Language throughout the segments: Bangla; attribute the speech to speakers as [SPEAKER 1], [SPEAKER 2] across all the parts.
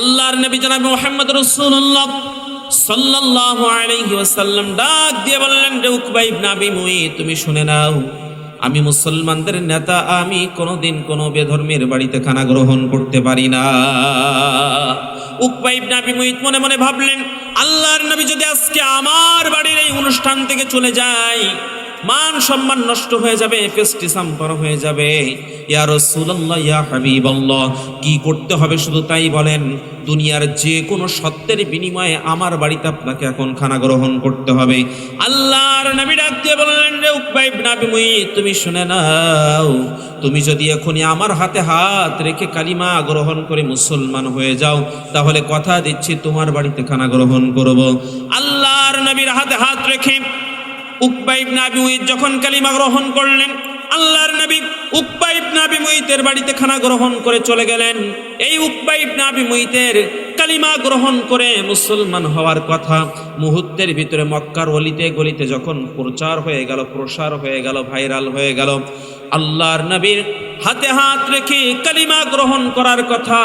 [SPEAKER 1] আল্লাহর নবী জনাব মুহাম্মদ রাসূলুল্লাহ সাল্লাল্লাহু আলাইহি ওয়াসাল্লাম ডাক দিয়ে বললেন, রে উকবা ইবনে আবি মুঈত, তুমি শুনে নাও, আমি মুসলমানদের নেতা, আমি কোনোদিন কোনো বেধর্মের বাড়িতে খানা গ্রহণ করতে পারি না। উকবা ইবনে আবি মুঈত মনে মনে ভাবলেন, আল্লাহর নবী যদি আজকে আমার বাড়ির এই অনুষ্ঠান থেকে চলে যায়, মান সম্মান নষ্ট হয়ে যাবে, পেস্টি সাম্পার হয়ে যাবে। ইয়া রাসূলুল্লাহ, ইয়া হাবিবাল্লাহ, কি করতে হবে শুধু তাই বলেন। দুনিয়ার যে কোনো সত্যের বিনিময়ে আমার বাড়িতে আপনাকে এখন খানা গ্রহণ করতে হবে। আল্লাহর নবী ডাক দিয়ে বললেন, রে উকবা ইবনে আবি মুঈত, তুমি শুনে নাও, তুমি যদি এখনই আমার হাতে হাত রেখে কালিমা গ্রহণ করে মুসলমান হয়ে যাও, তাহলে কথা দিচ্ছি তোমার বাড়িতে খানা গ্রহণ করব। আল্লাহর নবীর হাতে হাত রেখে উকবা ইবনে আবি মুঈত যখন কালিমা গ্রহণ করলেন, আল্লাহর নবী উকবা ইবনে আবি মুঈতের বাড়িতে খানা গ্রহণ করে চলে গেলেন। এই উকবা ইবনে আবি মুঈতের কালিমা গ্রহণ করে মুসলমান হওয়ার কথা মুহূর্তের ভিতরে মক্কার অলিতে গলিতে যখন প্রচার হয়ে গেল, প্রসার হয়ে গেল, ভাইরাল হয়ে গেল, আল্লাহর নবীর হাতে হাত রেখে কালিমা গ্রহণ করার কথা,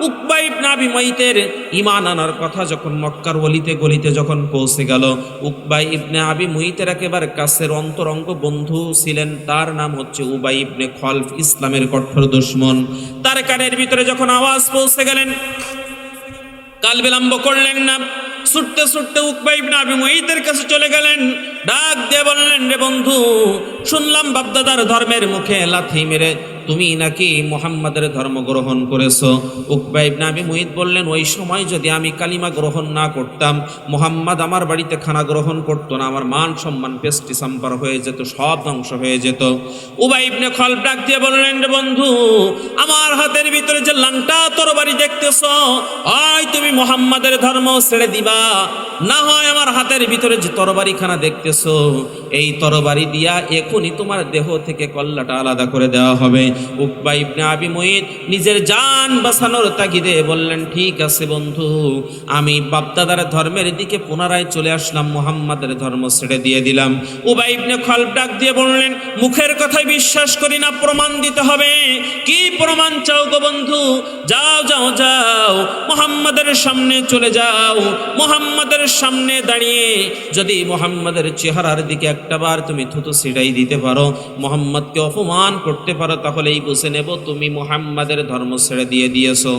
[SPEAKER 1] উকবা ইবনে আবি মুঈতের ঈমান আনার কথা যখন মক্কার অলিতে গলিতে যখন পৌঁছে গেল, উকবা ইবনে আবি মুঈতের একেবারে কাছের অন্তরঙ্গ বন্ধু ছিলেন, তার নাম হচ্ছে উবাই ইবনে খলফ, ইসলামের কঠোর দুশমন। তার কানের ভিতরে যখন আওয়াজ পৌঁছে গেলেন, কাল বিলম্ব করলেন না, ছুটতে ছুটতে উকবা ইবনে আবি মুঈতের কাছে চলে গেলেন। ডাক দিয়ে বললেন, রে বন্ধু, শুনলাম বাপদাদার ধর্মের মুখে লাথি মেরে তুমি নাকি মুহাম্মাদের ধর্ম গ্রহণ করেছো। উকবা ইবনে আবি মুঈত বললেন, ওই সময় যদি আমি কালিমা গ্রহণ না করতাম, মুহাম্মদ আমার বাড়িতে খানা গ্রহণ করতো না, আমার মান সম্মান পেস্টি সাম্পার হয়ে যেত, সব ধ্বংস হয়ে যেত। উবাই ইবনে খলফ ডাক দিয়ে বললেন, রে বন্ধু, আমার হাতের ভিতরে যে লাংটা তরবারি দেখতেছো, হয় তুমি মুহাম্মাদের ধর্ম ছেড়ে দিবা, না হয় আমার হাতের ভিতরে যে তরবারিখানা দেখতেছো, এই তরবারি দিয়া এখনই তোমার দেহ থেকে কল্লাটা আলাদা করে দেওয়া হবে। উকবা ইবনে আবি মুঈত নিজের জান বাঁচানোর তাগিদে বললেন, ঠিক আছে বন্ধু, আমি বাপদাদার ধর্মের দিকে পুনরায় চলে আসলাম, মুহাম্মাদের ধর্ম ছেড়ে দিয়ে দিলাম। উবাই ইবনে খলফ ডাক দিয়ে বললেন, মুখের কথায় বিশ্বাস করি না, প্রমাণ দিতে হবে। কি প্রমাণ চাও গো বন্ধু? যাও যাও যাও, মুহাম্মাদের সামনে চলে যাও, মুহাম্মাদের সামনে দাঁড়িয়ে যদি মুহাম্মাদের চেহারার দিকে একটাবার তুমি থুতু ছিটাই দিতে পারো, মুহাম্মদকে অপমান করতে পারো, তাহলেই বুঝে নেব তুমি মুহাম্মাদের ধর্ম ছেড়ে দিয়ে দিয়েছো।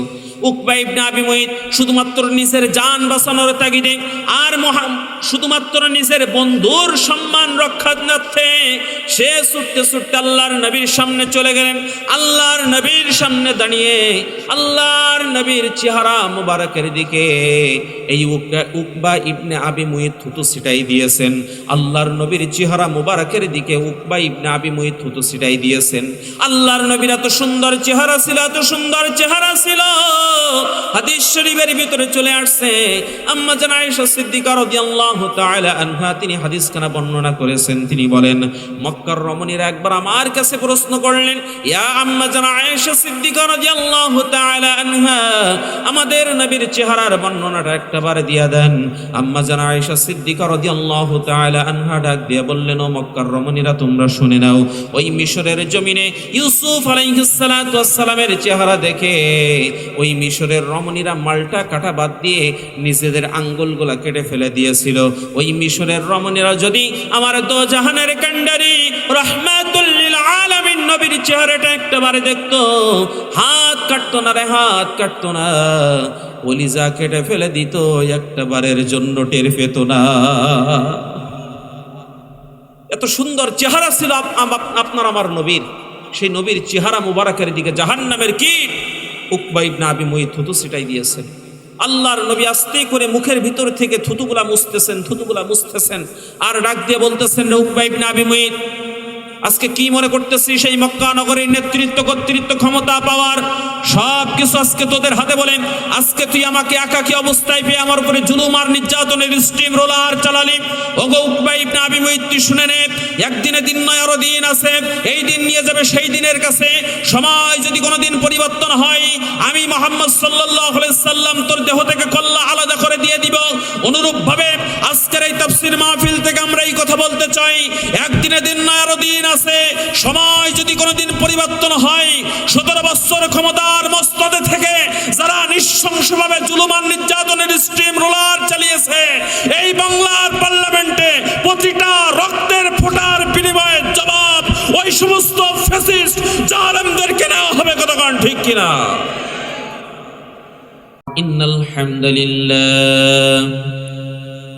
[SPEAKER 1] উকবা ইবনে আবি মুঈত শুধুমাত্র নিজের জান বাঁচানোর তাগিদে আর শুধুমাত্র নিজের বন্ধুর সম্মান রক্ষার্থে সে ছুটতে ছুটতে আল্লাহর নবীর সামনে চলে গেলেন। আল্লাহর নবীর সামনে দাঁড়িয়ে আল্লাহর নবীর চেহারা মুবারকের দিকে এই উকবা ইবনে আবি মুঈত থুতু ছিটাই দিয়েছেন। আল্লাহর নবীর চেহারা মুবারকের দিকে উকবা ইবনে আবি মুঈত থুতু ছিটাই দিয়েছেন। আল্লাহর নবীর এত সুন্দর চেহারা ছিল, এত সুন্দর চেহারা ছিল, হাদিস শরীফের ভিতরে চলে আসছে। আম্মা জান আয়েশা সিদ্দিকা রাদিয়াল্লাহু তাআলা আনহা তিনি হাদিসখানা বর্ণনা করেছেন। তিনি বলেন, মক্কার রমণীরা একবার আমার কাছে প্রশ্ন করলেন, ইয়া আম্মা জান আয়েশা সিদ্দিকা রাদিয়াল্লাহু তাআলা আনহা, আমাদের নবীর চেহারার বর্ণনাটা একটাবার দিয়া দেন। আম্মা জান আয়েশা সিদ্দিকা রাদিয়াল্লাহু তাআলা আনহা ডাক দিয়ে বললেন, ও মক্কার রমণীরা, তোমরা শুনে নাও, ওই মিশরের জমিনে ইউসুফ আলাইহিস সালাতু ওয়াস সালামের চেহারা দেখে ওই মিশরের রমণীরা মালটা কাটা বাদ দিয়ে নিজেদের আঙ্গুলগুলা কেটে ফেলে দিয়েছিল। ওই মিশরের রমণীরা যদি আমার দো জাহানের কান্ডারি রাহমাতুল লিল আলামিন নবীর চেহারাটা একবারে দেখতো, হাত কাটতো না রে, হাত কাটতো না, কলিজা কেটে ফেলে দিত, একবারের জন্য টের পেত না। এত সুন্দর চেহারা ছিল আপনার আমার নবীর। সেই নবীর চেহারা মুবারকের দিকে জাহান্নামের কীট উকবা ইবনে আবি মুঈত থুতু ছিটাই দিয়েছেন। আল্লাহর নবী আস্তে করে মুখের ভিতর থেকে থুতুগুলা মুছতেছেন আর ডাক দিয়ে বলতেছেন, উকবা ইবনে আবি মুঈত, আজকে কি মনে করতেছিস সেই মক্কা নগরীর নেতৃত্ব, কর্তৃত্ব, ক্ষমতা পাওয়ার সব কিছু আজকে তোদের হাতে বলে আজকে তুই আমাকে একাকী অবস্থায় পেয়ে আমার উপরে জুলুম আর নির্যাতনের স্টিম রোলার চালালি। ওগো উকবা ইবনে আবি মুঈত, তুই শুনে নে, একদিনে দিন নয়, আরো দিন আছে, এই দিন নিয়ে যাবে সেই দিনের কাছে। সময় যদি কোনো দিন পরিবর্তন হয়, আমি মুহাম্মদ সাল্লাল্লাহু আলাইহি সাল্লাম তোর দেহ থেকে কল্লা আলাদা করে দিয়ে দিব। অনুরূপ ভাবে আজকের এই তাফসীর মাহফিল থেকে আমরা এই কথা বলতে চাই, একদিনে দিন নয়, আরো দিন আছে। সময় যদি কোনোদিন পরিবর্তন হয়, 17 বছর ক্ষমতার মস্তদে থেকে যারা নৃশংসভাবে জুলুম আর নির্যাতনের স্টিম রোলার চালিয়েছে এই বাংলার পার্লামেন্টে, প্রতিটা রক্তের ফোঁটার বিনিময়ে জবাব ওই সমস্ত ফ্যাসিস্ট জালেমদেরকে নেওয়া হবে। কতক্ষণ ঠিক কিনা? ইন্নাল হামদুলিল্লাহ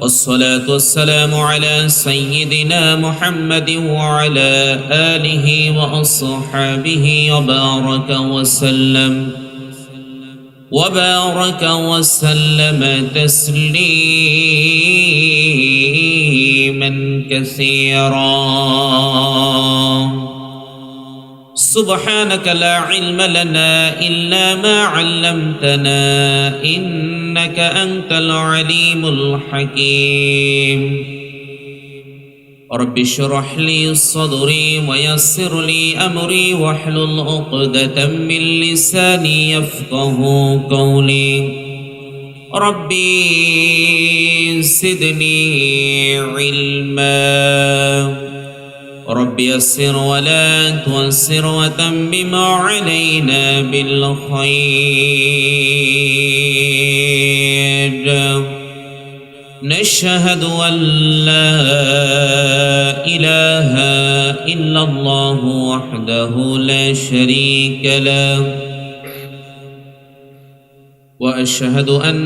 [SPEAKER 1] والصلاة والسلام على سيدنا محمد وعلى آله وأصحابه وبارك وسلم تسليما كثيرا. سبحانك لا علم لنا إلا ما علمتنا إنك أنت العليم الحكيم. رب اشرح لي صدري ويسر لي أمري واحلل عقدة من لساني يفقه قولي. ربي زدني علما. رب يسر ولا تعسر وتمم علينا بالخير. نشهد أن لا إله إلا الله وحده لا شريك له، وأشهد أن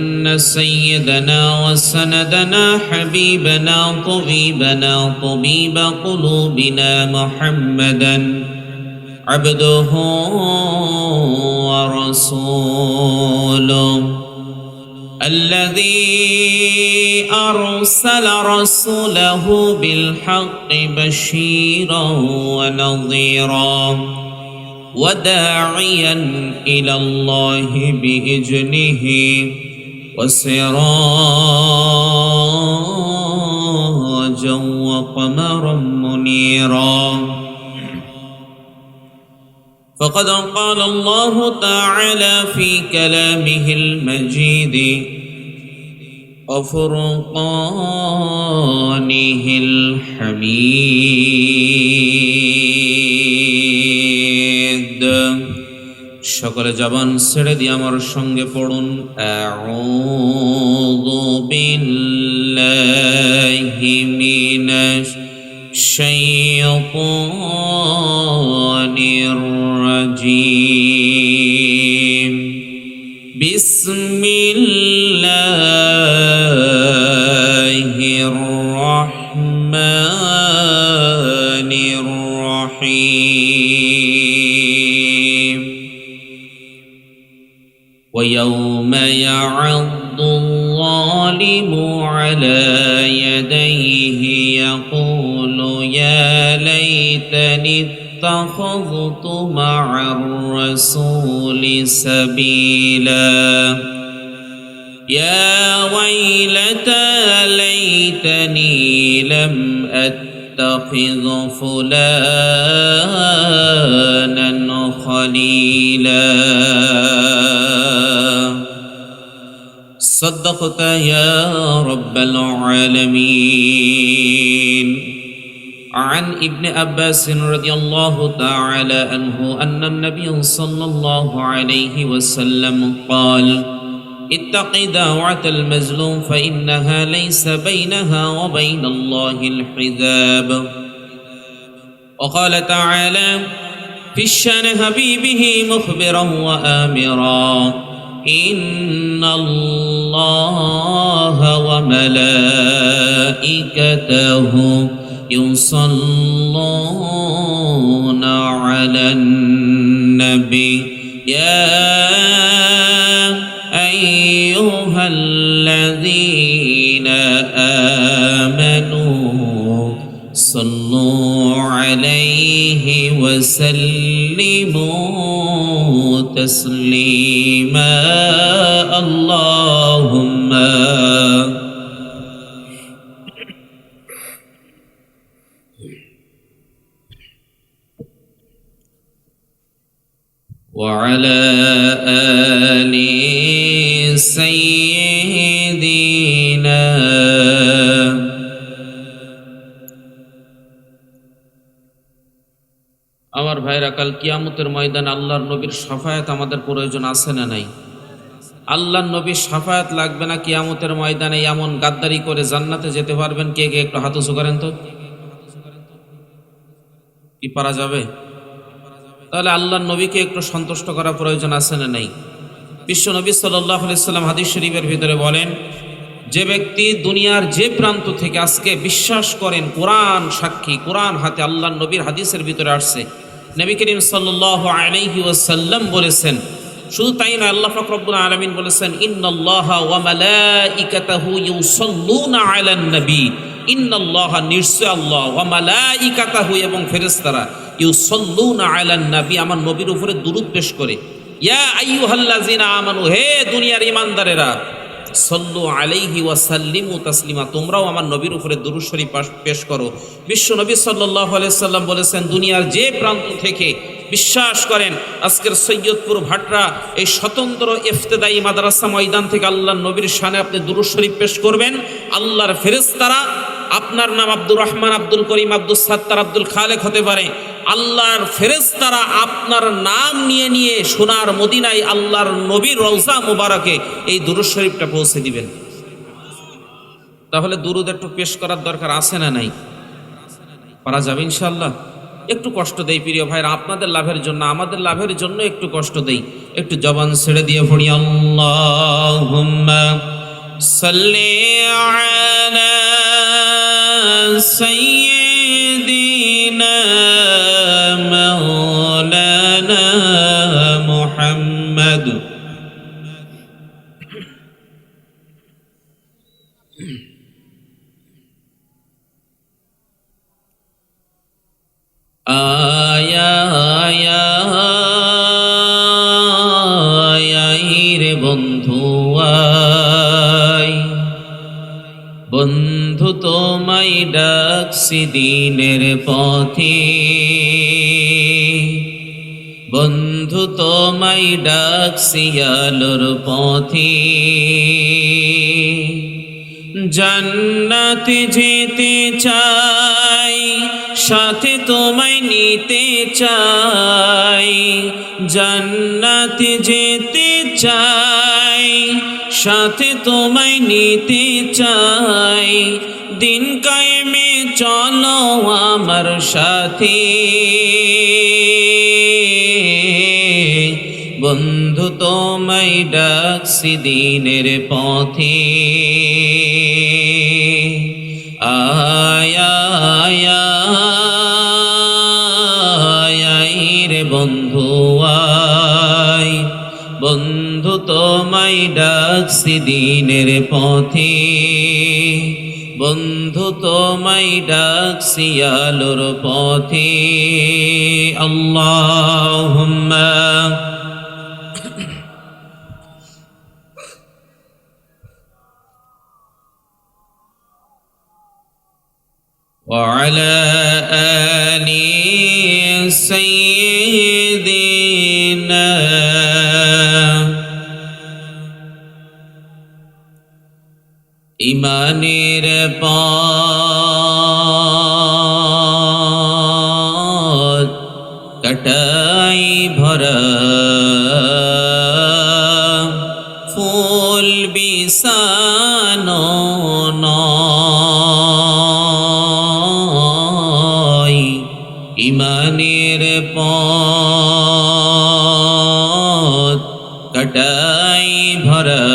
[SPEAKER 1] سيدنا وسندنا حبيبنا طبيبنا طبيب قلوبنا محمدا عبده ورسوله الذي أرسل رسوله بالحق بشيرا ونظيرا وداعيا إلى الله بإذنه وسراجا وقمرا منيرا. فقد قال الله تعالى في كلامه المجيد وفرقانه الحميد. সকলে জবান ছেড়ে দিয়ে আমার সঙ্গে পড়ুন আউযু বিল্লাহি মিনাশ শাইতানির রাজীম। বিসমিল্লাহির রহমানির রহিম। ويوم يعض الظالم على يديه يقول يا ليتني اتخذت مع الرسول سبيلا. يا ويلتى ليتني لم أتخذ فلانا خليلا. صدقت يا رب العالمين. عن ابن عباس رضي الله تعالى عنه أن النبي صلى الله عليه وسلم قال اتق دعوة المظلوم فإنها ليس بينها وبين الله الحجاب. وقال تعالى في الشان حبيبه مخبرا وآمرا إن الله وملائكته يصلون على النبي يا أيها الذين آمنوا صلوا عليه وسلموا تسليما. اللهم وعلى آل سيدنا আমার ভাইরা, কাল কিয়ামতের ময়দানে আল্লাহর নবীর শাফায়াত আমাদের প্রয়োজন আছে না নাই? আল্লাহর নবীর শাফায়াত লাগবে না কিয়ামতের ময়দানে, এমন গাদ্দারি করে জান্নাতে যেতে পারবেন কে কে? একটু হাত উঁচু করেন তো। কি পারা যাবে? তাহলে আল্লাহর নবীকে একটু সন্তুষ্ট করা প্রয়োজন আছে না নেই? বিশ্ব নবী সাল্লাল্লাহু আলাইহি সাল্লাম হাদিস শরীফের ভিতরে বলেন, যে ব্যক্তি দুনিয়ার যে প্রান্ত থেকে আজকে বিশ্বাস করেন কোরআন সাক্ষী, কোরআন হাতে, আল্লাহর নবীর হাদিসের ভিতরে আসছে, নবী করিম সাল্লাল্লাহু আলাইহি ওয়াসাল্লাম বলেছেন, শুধু তাই নয়, আল্লাহ পাক রব্বুল আলামিন বলেছেন, ইন্নাল্লাহা ওয়া মালাইকাতাহু ইউসাল্লুনা আলান নবী, ইন্নাল্লাহা, নিশ্চয় আল্লাহ, ওয়া মালাইকাতাহু, এবং ফেরেশতারা, ইউসাল্লুনা আলান নবী, আমার নবীর উপরে দুরূদ পেশ করে। ইয়া আইয়ুহাল্লাযিনা আমানু, হে দুনিয়ার ঈমানদারেরা, সল্লু আলাইহি ওয়া সাল্লিমু তাসলিমা, তোমরাও আমার নবীর উপরে দুরূদ শরীফ পেশ করো। বিশ্ব নবী সাল্লাল্লাহু আলাইহি সাল্লাম বলেছেন, দুনিয়ার যে প্রান্ত থেকে বিশ্বাস করেন, আজকের সৈয়দপুর ভাটরা এই স্বতন্ত্র ইফতেদায়ী মাদ্রাসা ময়দান থেকে আল্লাহর নবীর শানে আপনি দুরূদ শরীফ পেশ করবেন, আল্লাহর ফেরেশতারা, আপনার নাম আব্দুর রহমান, আব্দুল করিম, আব্দুল সাত্তার, আব্দুল খালেক হতে পারে, আল্লাহর ফেরেশতারা আপনার নাম নিয়ে নিয়ে সোনার মদিনায় আল্লাহর নবীর রওজা মুবারকে এই দুরূদ শরীফটা পৌঁছে দিবেন। তাহলে দুরূদ একটু পেশ করার দরকার আছে না নাই? পারা যাবে ইনশাআল্লাহ। একটু কষ্ট দেই প্রিয় ভাইরা, আপনাদের লাভের জন্য, আমাদের লাভের জন্য একটু কষ্ট দেই, একটু জবান ছেড়ে দিয়ে পড়ি, আল্লাহুম্মা সাল্লি আলা সাইয়্যিদিনা মাওলানা মুহাম্মদ। আয়া আয়া রে বন্ধু আয়, বন্ধু তোমায় ডাকছি দিনের পথে, বন্ধু তোমায় ডাকছি আলোর পথে, জান্নাতে যেতে চাই, সাথে তোমায় নিতে চাই, জান্নাতে যেতে চাই, সাথে তোমায় নিতে চাই, দিন কায়েমে চলো আমার সাথে, বন্ধু তোমায় ডাকছি দিনের পথে, আয়া আয়া রে বন্ধু আয়, বন্ধু তোমায় ডাকছি দিনের পথে, বন্ধু তোমায় ডাকছি আলোর পথে, আল্লাহুম্মা وعلى آل سيدنا ইমানের পথ কাটাই ভরা, ফুল বিছানো নয়, ইমানের পথ কাটাই ভরা,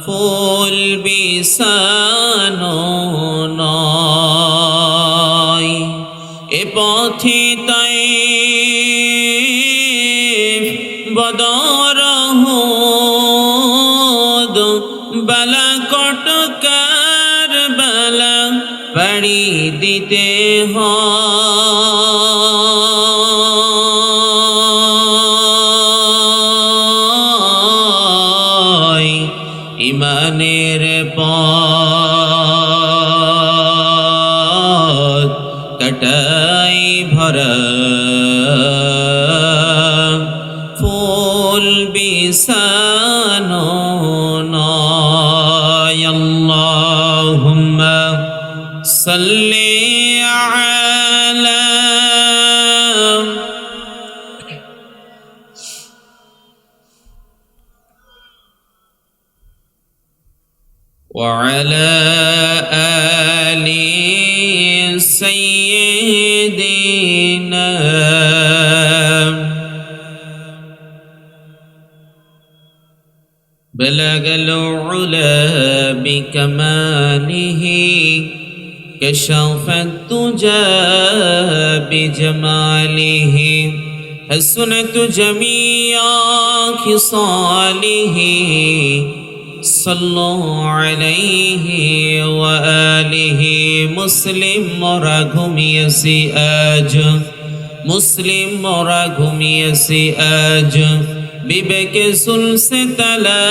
[SPEAKER 1] ফুল বিছানো নয়, এ পথে তাই বদর উহুদ, বালাকোট কারবালা পাড়ি দিতে হয়, ইমানের পথ কাটাই ভরা, ফুল বিছানো নয়, আল্লাহুম্মা সাল্লি আলা وعلى آل سيدنا بلغ العلا بكماله كشف الدجى بجماله حسنت جميع خصاله صلوا عليه وآله মুসলিম মরা ঘুমিয়েছি আজ মুসলিম মরা ঘুমিয়েছি আজ বিবেকে সুলসে তালা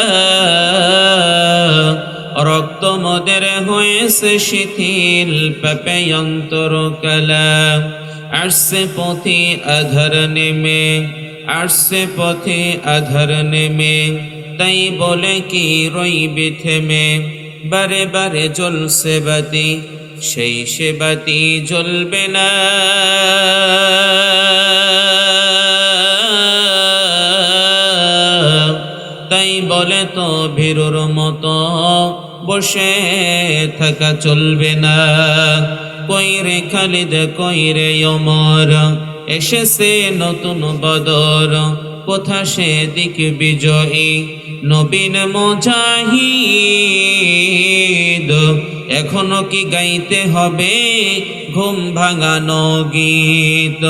[SPEAKER 1] রক্ত মদের হয়েছে শিথিল পেপে অন্তর কালা আসছে পথে আধার নেমে আসছে পথে আধার নেমে তাই বলে কি রইবি থেমে বারে বারে জ্বলছে বাতি সেই সে বাতি জ্বলবে না তাই বলে তো ভীরুর মতো বসে থাকা চলবে না কই রে খালিদ কই রে ওমর এসেছে নতুন বদর কোথা সে দিক বিজয়ী নবীন মুজাহিদ এখনো কি গাইতে হবে ঘুম ভাঙানো গীত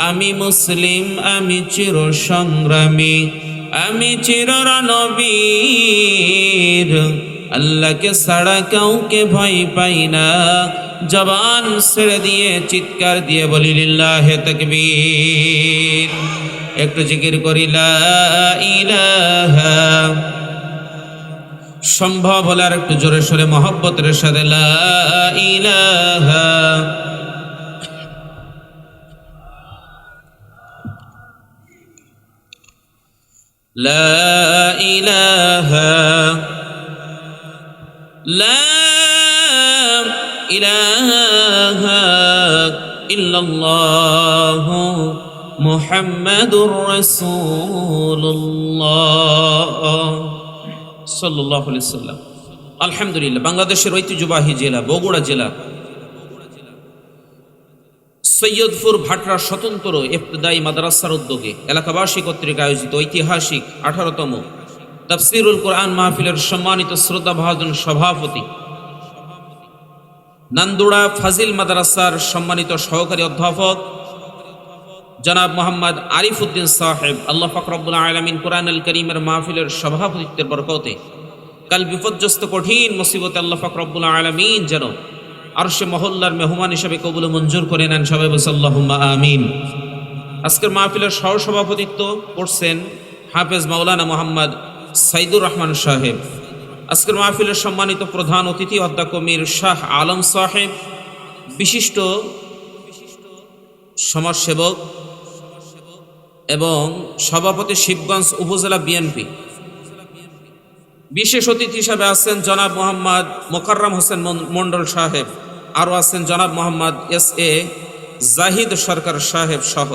[SPEAKER 1] আমি মুসলিম আমি চির সংগ্রামী আমি চির রণবীর আল্লাহকে ছাড়া কাউকে ভয় পাই না জবান ছেড়ে দিয়ে চিৎকার দিয়ে বলি লিল্লাহে তাকবীর একটু জিকির করি লা ইলাহা সম্ভব হলে আর একটু জোরে সোরে মহব্বতের সাথে লা ইলাহা লা ইলাহা লা ইলাহা ইল্লাল্লাহু মুহাম্মাদুর রাসূলুল্লাহ সাল্লাল্লাহু আলাইহি ওয়াসাল্লাম। আলহামদুলিল্লাহ, বাংলাদেশের ঐতিহ্যবাহী জেলা বগুড়া জেলা সৈয়দপুর ভাটরা স্বতন্ত্র ইবতিদায়ী মাদ্রাসার উদ্যোগে এলাকাবাসী কর্তৃক আয়োজিত ঐতিহাসিক 18তম তাফসীরুল কোরআন মাহফিলের সম্মানিত শ্রদ্ধাভাজন সভাপতি নান্দুড়া ফাজিল মাদ্রাসার সম্মানিত সহকারী অধ্যাপক জনাব মোহাম্মদ আরিফ উদ্দিন সাহেব আল্লাহ পাক রব্বুল আলামিন কোরআনুল কারীমের মাহফিলের সভাপতিত্বের বরকতে কাল বিপর্যস্ত কঠিন মুসিবতে আল্লাহ পাক রব্বুল আলামিন যেন আরশে মহল্লার মেহমান হিসেবে কবুল মঞ্জুর করে নেন, সবাই বলছি আল্লাহুম্মা আমিন। আজকের মাহফিলের সহসভাপতিত্ব করছেন হাফেজ মাওলানা মোহাম্মদ সাইদুর রহমান সাহেব। আজকের মাহফিলের সম্মানিত প্রধান অতিথি অধ্যক্ষ মীর শাহ আলম সাহেব, বিশিষ্ট সমাজসেবক এবং সভাপতি শিবগঞ্জ উপজেলা বিএনপি। বিশেষ অতিথি হিসাবে আছেন জনাব মোহাম্মদ মোকাররম হোসেন মন্ডল সাহেব, আরও আছেন জনাব মোহাম্মদ এস.এ. জাহিদ সরকার সাহেব সহ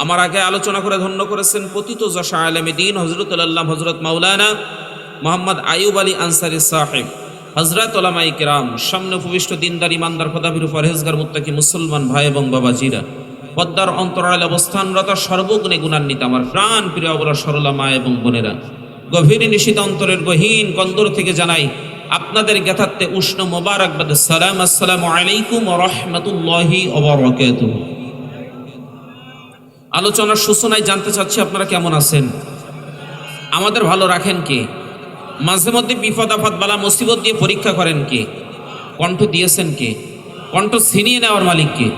[SPEAKER 1] আমার আগে আলোচনা করে ধন্য করেছেন পতিত যশা আলেমে দ্বীন হযরতুল্লাহ হযরত মাওলানা মোহাম্মদ আইয়ুব আলী আনসারী সাহেব, হযরত উলামায়ে কিরাম, সামনে উপবিষ্ট দিনদার ইমানদার খোদাভীরু পরহেজগার মুত্তাকি মুসলমান ভাই এবং বাবাজিরা, পদ্মার অন্তরালে অবস্থানরত সর্বগুণে গুণান্বিত আমার প্রাণ প্রিয় অবলা সরলা মা এবং বোনেরা, গভীর নিশিত অন্তরের গহীন কন্দর থেকে জানাই আপনাদের জ্ঞাতার্থে উষ্ণ মোবারকবাদ সালাম। আসসালামু আলাইকুম ওয়া রাহমাতুল্লাহি ওয়া বারাকাতুহু। আলোচনার সূচনায় জানতে চাচ্ছি আপনারা কেমন আছেন? আমাদের ভালো রাখেন কে? মাঝে মধ্যে বিপদ আপদ বালা মুসিবত দিয়ে পরীক্ষা করেন কে? কণ্ঠ দিয়েছেন কে? কণ্ঠ ছিনিয়ে নেওয়ার মালিক কে?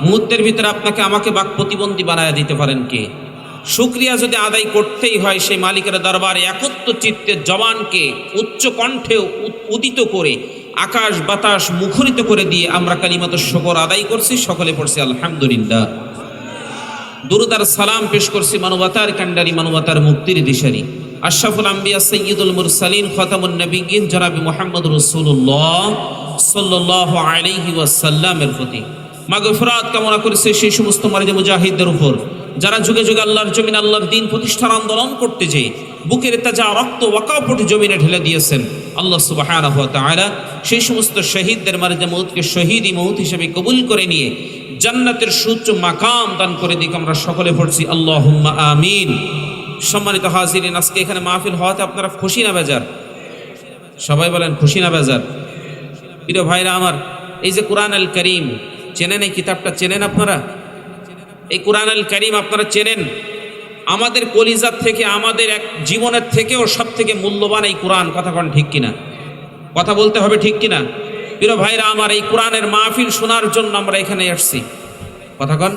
[SPEAKER 1] মুহূর্তের ভিতরে আপনাকে আমাকে বাক প্রতিবন্ধী বানায় দিতে পারেন কে? শুকরিয়া যদি আদায় করতেই হয় সেই মালিকের দরবারে একত্র চিত্তে জবানকে উচ্চ কণ্ঠে উদিত করে আকাশ বাতাস মুখরিত করে দিয়ে আমরা কালিমাতুশ শুকর আদায় করছি, সকলে পড়ছি আলহামদুলিল্লাহ। দুরূদ আর সালাম পেশ করছি মানবতার কান্ডারি, মানবতার মুক্তির দিশারি, আশরাফুল আম্বিয়া সাইয়্যিদুল মুরসালিন খাতামুন নবিয়্যিন জনাবে মুহাম্মদ রাসূলুল্লাহ সাল্লাল্লাহু আলাইহি ওয়াসাল্লামের প্রতি মাগফিরাত কামনা করেছে সেই সমস্ত মারিদে মুজাহিদদের উপর যারা যুগে যুগে আল্লাহর জমিন আল্লাহর দিন প্রতিষ্ঠার আন্দোলন করতে যেয়ে বুকের তাজা রক্ত ওয়াকাফট জমিনে ঢেলে দিয়েছেন, আল্লাহ সুবহানাহু ওয়া তাআলা সেই সমস্ত শহীদদের মাঝে মউতকে শহীদি মউত হিসেবে কবুল করে নিয়ে জান্নাতের সুউচ্চ মাকাম দান করে দিক। আমরা সকলে পড়ছি আল্লাহুম্মা আমিন। সম্মানিত হাজিরিন, আজকে এখানে মাহফিল হওয়াতে আপনারা খুশি না বেজার? সবাই বলেন খুশি না বেজার? প্রিয় ভাইরা আমার, এই যে কুরআন আল কারীম চেনেন, এই কিতাবটা চেনেন আপনারা? এই কুরআন আল কারীম আপনারা চেনেন? আমাদের কলিজার থেকে, আমাদের এক জীবনের থেকেও সব থেকে মূল্যবান এই কোরআন। কথা কোন ঠিক কিনা? কথা বলতে হবে ঠিক কিনা? প্রিয় ভাইরা আমার, এই কোরআনের মাহফিল শোনার জন্য আমরা এখানে আসছি। কথা কন।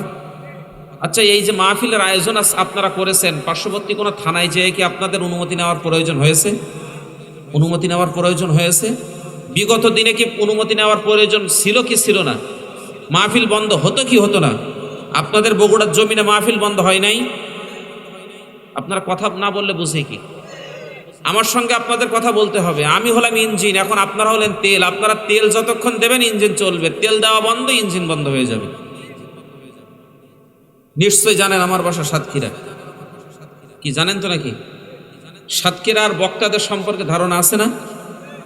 [SPEAKER 1] আচ্ছা, এই যে মাহফিলের আয়োজন আপনারা করেছেন, পার্শ্ববর্তী কোনো থানায় যেয়ে কি আপনাদের অনুমতি নেওয়ার প্রয়োজন হয়েছে? অনুমতি নেওয়ার প্রয়োজন হয়েছে? বিগত দিনে কি অনুমতি নেওয়ার প্রয়োজন ছিল কি ছিল না? মাহফিল বন্ধ হতো কি হতো না? আপনাদের বগুড়ার জমিনে মাহফিল বন্ধ হয় নাই? আপনারা কথা না বললে বুঝে কি? আমার সঙ্গে আপনাদের কথা বলতে হবে। আমি হলাম ইঞ্জিন, এখন আপনারা হলেন তেল। আপনারা তেল যতক্ষণ দেবেন ইঞ্জিন চলবে, তেল দেওয়া বন্ধ, ইঞ্জিন বন্ধ হয়ে যাবে। নিশ্চয় জানেন আমার বাসা সাতক্ষীরা। কি জানেন তো নাকি? সাতক্ষীরার বক্তাদের সম্পর্কে ধারণা আছে না?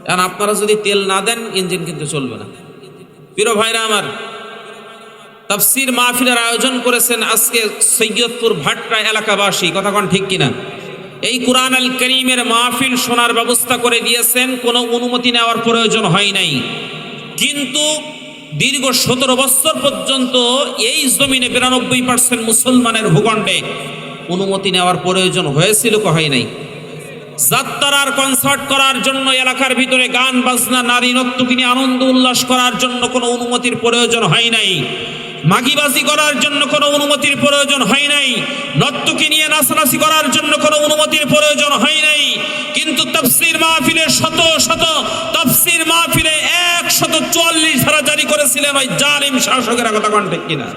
[SPEAKER 1] কারণ আপনারা যদি তেল না দেন ইঞ্জিন কিন্তু চলবে না। প্রিয় ভাইরা আমার, তাফসীর মাহফিলের আয়োজন করেছেন আজকে সৈয়দপুর ভাট্টা এলাকাবাসী। কথা কোন ঠিক কিনা? এই কুরআন আল কারীমের মাহফিল শোনার ব্যবস্থা করে দিয়েছেন, কোনো অনুমতি নেওয়ার প্রয়োজন হয় নাই। কিন্তু দীর্ঘ 17 বছর পর্যন্ত এই জমিনে 92% মুসলমানের ভূখণ্ডে অনুমতি নেওয়ার প্রয়োজন হয়েছিল কি হয় নাই? যাত্রার কনসার্ট করার জন্য, এলাকার ভিতরে গান বাজনা, নারী নর্তকী নিয়ে আনন্দ উল্লাস করার জন্য কোনো অনুমতির প্রয়োজন হয় নাই। মাগিবাজি করার জন্য কোনো অনুমতির প্রয়োজন হয় নাই। নর্তকী নিয়ে নাচানাচি করার জন্য কোনো অনুমতির প্রয়োজন হয় নাই। কিন্তু তাফসীর মাহফিলে শত শত তাফসীর মাহফিলে 144 ধারা জারি করেছিলেন ওই জালিম শাসকেরা। কথা কোন ঠিক কিনা?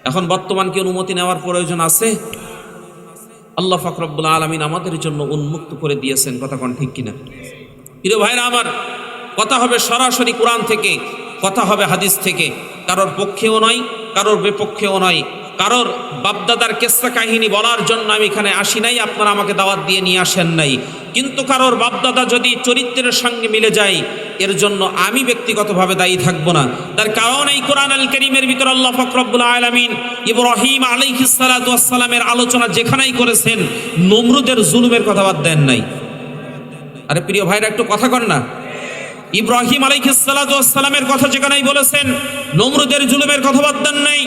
[SPEAKER 1] এখন বর্তমান কি অনুমতি নেওয়ার প্রয়োজন আছে? আল্লাহ পাক রব্বুল আলামিন আমাদের জন্য উন্মুক্ত করে দিয়েছেন। কথা কোন ঠিক কিনা? প্রিয় ভাইরা আমার, কথা হবে সরাসরি কোরআন থেকে, কথা হবে হাদিস থেকে। কারোর পক্ষেও নয়, কারোর বিপক্ষেও নয়। কারোর বাপদাদার কিসসা কাহিনী বলার জন্য আমি এখানে আসি নাই, আপনারা আমাকে দাওয়াত দিয়ে নিয়ে আসেন নাই। কিন্তু কারোর বাপদাদা যদি চরিত্রের সঙ্গে মিলে যায়, এর জন্য আমি ব্যক্তিগতভাবে দায়ী থাকব না। তার কারণ এই কোরআন আল কারীমের ভিতর আল্লাহ পাক রব্বুল আলামিন ইব্রাহিম আলাইহিস সালাতু ওয়াস সালামের আলোচনা যেখানেই করেছেন, নমরুদের জুলুমের কথা বাদ দেন নাই। আরে প্রিয় ভাইরা, একটু কথা কন না। ইব্রাহিম আলাইহিস সালাতু ওয়াস সালামের কথা যেখানেই বলেছেন, নমরুদের জুলুমের কথা বাদ দেন নাই।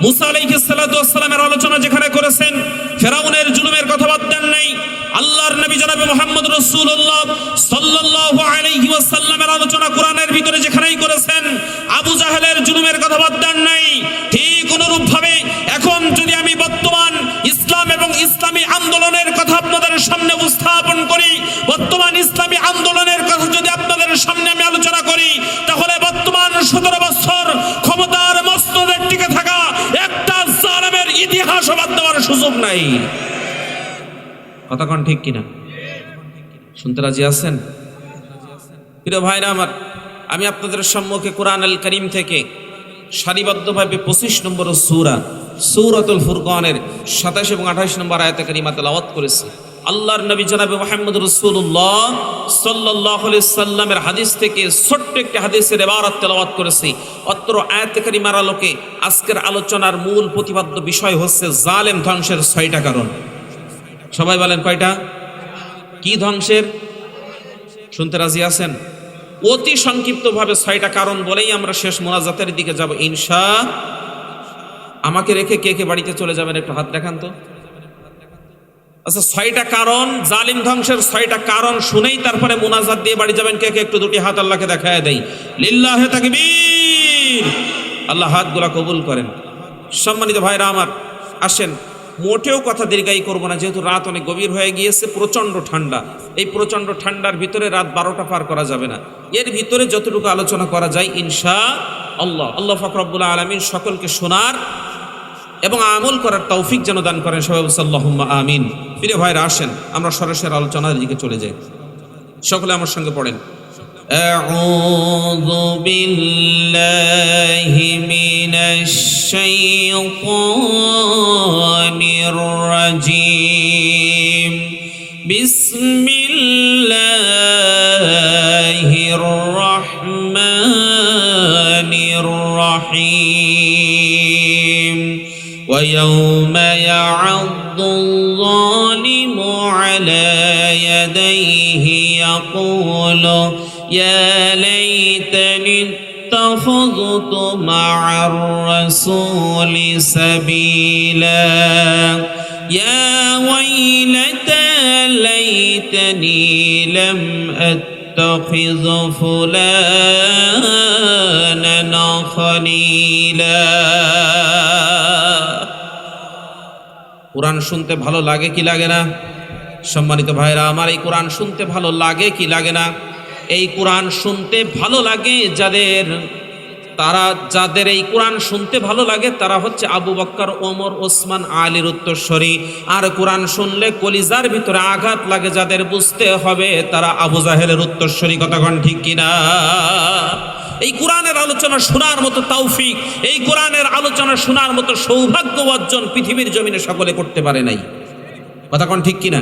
[SPEAKER 1] মুসা আলাইহিস সালাতু ওয়াস সালামের আলোচনা যেখানে করেছেন, ফেরাউনের জুলুমের কথা বাদ দেন নাই। আল্লাহর নবী জনাবে মুহাম্মদ রাসূলুল্লাহ সাল্লাল্লাহু আলাইহি ওয়াসাল্লামের আলোচনা কোরআনের ভিতরে যেখানেই করেছেন, আবু জাহেলের জুলুমের কথা বাদ দেন নাই। ঠিক অনুরূপ ভাবে এখন যদি আমি বর্তমান ইসলাম এবং ইসলামী আন্দোলনের কথা আপনাদের সামনে উপস্থাপন করি, বর্তমান ইসলামী আন্দোলনের কথা যদি আপনাদের সামনে আমি আলোচনা করি, তাহলে বর্তমান 17 বছর ক্ষমতার মস্তদে টিকে থাকা একটা জালেমের ইতিহাস বাদ দেওয়ার সুযোগ নাই। কথা কোন ঠিক কিনা? শুনতে রাজি আছেন? প্রিয় ভাইরা আমার, আমি আপনাদের সম্মুখে কোরআন আল কারীম থেকে সারিবদ্ধভাবে 25 নম্বর সূরা সূরাতুল ফুরকানের 27 এবং 28 নম্বর আয়াতে কারিমা তেলাওয়াত করেছি। আল্লাহর নবী জনাবে মুহাম্মদ রাসূলুল্লাহ সাল্লাল্লাহু আলাইহি সাল্লামের হাদিস থেকে ছোট্ট একটি হাদিসের ইবারত তেলাওয়াত করেছি। অত্র আয়াতে কারিমার আলোকে আজকের আলোচনার মূল প্রতিপাদ্য বিষয় হচ্ছে জালেম ধ্বংসের 6টা কারণ। সবাই বলেন কয়টা? কি ধ্বংসের? শুনতে রাজি আছেন? অতি সংক্ষিপ্তভাবে 6টা কারণ বলেই আমরা শেষ মোনাজাতের দিকে যাব ইনশাআল্লাহ। আমাকে রেখে কে কে বাড়িতে চলে যাবেন একটু হাত দেখান তো। আচ্ছা, 6টা কারণ, জালিম ধ্বংসের 6টা কারণ শুনেই তারপরে মোনাজাত দিয়ে বাড়ি যাবেন। কে কে একটু দুটি হাত আল্লাহকে দেখায় দেই। লিল্লাহি তাকবীর। আল্লাহ হাতগুলা কবুল করেন। সম্মানিত ভাইরা আমার, আসেন, মোটেও কথা দীর্ঘায়ী করব না, যেহেতু রাত অনেক গভীর হয়ে গিয়েছে, প্রচণ্ড ঠান্ডা। এই প্রচণ্ড ঠান্ডার ভিতরে রাত 12টা পার করা যাবে না। এর ভিতরে যতটুকু আলোচনা করা যায় ইনশাআল্লাহ, আল্লাহ পাক রব্বুল আলামিন সকলকে শোনার এবং আমল করার তৌফিক যেন দান করেন। সবাই আল্লাহুম্মা আমিন। প্রিয় ভাইরা, আসেন আমরা সরাসরি আলোচনার দিকে চলে যাই। সকলে আমার সঙ্গে পড়েন। أعوذ بالله من الشيطان الرجيم بسم الله الرحمن الرحيم ويوم يعض الظالم على يديه يقول يا ليتني اتخذت مع الرسول سبيلا يا ويلتى ليتني لم أتخذ فلانا خليلا কোরআন শুনতে ভালো লাগে কি লাগে না? সম্মানিত ভাইরা আমার, এই কোরআন শুনতে ভালো লাগে কি লাগে না? এই কোরআন শুনতে ভালো লাগে যাদের এই কোরআন শুনতে ভালো লাগে তারা হচ্ছে আবু বকর, ওমর, ওসমান, আলীর উত্তরসূরি। আর কোরআন শুনলে কলিজার ভিতরে আঘাত লাগে যাদের, বুঝতে হবে তারা আবু জাহেলের উত্তরসূরি। কথা কোন ঠিক কিনা? এই কোরআনের আলোচনা শোনার মতো তৌফিক, এই কোরআনের আলোচনা শোনার মতো সৌভাগ্য অর্জন পৃথিবীর জমিনে সকলে করতে পারে নাই। কথা কোন ঠিক কিনা?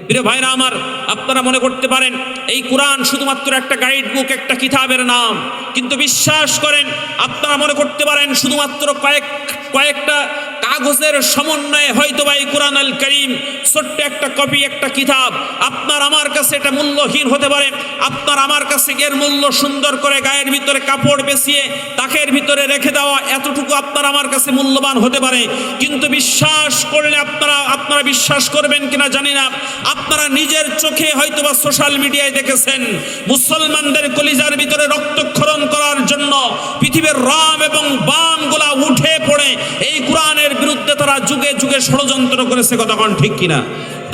[SPEAKER 1] প্রিয় ভাইরা আমার, আপনারা মনে করতে পারেন এই কোরআন শুধুমাত্র একটা গাইড বুক, একটা কিতাবের নাম, কিন্তু বিশ্বাস করেন আপনারা মনে করতে পারেন শুধুমাত্র কয়েকটা কাগজের সমন্বয়ে হয়তো বা এই কোরআন আল কারীম ছোট্ট একটা কপি, একটা কিতাব আপনার আমার কাছে এটা মূল্যহীন হতে পারে। আপনার আমার কাছে এর মূল্য সুন্দর করে গায়ের ভিতরে কাপড় বেছিয়ে তাকের ভিতরে রেখে দেওয়া, এতটুকু আপনার আমার কাছে মূল্যবান হতে পারে। কিন্তু বিশ্বাস করলে আপনারা বিশ্বাস করবেন কিনা জানি না, আপনারা নিজের চোখে হয়তো বা সোশ্যাল মিডিয়ায় দেখেছেন মুসলমানদের কলিজার ভিতরে রক্তক্ষরণ করার জন্য পৃথিবীর রাম এবং বামগুলা উঠে পড়ে এই কোরআনের বিরুদ্ধে তারা যুগে যুগে ষড়যন্ত্র করেছে। কথা কোন ঠিক কিনা?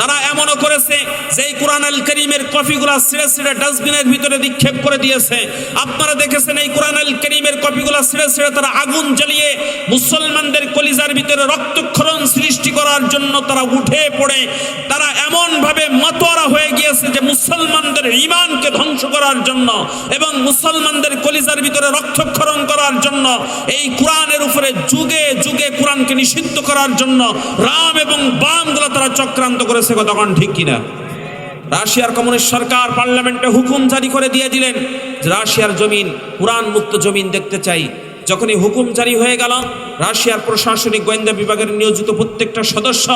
[SPEAKER 1] তারা এমনও করেছে যে এই কোরআন আল কারীমের কপিগুলা ছিঁড়ে ছিঁড়ে ডাস্টবিনের ভিতরে নিক্ষেপ করে দিয়েছে। আপনারা দেখেছেন এই কোরআন আল কারীমের কপিগুলা ছিঁড়ে ছিঁড়ে তারা আগুন জ্বালিয়ে মুসলমানদের কলিজার ভিতরে রক্তক্ষরণ সৃষ্টি করার জন্য তারা উঠে পড়ে তারা এমন ভাবে মাতোয়ারা হয়ে গিয়েছে যে মুসলমানদের ঈমানকে ধ্বংস করার জন্য এবং মুসলমানদের কলিজার ভিতরে রক্তক্ষরণ করার জন্য এই কোরআনের উপরে যুগে যুগে কোরআনকে নিষিদ্ধ করার জন্য রাম এবং বামগুলা তারা চক্রান্ত করেছে। কথা কোন ঠিক কিনা? রাশিয়ার কমিউনিস্ট সরকার পার্লামেন্টে হুকুম জারি করে দিয়ে দিলেন যে রাশিয়ার জমিন কোরআন মুক্ত জমিন দেখতে চাই। যখনই হুকুম জারি হয়ে গেল, রাশিয়ার প্রশাসনিক গোয়েন্দা বিভাগের নিয়োজিত প্রত্যেকটা সদস্য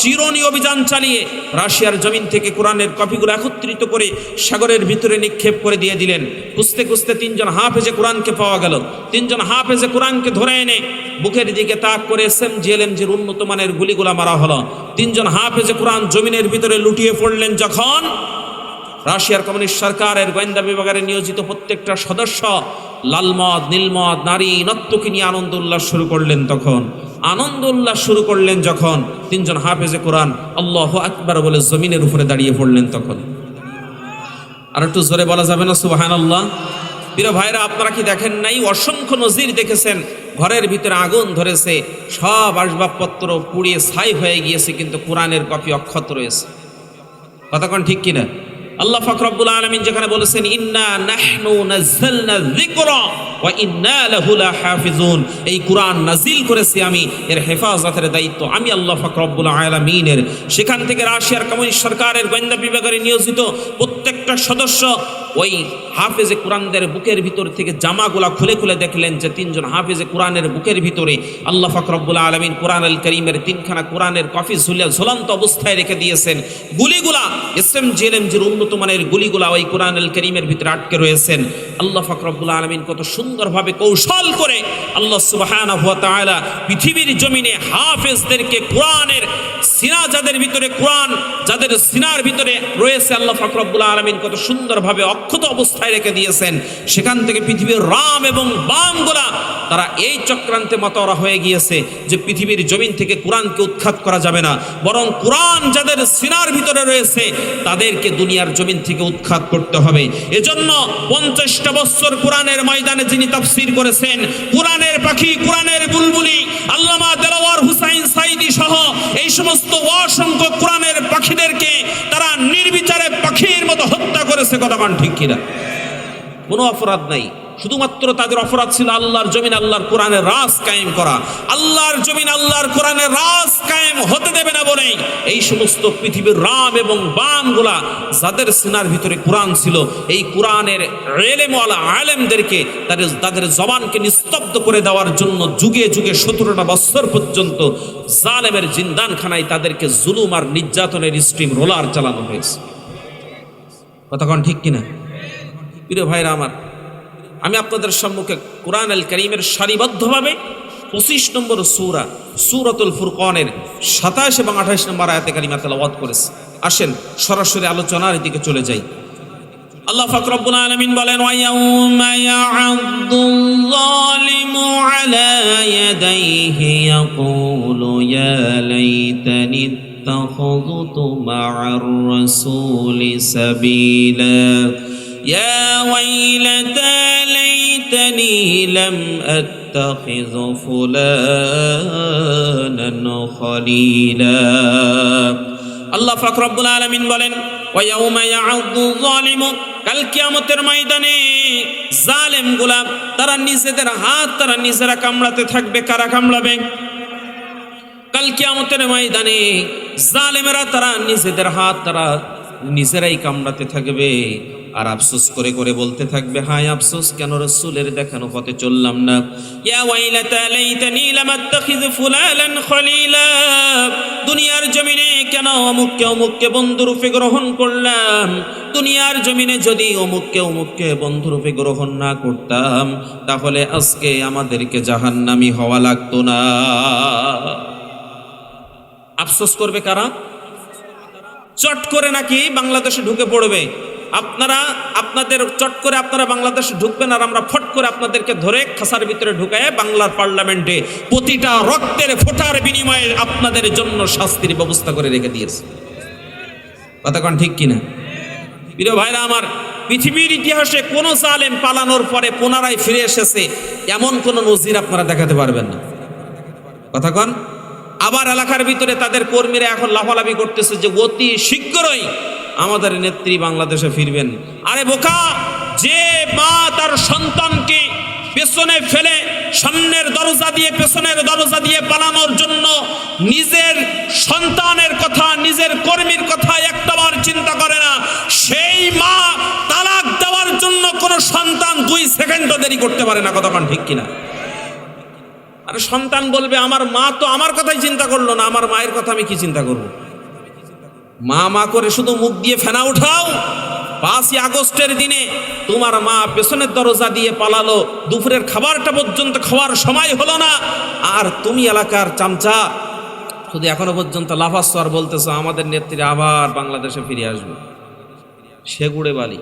[SPEAKER 1] চিরুনি অভিযান চালিয়ে রাশিয়ার জমিন থেকে কোরআনের কপিগুলো একত্রিত করে সাগরের ভিতরে নিক্ষেপ করে দিয়ে দিলেন। খুঁজতে খুঁজতে 3জন হাফেজে কোরআনকে পাওয়া গেল। 3জন হাফেজে কোরআনকে ধরে এনে বুকের দিকে তাক করে এসএমজি-এলএমজির উন্নত মানের গুলিগুলা মারা হলো। 3জন হাফেজে কোরআন জমিনের ভিতরে লুটিয়ে পড়লেন। যখন রাশিয়ার কমিউনিস্ট সরকারের গোয়েন্দা বিভাগের নিয়োজিত প্রত্যেকটা সদস্য লালমদ, নীলমদ, নারী, নর্তকী নিয়ে আনন্দ উল্লাস শুরু করলেন, তখন আনন্দ উল্লাস শুরু করলেন যখন 3জন হাফেজে কোরআন আল্লাহু আকবার বলে জমিনের উপরে দাঁড়িয়ে পড়লেন। তখন আর একটু জোরে বলা যাবে না সুবহানাল্লাহ? প্রিয় ভাইরা, আপনারা কি দেখেন নাই? অসংখ্য নজির দেখেছেন, ঘরের ভিতরে আগুন ধরেছে, সব আসবাবপত্র পুড়িয়ে ছাই হয়ে গিয়েছে, কিন্তু কোরআনের কপি অক্ষত রয়েছে। কথা কোন ঠিক কিনা? আল্লাহ পাক রব্বুল আলামিন যেখানে বলেছেন ইন্না নাহনু নাযালনা যিকরা ওয়া ইন্না লাহু লাহাফিজুন, এই কোরআন নাজিল করেছি আমি, এর হেফাজতের দায়িত্ব আমি আল্লাহ পাক রব্বুল আলামিনের। সেখান থেকে রাশিয়ার কমিউনিস্ট সরকারের গোয়েন্দা বিভাগের নিয়োজিত প্রত্যেকটা সদস্য ওই হাফেজে কোরআনদের বুকের ভিতর থেকে জামাগুলা খুলে খুলে দেখলেন যে 3জন হাফেজে কোরআনের বুকের ভিতরে আল্লাহ পাক রব্বুল আলামিন কোরআন আল কারীমের 3খানা কোরআনের কপি ঝুলন্ত অবস্থায় রেখে দিয়েছেন। গুলিগুলা এসএমজি-এলএমজির উন্নত মানের গুলিগুলা ওই কোরআন আল কারীমের ভিতরে আটকে রয়েছেন। আল্লাহ পাক রব্বুল আলামিন কত সুন্দরভাবে কৌশল করে আল্লাহ সুবহানাহু ওয়া তাআলা পৃথিবীর জমিনে হাফেজদেরকে কোরআনের সিনা যাদের ভিতরে কোরআন যাদের সিনার ভিতরে রয়েছে আল্লাহ পাক রব্বুল আলামিন কত সুন্দরভাবে অক্ষত অবস্থায় রেখে দিয়েছেন। সেখান থেকে পৃথিবীর রাম এবং বামগুলা তারা এই চক্রান্তে মাতোয়ারা হয়ে গিয়েছে যে পৃথিবীর জমিন থেকে কোরআনকে উৎখাত করা যাবে না, বরং কোরআন যাদের সিনার ভিতরে রয়েছে তাদেরকে দুনিয়ার জমিন থেকে উৎখাত করতে হবে। এজন্য 50টা বছর কোরআনের ময়দানে যিনি তাফসীর করেছেন, কোরআনের পাখি, কোরআনের বুলবুলি আল্লামা দেলাওয়ার হুসাইন সাইদি সহ এই সমস্ত অসংখ্য কোরআনের পাখিদেরকে তারা নির্বিচারে পাখির মতো হত্যা করেছে। কথা কোন ঠিক কিনা? কোনো অপরাধ নাই, শুধুমাত্র তাদের অপরাধ ছিল আল্লাহর জমিন আল্লাহর কোরআনের রাজ কায়েম করা। আল্লাহর জমিন আল্লাহর কোরআনের রাজ কায়েম হতে দেবে না বলে এই সমস্ত পৃথিবীর রাম এবং বামগুলা যাদের সিনার ভিতরে কোরআন ছিল, এই কোরআনের এলেমওয়ালা আলেমদেরকে তাদের জবানকে নিস্তব্ধ করে দেওয়ার জন্য যুগে যুগে 17টা বছর পর্যন্ত জালেমের জিন্দানখানায় তাদেরকে জুলুম আর নির্যাতনের স্ট্রিম রোলার চালানো হয়েছে। কতক্ষণ ঠিক কিনা? প্রিয় ভাইরা আমার, আমি আপনাদের সম্মুখে কোরআন আল কারীমের সারিবদ্ধভাবে 25 নম্বর সূরা সূরাতুল ফুরকানের 27 এবং 28 নম্বর আয়াতে কারিমা তেলাওয়াত করেছি। আসেন সরাসরি আলোচনার দিকে চলে যাই। আল্লাহ পাক রব্বুল আলামিন বলেন, ওয়া ইয়াউমা ইয়া'আদুল যালিমু আলা ইয়াদাইহি ইয়াকুলু ইয়া লাইতানি ইত্তাখাযতু মা'আর রাসূলি সাবিলা ইয়া ওয়াইলাতা লাইতানি লাম আত্তাখিয ফুলানান খলিলা। আল্লাহ পাক রব্বুল আলামিন বলেন, ওয়া ইয়াউমা ইয়া'আদু যালিমু, কাল কিয়ামতের ময়দানে জালেমগুলা তারা নিজেদের হাত তারা নিজেরা কামড়াতে থাকবে। কারা কামড়াবে? কাল কিয়ামতের ময়দানে জালেমেরা তারা নিজেদের হাত তারা নিজেরাই কামড়াতে থাকবে আর আফসোস করে করে বলতে থাকবে, হায় আফসোস, কেন রাসূলের দেখানো পথে চললাম না। ইয়া ওয়াইলাতা লাইতানি লাম আত্তাখিয ফুলানান খলিলা, দুনিয়ার জমিনে কেন অমুককে বন্ধুরূপে গ্রহণ করলাম। দুনিয়ার জমিনে যদি অমুককে বন্ধুরূপে গ্রহণ না করতাম তাহলে আজকে আমাদেরকে জাহান্নামী হওয়া লাগতো না। আফসোস করবে কারা? চট করে নাকি বাংলাদেশে ঢুকে পড়বে। আপনাদের চট করে আপনারা বাংলাদেশে ঢুকবেন আর আমরা ফট করে আপনাদেরকে ধরে খাসার ভিতরে ঢুকায় বাংলার পার্লামেন্টে প্রতিটা রক্তের ফোঁটার বিনিময়ে আপনাদের জন্য শাস্তির ব্যবস্থা করে রেখে দিয়েছে। কতক্ষণ ঠিক কিনা? প্রিয় ভাইরা আমার, পৃথিবীর ইতিহাসে কোন জালেম পালানোর পরে পুনরায় ফিরে এসেছে এমন কোন নজির আপনারা দেখাতে পারবেন না। কতক্ষণ? আবার এলাকার ভিতরে তাদের কর্মীরা এখন লাফালাফি করতেছে যে অতি শীঘ্রই আমাদের নেত্রী বাংলাদেশে ফিরবেন। আরে বোকা, যে মা তার সন্তানকে পেছনে ফেলে সামনের দরজা দিয়ে পেছনের দরজা দিয়ে পালানোর জন্য নিজের সন্তানের কথা নিজের কর্মীর কথা একটাবার চিন্তা করে না, সেই মা তালাক দেওয়ার জন্য কোনো সন্তান 2 সেকেন্ডও দেরি করতে পারে না। কতক্ষণ ঠিক কিনা? আর সন্তান বলবে, আমার মা তো আমার কথাই চিন্তা করলো না, আমার মায়ের কথা আমি কি চিন্তা করব? মা করে শুধু মুখ দিয়ে ফেনা উঠাও। 5ই আগস্টের দিনে তোমার মা পেছনের দরজা দিয়ে পালালো, দুপুরের খাবারটা পর্যন্ত খাওয়ার সময় হলো না, আর তুমি এলাকার চামচা শুধু এখনো পর্যন্ত লাফাচ্ছ আর বলতেছো আমাদের নেত্রী আবার বাংলাদেশে ফিরে আসবে। সেগুড়ে বালি।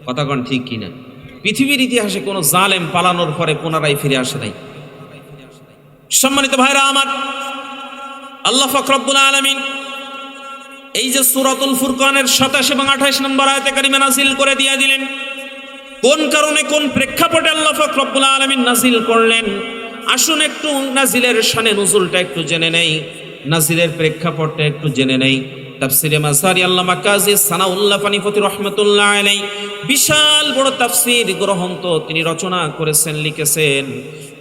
[SPEAKER 1] কতক্ষণ ঠিক কিনা? পৃথিবীর ইতিহাসে কোনো জালেম পালানোর পরে পুনরায় ফিরে আসে নাই। সম্মানিত ভাইরা আমার, আল্লাহ পাক রব্বুল আলামিন এই যে সূরাতুল ফুরকানের 27 এবং 28 নম্বর আয়াতে কারিমা নাজিল করে দিয়ে দিলেন। কোন কারণে কোন প্রেক্ষাপটে আল্লাহ পাক রব্বুল আলামিন নাজিল করলেন? আসুন একটু নাজিলের শানে নুজুলটা একটু জেনে নেই, নাজিলের প্রেক্ষাপটটা একটু জেনে নেই। তাফসিরে মাসারি আল্লামা কাজী সানাউল্লাহ ফানিফতি রাহমাতুল্লাহ আলাইহি বিশাল বড় তাফসীর গ্রন্থ তিনি রচনা করেছেন, লিখেছেন।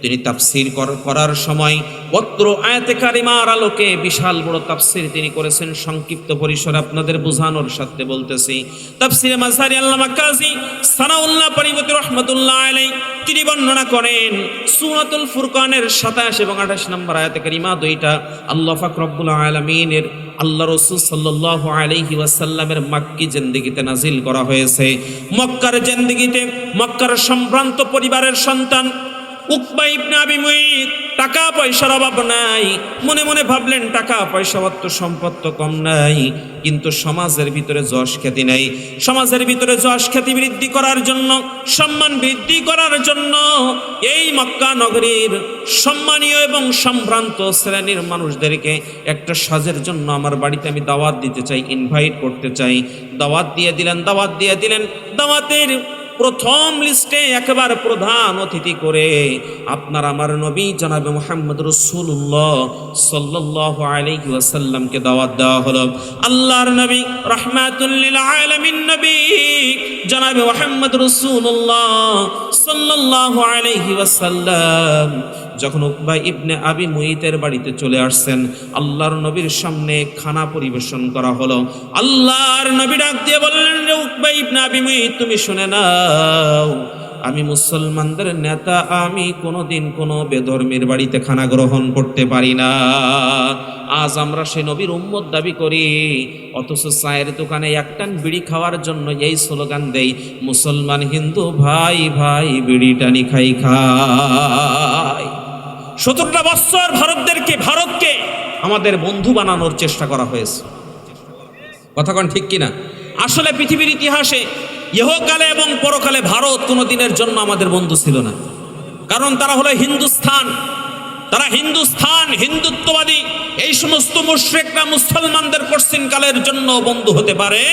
[SPEAKER 1] তিনি তাফসীর করার সময় অত্র আয়াতে কারিমার আলোকে বিশাল বড় তাফসীর তিনি করেছেন। সংক্ষিপ্ত পরিসরে আপনাদের বোঝানোর সাথে বলতেছি। তাফসিরে মাসারি আল্লামা কাজী সানাউল্লাহ ফানিফতি রাহমাতুল্লাহ আলাইহি তিনি বর্ণনা করেন সূরাতুল ফুরকানের 27 এবং 28 নম্বর আয়াতে কারিমা দুইটা আল্লাহ পাক রব্বুল আলামিনের আল্লাহ রাসূল সাল্লাল্লাহু আলাইহি ওয়াসাল্লামের মক্কি জিন্দেগিতে নাজিল করা হয়েছে। মক্কার জিন্দেগিতে মক্কার সম্ভ্রান্ত পরিবারের সন্তান উকবা ইবনে আবি মুঈত, টাকা পয়সার অভাব নাই। মনে মনে ভাবলেন টাকা পয়সা অর্থ সম্পদ তো কম নাই, কিন্তু সমাজের ভিতরে যশ খ্যাতি নাই। সমাজের ভিতরে যশ খ্যাতি বৃদ্ধি করার জন্য, সম্মান বৃদ্ধি করার জন্য এই মক্কা নগরীর সম্মানীয় এবং সম্ভ্রান্ত শ্রেণীর মানুষদেরকে একটা সাজের জন্য আমার বাড়িতে আমি দাওয়াত দিতে চাই, ইনভাইট করতে চাই। দাওয়াত দিয়ে দিলেন। দাওয়াতের প্রথম লিস্টে একেবারে প্রধান অতিথি করে আপনার আমার নবী জনাবে মুহাম্মদ রাসূলুল্লাহ সাল্লাল্লাহু আলাইহি ওয়াসাল্লামকে দাওয়াত দেওয়া হলো। আল্লাহর নবী রাহমাতুল লিল আলামিন নবী জনাবে মুহাম্মদ রাসূলুল্লাহ সাল্লাল্লাহু আলাইহি ওয়াসাল্লাম যখন উকবা ইবনে আবি মুইতের বাড়িতে চলে আসছেন, আল্লাহর নবীর সামনে খানা পরিবেশন করা হলো। আল্লাহর নবী ডাক দিয়ে বললেন, রে উকবা ইবনে আবি মুইত, তুমি শুনে নাও, আমি মুসলমানদের নেতা, আমি কোনোদিন কোনো বেধর্মীর বাড়িতে খানা গ্রহণ করতে পারি না। আজ আমরা সে নবীর উম্মত দাবি করি, অথচ চায়ের দোকানে একটান বিড়ি খাওয়ার জন্য এই স্লোগান দেই, মুসলমান হিন্দু ভাই ভাই বিড়ি টানি খাই খাই। 17টা বছর ভারতকে আমাদের বন্ধু বানানোর চেষ্টা করা হয়েছে। কথা কোন ঠিক কিনা? আসলে পৃথিবীর ইতিহাসে ইহকালে এবং পরকালে ভারত কোনো দিনের জন্য আমাদের বন্ধু ছিল না। কারণ তারা হলো হিন্দুস্তান হিন্দুত্ববাদী। এই সমস্ত মুশরিকরা মুসলমানদের কঠিনকালের জন্য বন্ধু হতে পারে,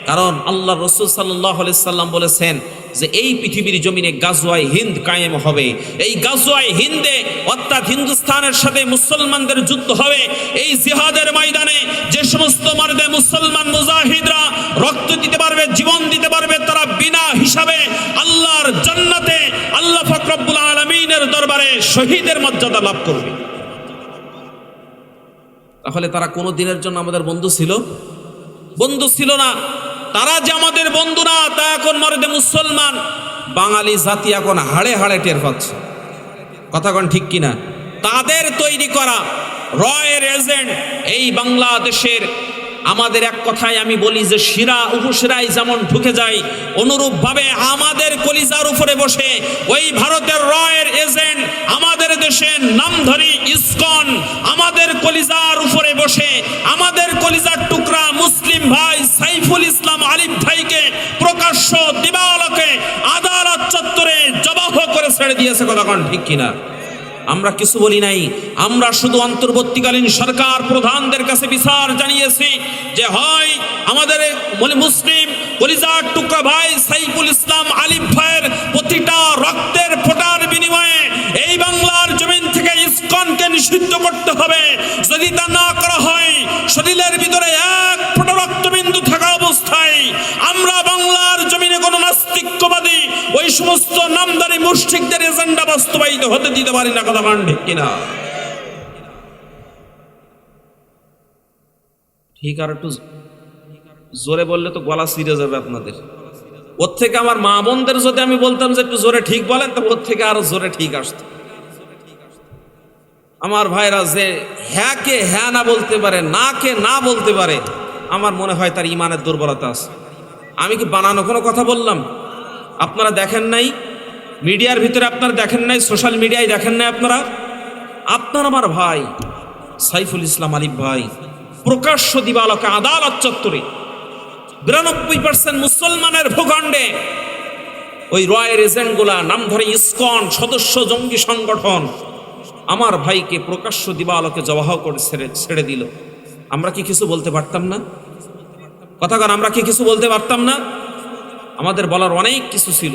[SPEAKER 1] কারণ আল্লাহ রাসূল সাল্লাল্লাহু আলাইহি সাল্লাম বলেছেন যে এই পৃথিবীর জমিনে গাজওয়ায়ে হিন্দ কায়েম হবে। এই গাজওয়ায়ে হিন্দে অর্থাৎ হিন্দুস্তানের সাথে মুসলমানদের যুদ্ধ হবে। এই জিহাদের ময়দানে যে সমস্ত মারদে মুসলমান মুজাহিদরা রক্ত দিতে পারবে, জীবন দিতে পারবে, তারা বিনা হিসাবে আল্লাহর জান্নাতে আল্লাহ পাক রব্বুল আলামিনের দরবারে শহীদের মর্যাদা লাভ করবে। তাহলে তারা কোনো দিনের জন্য আমাদের বন্ধু ছিল না। তারা যে আমাদের বন্ধু না, তা এখন মর্দে মুসলমান বাঙালি জাতি এখন হাড়ে হাড়ে টের পাচ্ছে। কথা কোন ঠিক কিনা? তাদের তৈরি করা রয়ের এজেন্ট এই বাংলাদেশের, আমাদের এক কথায় আমি বলি যে শিরা উপশিরায় যেমন ঢুকে যায়, অনুরূপ ভাবে আমাদের কলিজার উপরে বসে ওই ভারতের রয়ের এজেন্ট আমাদের দেশের নামধারী ইসকন আমাদের কলিজার উপরে বসে আমাদের কলিজার টুকরা মুসলিম ভাই সাইফুল ইসলাম আলিফ ভাইকে প্রকাশ্য দিবালোকে আদালত চত্বরে জবাহ করে ছেড়ে দিয়েছে। কথা কোন ঠিক কিনা? আমরা কিছু বলি নাই, আমরা শুধু অন্তর্বর্তীকালীন সরকার প্রধানদের কাছে বিচার জানিয়েছি যে হয় আমাদের মুসলিম কলিজার টুকরা ভাই সাইফুল ইসলাম আলিফ ভাইয়ের প্রতিটা রক্তের ফোঁটার বিনিময়ে এই বাংলার জমিন থেকে ইসকনকে নিষিদ্ধ করতে হবে। যদি তা না করা হয়, শরীরের ভিতরে এক ফোঁটা রক্তবিন্দু থাকা অবস্থায় আমরা বাংলার জমিনে কোনো নাস্তিক্যবাদী ওই সমস্ত নামদারি মুশরিকদের এজেন্ডা বাস্তবায়িত হতে দিতে পারি না। কথা ঠিক কিনা? ঠিক, আর একটু জোরে বললে তো গলা ছিঁড়ে যাবে আপনাদের। ওর থেকে আমার মা বোনদের যদি আমি বলতাম যে একটু জোরে ঠিক বলেন, তো ওর থেকে আরো জোরে ঠিক আসতো। আমার ভাইরা যে হ্যাঁ কে হ্যাঁ না বলতে পারে, না কে না বলতে পারে, আমার মনে হয় তার ইমানের দুর্বলতা আছে। আমি কি বানানো কোনো কথা বললাম? আপনারা দেখেন নাই মিডিয়ার ভিতরে, আপনারা দেখেন নাই সোশ্যাল মিডিয়ায় দেখেন নাই আপনারা? আপনার আমার ভাই সাইফুল ইসলাম আলিফ ভাই প্রকাশ্য দিবালোকে আদালত চত্বরে 92% মুসলমানের ভূখণ্ডে ওই রয়ের এজেন্টগুলা নাম ধরে ইসকন সদস্য জঙ্গি সংগঠন আমার ভাইকে প্রকাশ্য দিবালোকে জবাহ করে ছেড়ে দিল। আমরা কি কিছু বলতে পারতাম না? কথা কারণ আমরা কি কিছু বলতে পারতাম না? আমাদের বলার অনেক কিছু ছিল।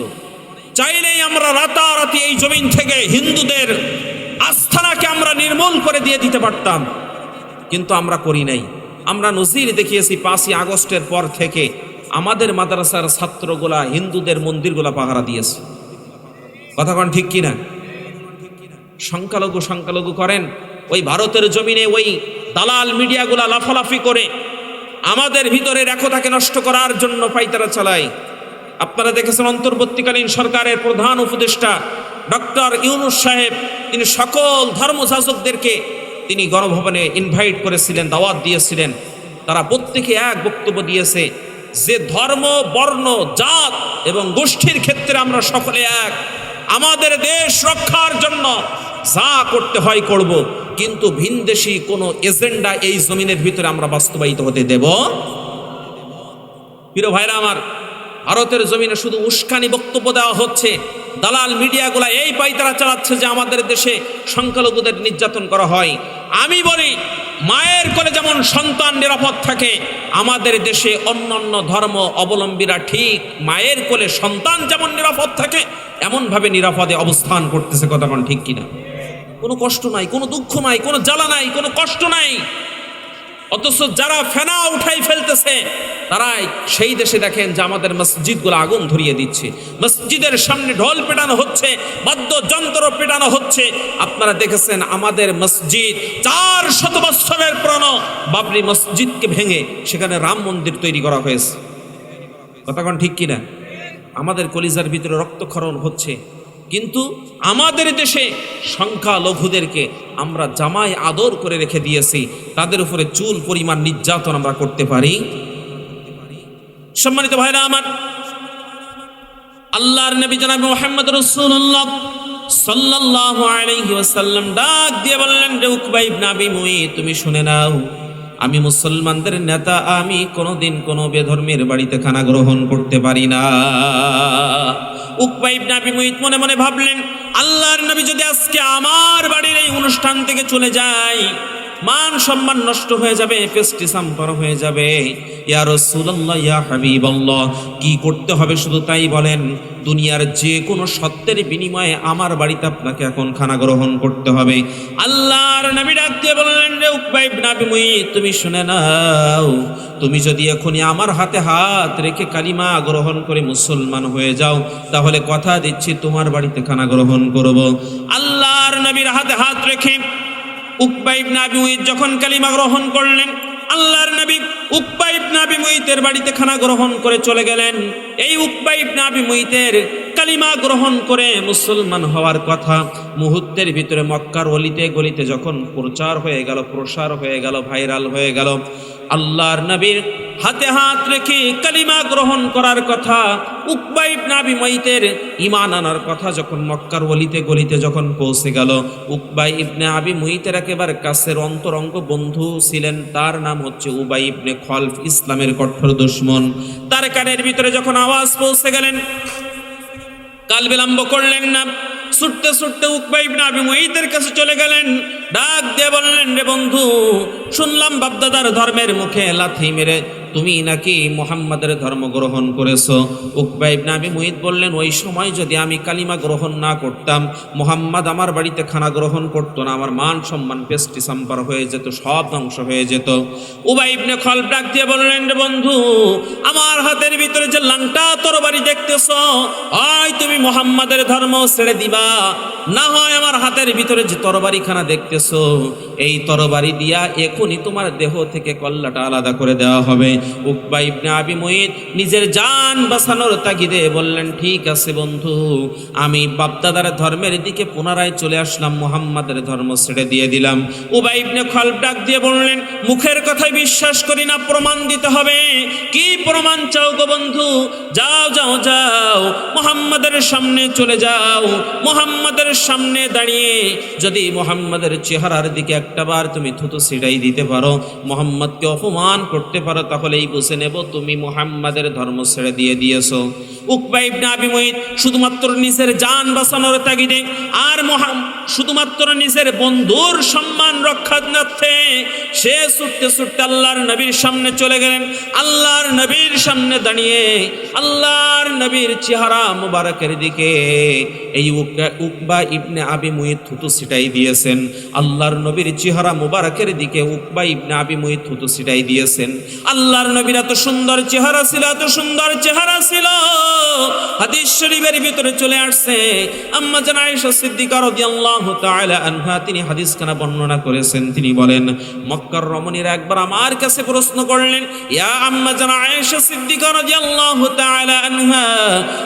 [SPEAKER 1] চাইলেই আমরা রাতারাতি এই জমিন থেকে হিন্দুদের আস্থানাকে আমরা নির্মূল করে দিয়ে দিতে পারতাম, কিন্তু আমরা করি নাই। আমরা নজির দেখিয়েছি 5ই আগস্টের পর থেকে আমাদের মাদ্রাসার ছাত্রগুলা হিন্দুদের মন্দিরগুলা পাহারা দিয়েছে। কথা কোন ঠিক কিনা? সংখ্যালঘু করেন ওই ভারতের জমিনে ওই দালাল মিডিয়াগুলা লাফালাফি করে আমাদের ভিতরের একতাকে নষ্ট করার জন্য পাইতারা চালায়। আপনারা দেখেছেন অন্তর্বর্তীকালীন সরকারের প্রধান উপদেষ্টা ডক্টর ইউনূস সাহেব, তিনি সকল ধর্মযাজকদেরকে তিনি গণভবনে ইনভাইট করেছিলেন, দাওয়াত দিয়েছিলেন। তারা প্রত্যেকে এক বক্তব্য দিয়েছে যে ধর্ম, বর্ণ, জাত এবং গোষ্ঠীর ক্ষেত্রে আমরা সকলে এক। আমাদের দেশ রক্ষার জন্য যা করতে হয় করব, কিন্তু ভিনদেশী কোনো এজেন্ডা এই জমিনের ভিতরে আমরা বাস্তবায়িত হতে দেব। প্রিয় ভাইরা আমার, ভারতের জমিনে শুধু উস্কানি বক্তব্য দেওয়া হচ্ছে। দালাল মিডিয়াগুলা এই পাইতারা চালাচ্ছে যে আমাদের দেশে সংখ্যালঘুদের নির্যাতন করা হয়। আমি বলি মায়ের কোলে যেমন সন্তান নিরাপদ থাকে, আমাদের দেশে অন্যান্য ধর্ম অবলম্বীরা ঠিক মায়ের কোলে সন্তান যেমন নিরাপদ থাকে এমনভাবে নিরাপদে অবস্থান করতেছে। কথা কোন ঠিক কিনা? কোনো কষ্ট নাই, কোনো দুঃখ নাই, কোনো জ্বালা নাই, কোনো কষ্ট নাই। অথচ যারা ফেনা উঠাই ফেলতেছে তারাই সেই দেশে দেখেন যে আমাদের মসজিদগুলো আগুন ধরিয়ে দিচ্ছে, মসজিদের সামনে ঢোল পেটানো হচ্ছে, বাদ্যযন্ত্র পেটানো হচ্ছে। আপনারা দেখেছেন আমাদের মসজিদ 400 বছরের পুরনো বাবরি মসজিদকে ভেঙে সেখানে রাম মন্দির তৈরি করা হয়েছে। কথা কোন ঠিক কিনা? আমাদের কলিজার ভিতরে রক্তক্ষরণ হচ্ছে, কিন্তু আমাদের দেশে সংখ্যালঘুদেরকে আমরা জামাই আদর করে রেখে দিয়েছি, তাদের উপরে চুল পরিমাণ নির্যাতন আমরা করতে পারি? সম্মানিত ভাইরা আমার, আল্লাহর নবী জনাব মুহাম্মদ রাসূলুল্লাহ সাল্লাল্লাহু আলাইহি ওয়াসাল্লাম ডাক দিয়ে বললেন, রে উকবা ইবনে আবি মুঈত, তুমি শুনে নাও, আমি মুসলমানদের নেতা, আমি কোনোদিন কোনো বেধর্মের বাড়িতে খানা গ্রহণ করতে পারি না। উকবা ইবনে আবি মুঈত মনে মনে ভাবলেন, আল্লাহর নবী যদি আজকে আমার বাড়ির এই অনুষ্ঠান থেকে চলে যায়, মান সম্মান নষ্ট হয়ে যাবে, পেস্টিসাম্পার হয়ে যাবে। ইয়া রাসূলুল্লাহ, ইয়া হাবিবাল্লাহ, কি করতে হবে শুধু তাই বলেন। দুনিয়ার যে কোনো সত্যের বিনিময়ে আমার বাড়িতে আপনাকে এখন খানা গ্রহণ করতে হবে। আল্লাহর নবী ডাক দিয়ে বললেন, রে উকবা ইবনে আবি মুঈত, তুমি শুনে নাও, তুমি যদি এখনই আমার হাতে হাত রেখে কালিমা গ্রহণ করে মুসলমান হয়ে যাও, তাহলে কথা দিচ্ছি তোমার বাড়িতে খানা গ্রহণ করব। আল্লাহর নবীর হাতে হাত রেখে উকবা ইবনে আবি মুঈত যখন কালিমা গ্রহণ করলেন, আল্লাহর নবী উকবা ইবনে আবি মুঈতের বাড়িতে খানা গ্রহণ করে চলে গেলেন। এই উকবা ইবনে আবি মুঈতের কালিমা গ্রহণ করে মুসলমান হওয়ার কথা মুহূর্তের ভিতরে মক্কার অলিতে গলিতে যখন প্রচার হয়ে গেল, প্রসার হয়ে গেল, ভাইরাল হয়ে গেল, আল্লাহর নবীর হাতে হাত রেখে কালিমা গ্রহণ করার কথা, উকবা ইবনে আবি মুঈতের ঈমান আনার কথা যখন মক্কার অলিতে গলিতে যখন পৌঁছে গেল, উকবা ইবনে আবি মুঈতের একেবারে কাছের অন্তরঙ্গ বন্ধু ছিলেন, তার নাম হচ্ছে উবাই ইবনে খলফ, ইসলামের কঠোর দুশমন। তার কানের ভিতরে যখন আওয়াজ পৌঁছে গেলেন, কাল বিলম্ব করলেন না, ছুটতে ছুটতে উকবা ইবনে আবি মুঈতের কাছে চলে গেলেন। ডাক দিয়ে বললেন, রে বন্ধু, শুনলাম বাপদাদার ধর্মের মুখে লাথি মেরে তুমি নাকি মুহাম্মাদের ধর্ম গ্রহণ করেছো। উকবা ইবনে আবি মুঈত বললেন, ওই সময় যদি আমি কালিমা গ্রহণ না করতাম, মুহাম্মদ আমার বাড়িতে খানা গ্রহণ করতো না, আমার মান সম্মান পেস্টি সাম্পার হয়ে যেত, সব ধ্বংস হয়ে যেত। উবাই ইবনে খলফ ডাক দিয়ে বললেন, রে বন্ধু, আমার হাতের ভিতরে যে লাংটা তরবারি দেখতেছো, হয় তুমি মুহাম্মাদের ধর্ম ছেড়ে দিবা, না হয় আমার হাতের ভিতরে যে তরবারি খানা দেখতেছো, এই তরবারি দিয়া এখনই তোমার দেহ থেকে কল্লাটা আলাদা করে দেওয়া হবে। উকবা ইবনে আবি মুঈত নিজের জান বাঁচানোর তাগিদে বললেন, ঠিক আছে বন্ধু, আমি বাপদাদার ধর্মের দিকে পুনরায় চলে আসলাম, মুহাম্মাদের ধর্ম ছেড়ে দিয়ে দিলাম। উবাই ইবনে খলফ ডাক দিয়ে বললেন, মুখের কথাই বিশ্বাস করি না, প্রমাণ দিতে হবে। কি প্রমাণ চাও গো বন্ধু? যাও যাও যাও, মুহাম্মাদের সামনে চলে যাও, মুহাম্মাদের সামনে দাঁড়িয়ে যদি মুহাম্মাদের চেহারার দিকে একটাবার তুমি থুতু ছিটাই দিতে পারো, মুহাম্মাদকে অপমান করতে পারো, তাহলেই বুঝে নেব তুমি মুহাম্মাদের ধর্ম ছেড়ে দিয়ে দিয়েছো। উকবা ইবনে আবি মুঈত শুধুমাত্র নিজের জান বাঁচানোর তাগিদে আর শুধুমাত্র নিজের বন্ধুর সম্মান রক্ষার্থে সে ছুটতে ছুটতে আল্লাহর নবীর সামনে চলে গেলেন। আল্লাহর নবীর সামনে দাঁড়িয়ে আল্লাহর নবীর চেহারা মুবারকের দিকে এই উকবা ইবনে আবি মুঈত থুতু ছিটাই দিয়েছেন। আল্লাহর নবীর চেহারা মুবারকের দিকে উকবা ইবনে আবি মুঈত থুতু ছিটাই দিয়েছেন। আল্লাহর নবীর এত সুন্দর চেহারা ছিল, এত সুন্দর চেহারা ছিল, হাদিস শরীফের ভিতরে চলে আসছে। আম্মা জান আয়েশা সিদ্দিকা রাদিয়াল্লাহু তাআলা আনহা তিনি হাদিসখানা বর্ণনা করেছেন। তিনি বলেন, মক্কার রমণীরা একবার আমার কাছে প্রশ্ন করলেন, ইয়া আম্মা জান আয়েশা সিদ্দিকা রাদিয়াল্লাহু তাআলা আনহা,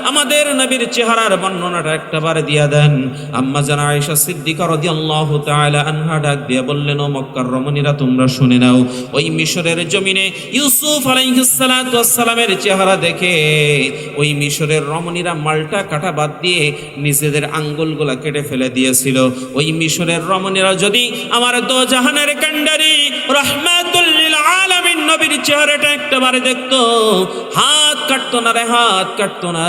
[SPEAKER 1] আমাদের নবীর চেহারার বর্ণনাটা একটাবার দিয়া দেন। আম্মা জান আয়েশা সিদ্দিকা রাদিয়াল্লাহু তাআলা আনহা ডাক দিয়ে বললেন, ও মক্কার রমণীরা, তোমরা শুনে নাও, ওই মিশরের জমিনে ইউসুফ আলাইহিস সালাতু ওয়াস সালামের চেহারা দেখে ওই মিশরের রমণীরা মালটা কাটা বাদ দিয়ে নিজেদের আঙ্গুলগুলা কেটে ফেলে দিয়েছিল। ওই মিশরের রমণীরা যদি আমার দো জাহানের কান্ডারি রাহমাতুল লিল আলামিন নবীর চেহারাটা একটাবার দেখতো, হাত কাটতো না রে, হাত কাটতো না,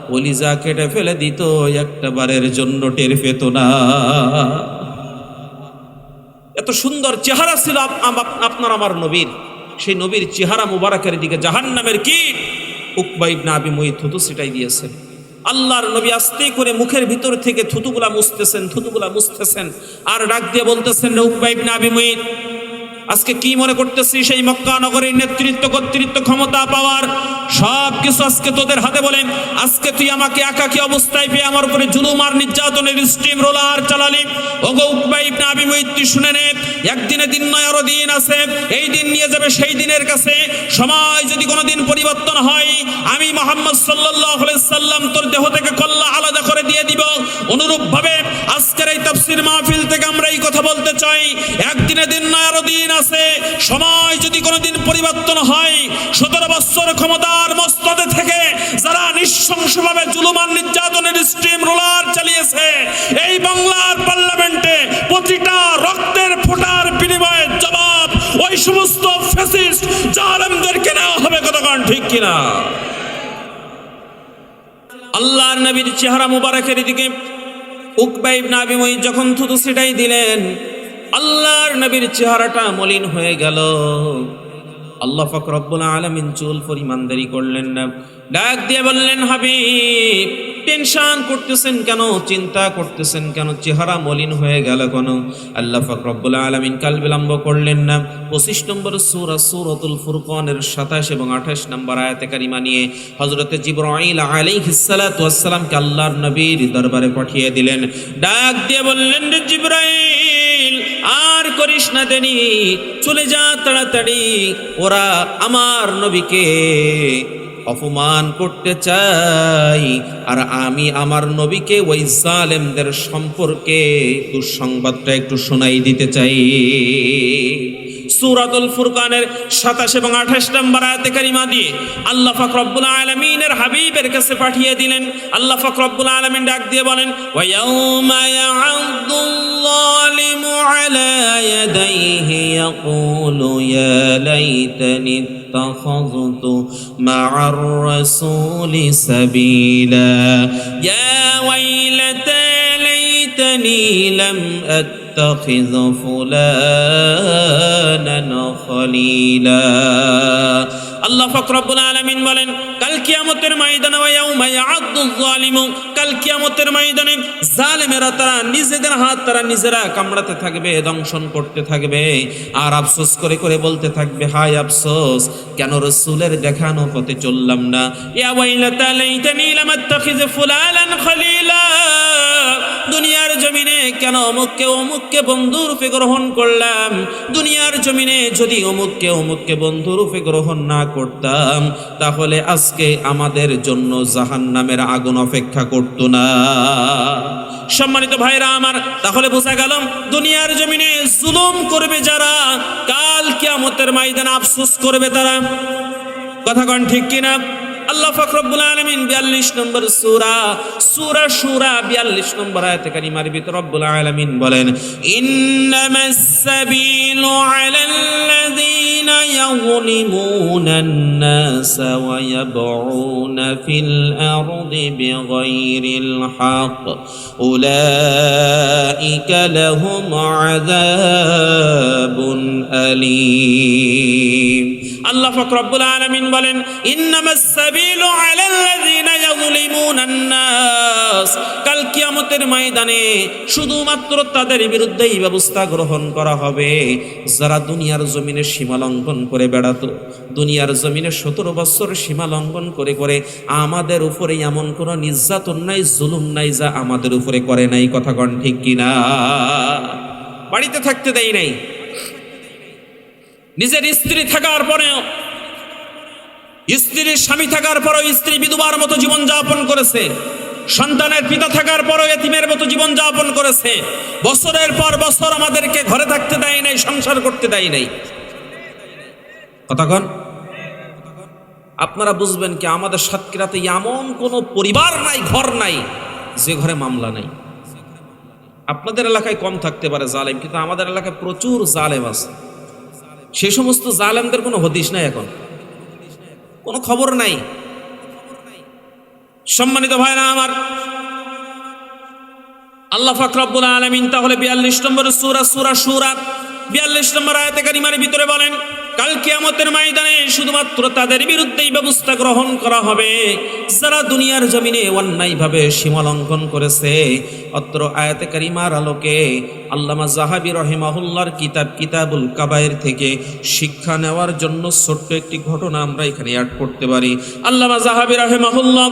[SPEAKER 1] কলিজা কেটে ফেলে দিত, একটাবারের জন্য টের পেত না। এত সুন্দর চেহারা ছিল আপনার আমার নবীর, সেই নবীর চেহারা মুবারকের দিকে জাহান্নামের কীট উকবা ইবনে আবি মুঈত থুতু ছিটাই দিয়েছেন। আল্লাহর নবী আস্তে করে মুখের ভিতর থেকে থুতুগুলা মুছতেছেন আর ডাক দিয়ে বলতেছেন, রে উকবা ইবনে আবি মুঈত, আজকে কি মনে করতেছিস সেই মক্কা নগরীর নেতৃত্ব কর্তৃত্ব ক্ষমতা পাওয়ার সব কিছু আজকে তোদের হাতে বলে আজকে তুই আমাকে একাকী অবস্থায় পেয়ে আমার উপরে জুলুম আর নির্যাতনের স্টিম রোলার চালালি। ওগো উকবা ইবনে আবি মুঈত, তুই শুনে নে, একদিনে দিন নয়, আরো দিন আছে। এই দিন নিয়ে যাবে সেই দিনের কাছে। সময় যদি কোনো দিন পরিবর্তন হয়, আমি মুহাম্মদ সাল্লাল্লাহু আলাইহি সাল্লাম তোর দেহ থেকে কল্লা আলাদা করে দিয়ে দিব। অনুরূপ ভাবে আজকের এই তাফসীর মাহফিল থেকে আমরা এই কথা বলতে চাই, একদিনে দিন নয়, আরো দিন আছে। সময় যদি কোনোদিন পরিবর্তন হয়, 17 বছর ক্ষমতার মস্তদে থেকে যারা নৃশংসভাবে জুলুম আর নির্যাতনের স্টিম রোলার চালিয়েছে, এই বাংলার পার্লামেন্টে প্রতিটা রক্তের ফোঁটার বিনিময়ে জবাব ওই সমস্ত ফ্যাসিস্ট জালেমদেরকে নেওয়া হবে। কতক্ষণ ঠিক কিনা? আল্লাহর নবীর চেহারা মুবারকের দিকে উকবা ইবনে আবি মুঈত যখন থুতু ছিটাই দিলেন, আল্লাহর নবীর চেহারাটা মলিন হয়ে গেল। আল্লাহ পাক রব্বুল আলামিন চুল পরিমাণ দেরি করলেন না, ডাক দিয়ে বললেন, হাবিব, টেনশন করতেছেন কেন, চিন্তা করতেছেন কেন, চেহারা মলিন হয়ে গেল কেন? আল্লাহ পাক রব্বুল আলামিন কাল বিলম্ব করলেন না। 25 নম্বর সূরা সূরাতুল ফুরকানের 27 এবং 28 নম্বর আয়াতে কারিমা নিয়ে হযরতে জিবরাইল আলাইহিস সালাতু ওয়াস সালামকে আল্লাহর নবীর দরবারে পাঠিয়ে দিলেন। ডাক দিয়ে বললেন, রে জিবরাইল, আর করিস না দেরি, চলে যা তাড়াতাড়ি। ওরা আমার নবীকে অপমান করতে চাই, আর আমি আমার নবীকে ওই জালেমদের সম্পর্কে দুঃসংবাদটা একটু শোনাই দিতে চাই। সূরাতুল ফুরকানের 27 এবং 28 নম্বর আয়াতে কারিমা দিয়ে আল্লাহ পাক রব্বুল আলামিনের হাবিবের কাছে পাঠিয়ে দিলেন। আল্লাহ পাক রব্বুল আলামিন ডাক দিয়ে বলেন, ওয়া ইয়াউমা ইয়া'আদুল যালিমু আলা ইয়াদাইহি ইয়াকুলু ইয়া লাইতানি ইত্তাখাযতু মা'আর রাসূলি সাবিলা ইয়া ওয়াইলাতা লাইতানি লাম أتخذ فلانا خليلا। আল্লাহ পাক রব্বুল আলামিন বলেন, কাল কিয়ামতের ময়দানে, ওয়া ইয়াউমা ইয়া'আদুল যালিমু, কাল কিয়ামতের ময়দানে জালেমেরা তারা নিজেদের হাত তারা নিজেরা কামড়াতে থাকবে, দংশন করতে থাকবে, আর আফসোস করে করে বলতে থাকবে, হায় আফসোস, কেন রাসূলের দেখানো পথে চললাম না। ইয়া ওয়াইলাতা লাইতানি লাম আত্তাখিয ফুলানান খলিলা, দুনিয়ার জমিনে কেন অমুককে বন্ধুরূপে গ্রহণ করলাম। দুনিয়ার জমিনে যদি অমুককে বন্ধুরূপে গ্রহণ না করতাম, তাহলে আজকে আমাদের জন্য জাহান্নামের আগুন অপেক্ষা করত না। সম্মানিত ভাইরা আমার, তাহলে বোঝা গেল দুনিয়ার জমিনে জুলুম করবে যারা, কাল কিয়ামতের ময়দানে আফসোস করবে তারা। কথা কোন ঠিক কিনা? আল্লাহ পাক রব্বুল আলামিন 42 নম্বর সূরা শূরা 42 নম্বর আয়াতে কারিমার ভিতর রব্বুল আলামিন বলেন, ইন্নামাস সাবিলু আলাল্লাযীনা ইয়াযলিমুনান নাসা ওয়া ইয়াবউনা ফিল আরদি বিগাইরিল হক উলাইকা লাহুম আযাবুন আলীম। আল্লাহ পাক রব্বুল আলামিন বলেন, ইন্নামাস সাবিলু আলাল্লাযীনা ইয়াযলিমুনান নাস, কাল কিয়ামতের ময়দানে শুধুমাত্র তাদের বিরুদ্ধেই ব্যবস্থা গ্রহণ করা হবে যারা দুনিয়ার জমিনে সীমা লঙ্ঘন করে বেড়াতো। দুনিয়ার জমিনে 17 বছর সীমা লঙ্ঘন করে করে আমাদের উপরে এমন কোনো নির্যাতন নাই, জুলুম নাই যা আমাদের উপরে করে নাই। কথা কোন ঠিক কিনা? বাড়িতে থাকতে দেয় নাই, নিজের স্ত্রী থাকার পরেও, স্ত্রীর স্বামী থাকার পরেও স্ত্রী বিধবার মতো জীবন যাপন করেছে, সন্তানের পিতা থাকার পরেও এতিমের মতো জীবন যাপন করেছে। বছরের পর বছর আমাদেরকে ঘরে থাকতে দেয় নাই, সংসার করতে দেয় নাই। কতক্ষণ আপনারা বুঝবেন কি, আমাদের সাতক্ষীরাতে এমন কোনো পরিবার নাই, ঘর নাই যে ঘরে মামলা নাই। আপনাদের এলাকায় কম থাকতে পারে জালেম, কিন্তু আমাদের এলাকায় প্রচুর জালেম আছে। সে সমস্ত জালেমদের কোনো হদিস নাই, এখন কোনো খবর নাই। সম্মানিত ভাইরা আমার, আল্লাহ পাক রব্বুল আলামিন তাহলে 42 নম্বর সূরা শূরা 42 নম্বর আয়াতে কারিমার ভিতরে বলেন, কাল কিয়ামতের ময়দানে শুধুমাত্র তাদের বিরুদ্ধেই ব্যবস্থা গ্রহণ করা হবে যারা দুনিয়ার জমিনে অন্যায়ভাবে সীমা লঙ্ঘন করেছে। অত্র আয়াতে কারিমার আলোকে আল্লামা যাহাবী রাহিমাহুল্লাহর কিতাব কিতাবুল কাবায়ের থেকে শিক্ষা নেওয়ার জন্য ছোট্ট একটি ঘটনা আমরা এখানে অ্যাড করতে পারি। আল্লামা যাহাবী রাহিমাহুল্লাহ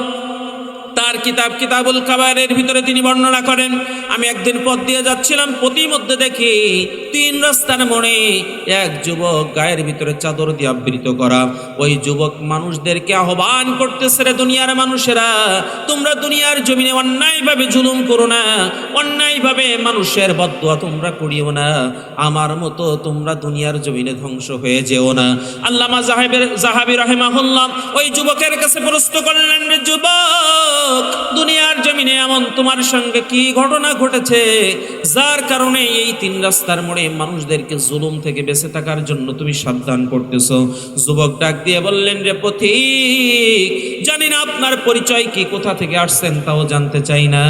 [SPEAKER 1] তার কিতাব কিতাবুল কাবায়ের ভিতরে তিনি বর্ণনা করেন, আমি একদিন পথ দিয়ে যাচ্ছিলাম, প্রতিমধ্যে দেখি 3 রাস্তার মোড়ে এক যুবক গায়ের ভিতরে চাদর দিয়ে আবৃত করা। ওই যুবক মানুষদেরকে আহ্বান করতেছে, রে দুনিয়ার মানুষেরা, তোমরা দুনিয়ার জমিনে অন্যায়ভাবে জুলুম করো না, অন্যায়ভাবে মানুষের বদদুয়া তোমরা করিও না, আমার মতো তোমরা দুনিয়ার জমিনে ধ্বংস হয়ে যেও না। আল্লামা যাহাবী রাহিমাহুল্লাহ ওই যুবকের কাছে প্রশ্ন করলেন, রে যুবক, দুনিয়ার জমিনে এমন তোমার সঙ্গে কি ঘটনা ঘটেছে যার কারণে এই 3 রাস্তার মোড়ে মানুষদেরকে জুলুম থেকে বেঁচে থাকার জন্য তুমি সাবধান করতেছো? যুবক ডাক দিয়ে বললেন, রে পথিক, জানি না আপনার পরিচয় কি, কোথা থেকে আসছেন তাও জানতে চাই না,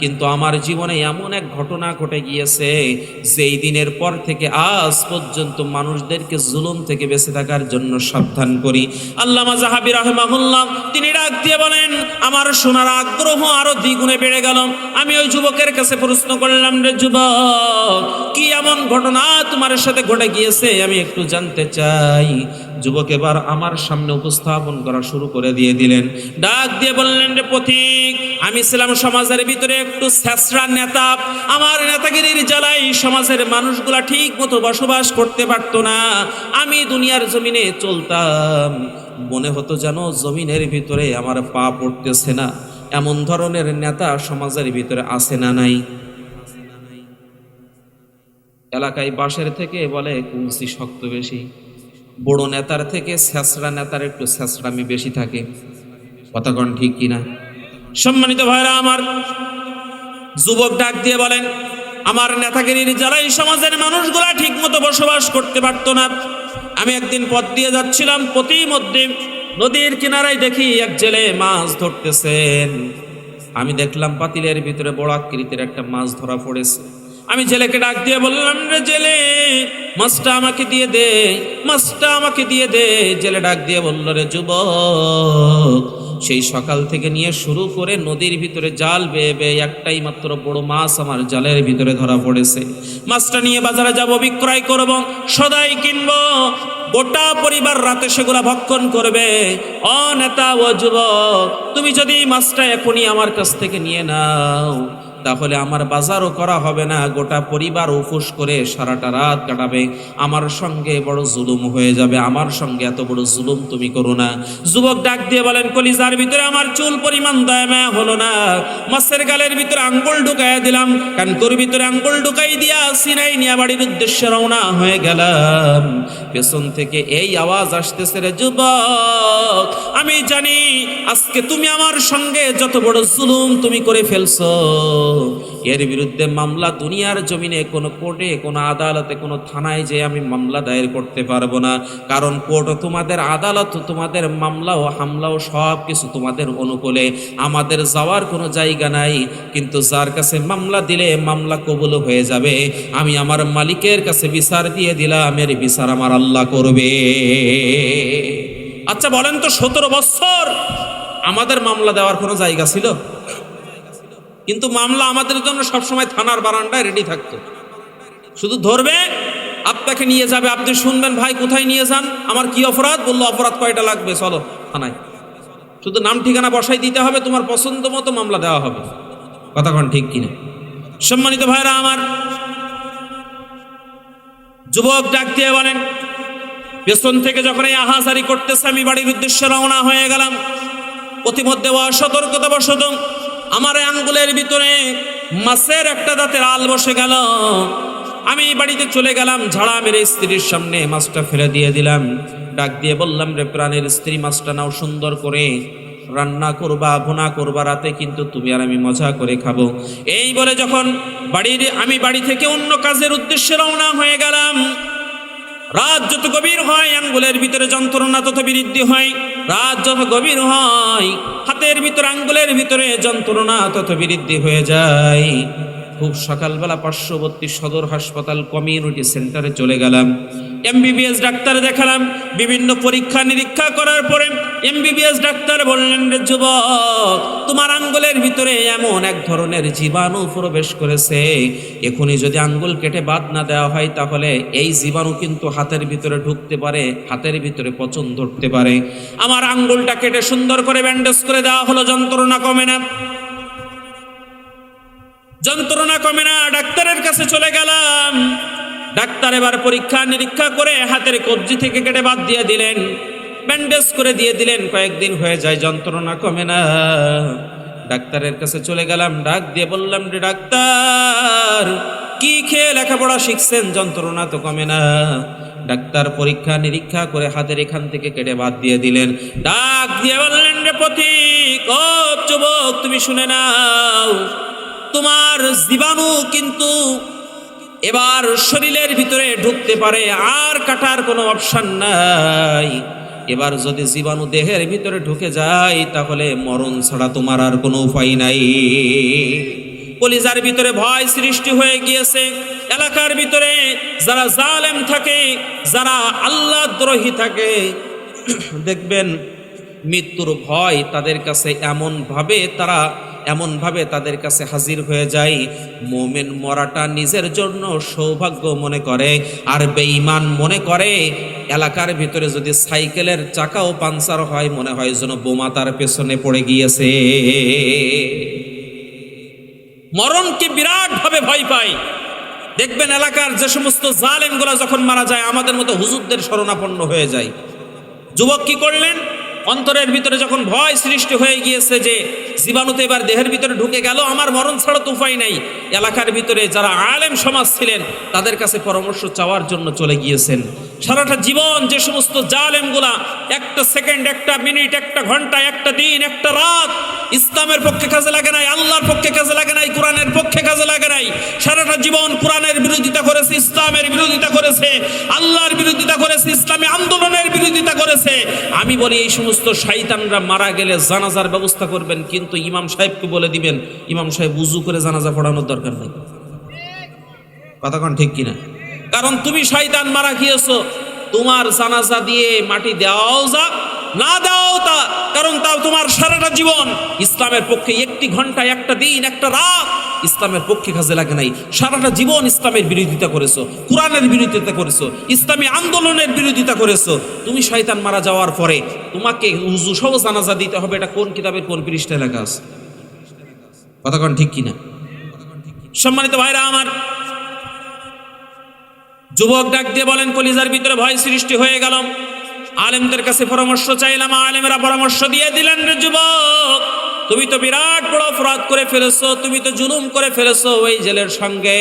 [SPEAKER 1] কিন্তু আমার জীবনে এমন এক ঘটনা ঘটে গিয়েছে যেই দিনের পর থেকে আজ পর্যন্ত মানুষদেরকে জুলুম থেকে বেঁচে থাকার জন্য সাবধান করি। আল্লামা যাহাবী রাহিমাহুল্লাহ তিনি ডাক দিয়ে বলেন, আমার শোনার আগ্রহ আরো দ্বিগুণে বেড়ে গেল। আমি ওই যুবকের কাছে প্রশ্ন করলাম, রে যুবক, কি এমন ঘটনা তোমার সাথে ঘটে গিয়েছে আমি একটু জানতে চাই। যুবক এবার আমার সামনে উপস্থাপন করা শুরু করে দিলেন। ডাক দিয়ে বললেন, রে পথিক, আমি ছিলাম সমাজের ভিতরে একটু ছেঁচড়া নেতা। আমার নেতাগিরির জ্বালাই সমাজের মানুষগুলা ঠিক মতো বসবাস করতে পারতো না। আমি দুনিয়ার জমিনে চলতাম, মনে হতো যেন জমিনের ভিতরে আমার পা পড়তেছে না। এমন ধরনের নেতা সমাজের ভিতরে আছে না নাই? এলাকায় বাঁশের থেকে বলে কুলসি শক্ত বেশি, বড় নেতার থেকে ছেঁচড়া নেতার একটু ছেঁচড়ামি বেশি থাকে। কথা কোন ঠিক কিনা? সম্মানিত ভাইরা আমার, যুবক ডাক দিয়ে বলেন, আমার নেতাগিরির জ্বালাই সমাজের মানুষগুলা ঠিক মতো বসবাস করতে পারতো না। আমি একদিন পথ দিয়ে যাচ্ছিলাম, প্রতিমধ্যে নদীর কিনারায় দেখি এক জেলে মাছ ধরতেছেন। আমি দেখলাম পাতিলের ভিতরে বড় আকৃতির একটা মাছ ধরা পড়েছে। আমি জেলেকে ডাক দিয়ে বললাম, রে জেলে, মাছটা আমাকে দিয়ে দে, মাছটা আমাকে দিয়ে দে। জেলে ডাক দিয়ে বলল, রে যুবক, সেই সকাল থেকে নিয়ে শুরু করে নদীর ভিতরে জাল বেয়ে বেয়ে একটাই মাত্র বড় মাছ আমার জালের ভিতরে ধরা পড়েছে। মাছটা নিয়ে বাজারে যাব, বিক্রয় করব, সদাই কিনবো, গোটা পরিবার রাতে সেগুলা ভক্ষণ করবে। ও নেতা, ও যুবক, তুমি যদি মাছটা এখনই আমার কাছ থেকে নিয়ে নাও তাহলে আমার বাজারও করা হবে না, গোটা পরিবার উপোস করে সারাটা রাত কাটাবে, আমার সঙ্গে বড় জুলুম হয়ে যাবে, আমার সঙ্গে এত বড় জুলুম তুমি করো না। যুবক ডাক দিয়ে বলেন, কলিজার ভিতরে আমার চুল পরিমাণ দয়া মায়া হলো না। মাছের গালের ভিতরে আঙ্গুল ঢুকাইয়া দিলাম, কানকুর ভিতরে আঙ্গুল ঢুকাই দিয়া সিনাই নিয়ে বাড়ির উদ্দেশ্যে রওনা হয়ে গেলাম। পেছন থেকে এই আওয়াজ আসতেছে, রে যুবক, আমি জানি আজকে তুমি আমার সঙ্গে যত বড় জুলুম তুমি করে ফেলছো, এর বিরুদ্ধে মামলা দুনিয়ার জমিনে কোনো কোর্টে, কোনো আদালতে, কোনো থানায় যে আমি মামলা দায়ের করতে পারবো না, কারণ কোর্ট তোমাদের, আদালত তোমাদের, মামলা ও হামলাও সব কিছু তোমাদের অনুকূলে, আমাদের যাওয়ার কোনো জায়গা নাই। কিন্তু যার কাছে মামলা দিলে মামলা কবুল হয়ে যাবে, আমি আমার মালিকের কাছে বিচার দিয়ে দিলাম, এর বিচার আমার আল্লাহ করবে। আচ্ছা বলেন তো, 17 বছর আমাদের মামলা দেওয়ার কোনো জায়গা ছিল? কিন্তু মামলা আমাদের জন্য সবসময় থানার বারান্দায় রেডি থাকতো। শুধু ধরবে, আপনাকে নিয়ে যাবে, আপনি শুনবেন, ভাই কোথায় নিয়ে যান, আমার কি অপরাধ, বললো অপরাধ কয়টা লাগবে, চলো থানায়, শুধু নাম ঠিকানা বসাই দিতে হবে, তোমার পছন্দ মতো মামলা দেওয়া হবে। কথা কোন ঠিক কিনা? সম্মানিত ভাইরা আমার, যুবক ডাক দিয়ে বলেন, পেছন থেকে যখন এই আহাজারি করতেছে আমি বাড়ির উদ্দেশ্যে রওনা হয়ে গেলাম। প্রতিমধ্যে অসতর্কতা বশত আমার আঙ্গুলের ভিতরে মাছের একটা দাঁতের আল বসে গেল। আমি বাড়িতে চলে গেলাম, ঝাড়া মেরে স্ত্রীর সামনে মাছটা ফেলে দিয়ে দিলাম। ডাক দিয়ে বললাম, রে প্রাণের স্ত্রী, মাছটা নাও, সুন্দর করে রান্না করবা, ভুনা করবা, রাতে কিন্তু তুমি আর আমি মজা করে খাবো। এই বলে যখন আমি বাড়ি থেকে অন্য কাজের উদ্দেশ্যে রওনা হয়ে গেলাম। রাত যত গভীর হয় আঙ্গুলের ভিতরে যন্ত্রণা তত বৃদ্ধি হয়, রাত যত গভীর হয় হাতের ভিতরে, আঙ্গুলের ভিতরে যন্ত্রণা তত বৃদ্ধি হয়ে যায়। খুব সকালবেলা পার্শ্ববর্তী সদর হাসপাতাল কমিউনিটি সেন্টারে চলে গেলাম। এমবিবিএস ডাক্তার দেখালাম। বিভিন্ন পরীক্ষা নিরীক্ষা করার পরে এমবিবিএস ডাক্তার বললেন, রে যুবক, তোমার আঙ্গুলের ভিতরে এমন এক ধরনের জীবাণু প্রবেশ করেছে, এখনই যদি আঙ্গুল কেটে বাদ না দেওয়া হয় তাহলে এই জীবাণু কিন্তু হাতের ভিতরে ঢুকতে পারে, হাতের ভিতরে পচন ধরতে পারে। আমার আঙ্গুলটা কেটে সুন্দর করে ব্যান্ডেজ করে দেওয়া হলো। যন্ত্রণা কমে না, যন্ত্রণা কমে না। ডাক্তারের কাছে চলে গেলাম। ডাক্তার এবার পরীক্ষা নিরীক্ষা করে হাতের কবজি থেকে কেটে বাদ দিয়ে দিলেন, ব্যান্ডেজ করে দিয়ে দিলেন। কয়েকদিন হয়ে যায়, যন্ত্রণা কমে না। ডাক্তারের কাছে চলে গেলাম, ডাক দিয়ে বললাম, রে ডাক্তার, কি খেয়ে লেখাপড়া শিখছেন, যন্ত্রণা তো কমে না। ডাক্তার পরীক্ষা নিরীক্ষা করে হাতের এখান থেকে কেটে বাদ দিয়ে দিলেন। ডাক দিয়ে বললেন, রে পথিক, ও যুবক, তুমি শুনে নাও, তোমার জীবাণু কিন্তু এবার শরীরের ভিতরে ঢুকতে পারে, আর কাটার কোনো অপশন নাই। এবার যদি জীবাণু দেহের ভিতরে ঢুকে যায় তাহলে মরণ ছাড়া তোমার আর কোনো উপায় নাই। কলিজার ভিতরে ভয় সৃষ্টি হয়ে গিয়েছে। এলাকার ভিতরে যারা জালেম থাকে, যারা আল্লাহ দ্রোহী থাকে, দেখবেন মৃত্যুর ভয় তাদের কাছে এমনভাবে তাদের কাছে হাজির হয়ে যায়। মোমেন মরাটা নিজের জন্য সৌভাগ্য মনে করে, আর বেঈমান মনে করে এলাকার ভিতরে যদি সাইকেলের চাকাও পাঞ্চার হয় মনে হয় যেন বোমা তার পেছনে পড়ে গিয়েছে। মরণকে বিরাট ভাবে ভয় পায়। দেখবেন এলাকার যে সমস্ত জালেমগুলা যখন মারা যায় আমাদের মতো হুজুরদের শরণাপন্ন হয়ে যায়। যুবক কি করলেন? অন্তরের ভিতরে যখন ভয় সৃষ্টি হয়ে গিয়েছে যে জীবাণুতে এবার দেহের ভিতরে ঢুকে গেল, আমার মরণ ছাড়া তো উপায় নাই, এলাকার ভিতরে যারা আলেম সমাজ ছিলেন তাদের কাছে পরামর্শ চাওয়ার জন্য চলে গিয়েছেন। সারাটা জীবন যে সমস্ত জালেমগুলা একটা সেকেন্ড, একটা মিনিট, একটা ঘন্টা, একটা দিন, একটা রাত ইসলামের পক্ষে কাজে লাগে নাই, আল্লাহর পক্ষে কাজে লাগে নাই, কোরআনের পক্ষে কাজে লাগে নাই, সারাটা জীবন কোরআনের বিরোধিতা করেছে, ইসলামের বিরোধিতা করেছে, আল্লাহর বিরোধিতা করেছে, ইসলামী আন্দোলনের বিরোধিতা করেছে। আমি বলি এই সমস্ত শয়তানরা মারা গেলে জানাজার ব্যবস্থা করবেন, কিন্তু ইমাম সাহেবকে বলে দিবেন, ইমাম সাহেব উজু করে জানাজা পড়ানোর দরকার নেই। কথা কোন ঠিক কিনা? কারণ তুমি শয়তান মারা গিয়েছো, তোমার জানাজা দিয়ে মাটি দেওয়াও যাক, না দেওয়াও তা, কারণ তাও তোমার সারাটা জীবন ইসলামের পক্ষে, একটি ঘন্টা, একটা দিন, একটা রাত ইসলামের পক্ষে কাজে লাগে নাই। সারাটা জীবন ইসলামের বিরোধিতা করেছো, কোরআনের বিরোধিতা করেছো, ইসলামী আন্দোলনের বিরোধিতা করেছো। তুমি শয়তান মারা যাওয়ার পরে তোমাকে উজু সহ জানাজা দিতে হবে, এটা কোন কিতাবের কোন পৃষ্ঠায় লেখা আছে? কথা কোন ঠিক কিনা? সম্মানিত ভাইরা আমার, যুবক ডাক দিয়ে বলেন, কলিজার ভিতরে ভয় সৃষ্টি হয়ে গেল। আলেমদের কাছে পরামর্শ চাইলাম, আলেমেরা পরামর্শ দিয়ে দিলেন, রে যুবক, তুমি তো বিরাট বড় অপরাধ করে ফেলেছো, তুমি তো জুলুম করে ফেলেছো ওই জেলের সঙ্গে।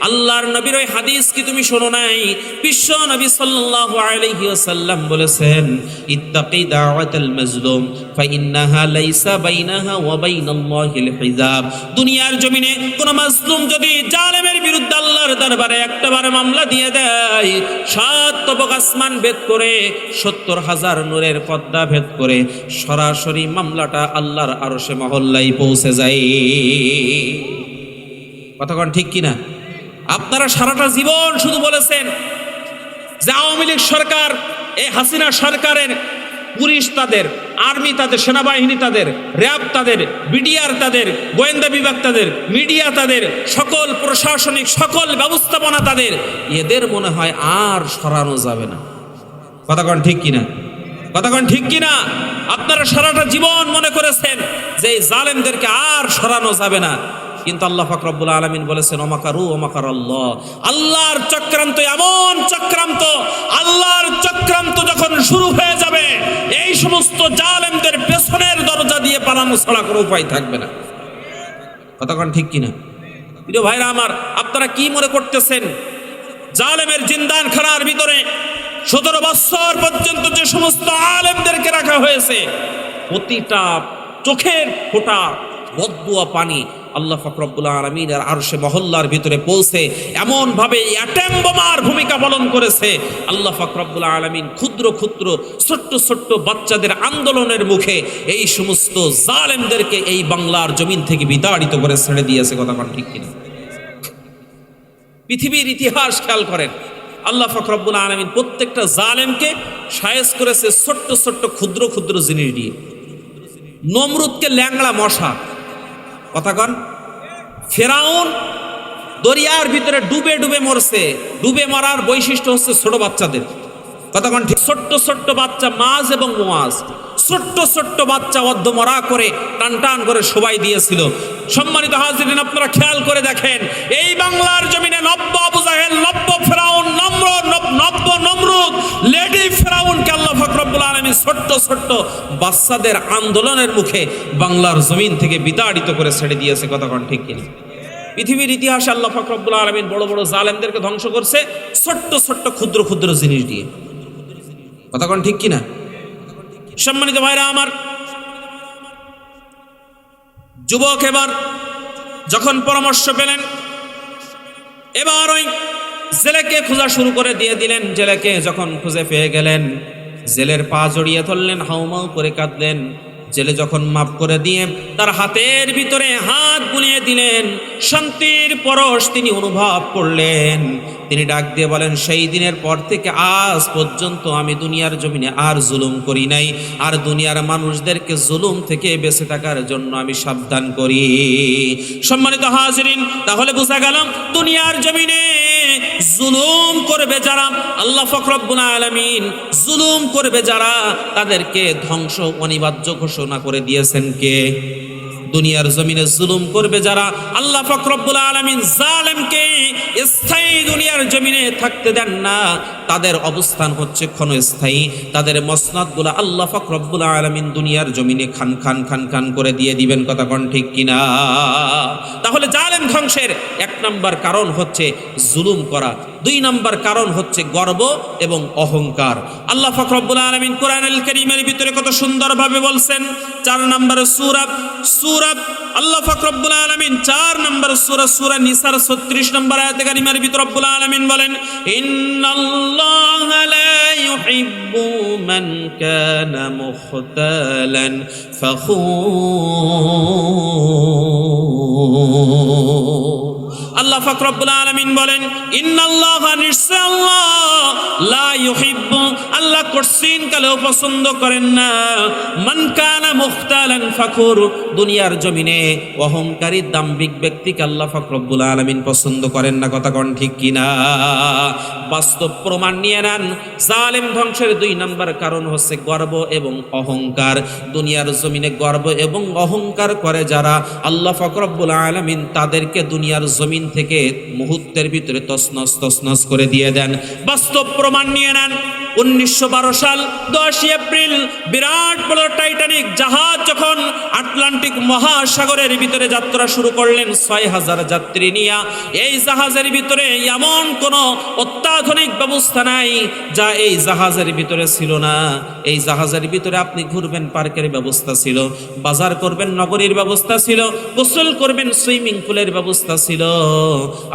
[SPEAKER 1] আল্লাহর নবীর ওই হাদিস কি তুমি শোনো নাই? বিশ্ব নবী সাল্লাল্লাহু আলাইহি ওয়াসাল্লাম বলেছেন, ইত্তাকি দাওয়াতাল মাজলুম ফাইন্নাহা লাইসা বাইনাহা ওয়া বাইনাল্লাহিল হিজাব। দুনিয়ার জমিনে কোন মাজলুম যদি জালেমের বিরুদ্ধে আল্লাহর দরবারে একটাবার মামলা দিয়ে দেয়, 7 তবক আসমান ভেদ করে, 70,000 নূরের পর্দা ভেদ করে সরাসরি মামলাটা আল্লাহর আরশে মহল্লায় পৌঁছে যায়। কতক্ষণ ঠিক কিনা? আপনারা সারাটা জীবন শুধু বলেছেন যে আওয়ামী লীগ সরকার, এই হাসিনা সরকারের পুলিশ তাদের, আর্মি তাদের, সেনাবাহিনী তাদের, র্যাব তাদের, বিডিআর তাদের, গোয়েন্দা বিভাগ তাদের, মিডিয়া তাদের, সকল প্রশাসনিক সকল ব্যবস্থাপনা তাদের, এদের মনে হয় আর সরানো যাবে না। কতক্ষণ ঠিক কিনা? কতক্ষণ ঠিক কিনা? আপনারা সারাটা জীবন মনে করেছেন যে এই জালেমদেরকে আর সরানো যাবে না, কিন্তু আল্লাহ পাক রব্বুল আলামিন বলেছেন, ওমাকারু ওমাকারাল্লাহ। আল্লাহর চক্রান্ত এমন চক্রান্ত, আল্লাহর চক্রান্ত যখন শুরু হয়ে যাবে এই সমস্ত জালেমদের পেছনের দরজা দিয়ে পালানো ছাড়া কোনো উপায় থাকবে না। কতক্ষণ ঠিক কিনা? প্রিয় ভাইরা আমার, আপনারা কি মনে করতেছেন জালেমের জিন্দানখানার ভিতরে 17 বছর পর্যন্ত যে সমস্ত আলেমদেরকে রাখা হয়েছে, প্রতিটা চোখের ফোঁটা বদদুয়া পানি আল্লাহ পাক রব্বুল আলামিনের আরশে মহল্লার ভিতরে পৌঁছে এমন ভাবে অ্যাটম বোমার ভূমিকা পালন করেছে। আল্লাহ পাক রব্বুল আলামিন ক্ষুদ্র ক্ষুদ্র ছোট্ট ছোট্ট বাচ্চাদের আন্দোলনের মুখে এই সমস্ত জালেমদেরকে এই বাংলার জমিন থেকে বিতাড়িত করে ছেড়ে দিয়েছে। কথা ঠিক কিনা? পৃথিবীর ইতিহাস খেয়াল করেন, আল্লাহ পাক রব্বুল আলামিন প্রত্যেকটা জালেমকে সায়েজ করেছে ছোট্ট ছোট্ট ক্ষুদ্র ক্ষুদ্র জিনিস দিয়ে। নমরুদকে ল্যাংড়া মশা, কথা কন। ফেরাউন দরিয়ার ভিতরে ডুবে ডুবে মরছে, ডুবে মরার বৈশিষ্ট্য হচ্ছে ছোট বাচ্চাদের, কথা কন ঠিক। ছোট্ট ছোট্ট বাচ্চা মাছ এবং মোয়াজ, ছোট্ট ছোট্ট বাচ্চা অর্ধমরা করে টান টান করে সবাই দিয়েছিল। সম্মানিত হাজিরিন, আপনারা খেয়াল করে দেখেন, এই বাংলার জমিনে নব্য আবু জাহেল, নব্য ফেরাউন, নব্য নমরুদ, লেডি ফেরাউনকে আল্লাহ পাক রব্বুল আলামিন ছোট্ট ছোট্ট বাচ্চাদের আন্দোলনের মুখে বাংলার জমিন থেকে বিতাড়িত করে ছেড়ে দিয়েছে, কথা কন ঠিক কিনা। পৃথিবীর ইতিহাসে আল্লাহ পাক রব্বুল আলামিন বড় বড় জালেমদেরকে ধ্বংস করছে ছোট্ট ছোট্ট ক্ষুদ্র ক্ষুদ্র জিনিস দিয়ে, কথা কন ঠিক কিনা। সম্মানিত ভাইরা আমার, যুবক এবার যখন পরামর্শ পেলেন, এবার ওই জেলেকে খোঁজা শুরু করে দিয়ে দিলেন। জেলেকে যখন খুঁজে পেয়ে গেলেন, জেলের পা জড়িয়ে ধরলেন, হাউমাউ করে কাঁদলেন। জেলে যখন মাফ করে দিয়ে তার হাতের ভিতরে হাত বুলিয়ে দিলেন, শান্তির পরশ তিনি অনুভব করলেন। তিনি ডাক দিয়ে বলেন, সেই দিনের পর থেকে আজ পর্যন্ত আমি দুনিয়ার জমিনে আর জুলুম করি নাই, আর দুনিয়ার মানুষদেরকে জুলুম থেকে বেঁচে থাকার জন্য আমি সাবধান করি। সম্মানিত হাজিরিন, তাহলে বোঝা গেল দুনিয়ার জমিনে জুলুম করবে যারা, আল্লাহ পাক রব্বুল আলামিন জুলুম করবে যারা, তাদেরকে ধ্বংস অনিবার্য ঘোষণা করে দিয়েছেন কে? দুনিয়ার জমিনে জুলুম করবে যারা, আল্লাহ পাক রব্বুল আলামিন জালেমকে স্থায়ী দুনিয়ার জমিনে থাকতে দেন না, তাদের অবস্থান হচ্ছে ক্ষণস্থায়ী। তাদের মসনদগুলো আল্লাহ পাক রব্বুল আলামিন দুনিয়ার জমিনে খান খান খান খান করে দিয়ে দিবেন, কথা কোন ঠিক কিনা। তাহলে জালেম ধ্বংসের এক নম্বর কারণ হচ্ছে জুলুম করা, দুই নম্বর কারণ হচ্ছে গর্ব এবং অহংকার। আল্লাহ পাক রব্বুল আলামিন কোরআনুল কারীমের ভিতরে কত সুন্দরভাবে বলছেন, 4 নম্বর সূরা আল্লাহ পাক রব্বুল আলামিন 4 নম্বর সূরা নিসার 36 নম্বর আয়াতে কারিমার ভিতরে রব্বুল আলামিন বলেন, ইন্নাল্লাহা লা ইউহিব্বু মান কানা মুখতালান ফখুর। আল্লাহ পাক রব্বুল আলামিন বলেন, ইন্নাল্লাহা নিশ্চয় আল্লাহ, লা ইউহিব্বু, আল্লাহ কোশ্চিন কালেও পছন্দ করেন না, মান কানা মুখতালান ফখুর, দুনিয়ার জমিনে অহংকারী দাম্ভিক ব্যক্তিকে আল্লাহ পাক রব্বুল আলামিন পছন্দ করেন না, কথা কোন ঠিক কিনা। বাস্তব প্রমাণ নিয়ে নেন, জালেম ধ্বংসের 2 নম্বর কারণ হচ্ছে গর্ব এবং অহংকার। দুনিয়ার জমিনে গর্ব এবং অহংকার করে যারা, আল্লাহ পাক রব্বুল আলামিন তাদেরকে দুনিয়ার জমিন থেকে মুহূর্তের ভিতরে তছনছ তছনছ করে দিয়ে দেন। বাস্তব প্রমাণ নিয়ে নেন, 1912 সাল 10 এপ্রিল বিরাট বড় টাইটানিক জাহাজ যখন আটলান্টিক মহাসাগরের ভিতরে যাত্রা শুরু করলেন 6000 যাত্রী নিয়ে, এই জাহাজের ভিতরে এমন কোনো অত্যাধুনিক ব্যবস্থা নাই যা এই জাহাজের ভিতরে ছিল না। এই জাহাজের ভিতরে আপনি ঘুরবেন, পার্কের ব্যবস্থা ছিল, বাজার করবেন, নগরীর ব্যবস্থা ছিল, গোসল করবেন, সুইমিং পুলের ব্যবস্থা ছিল,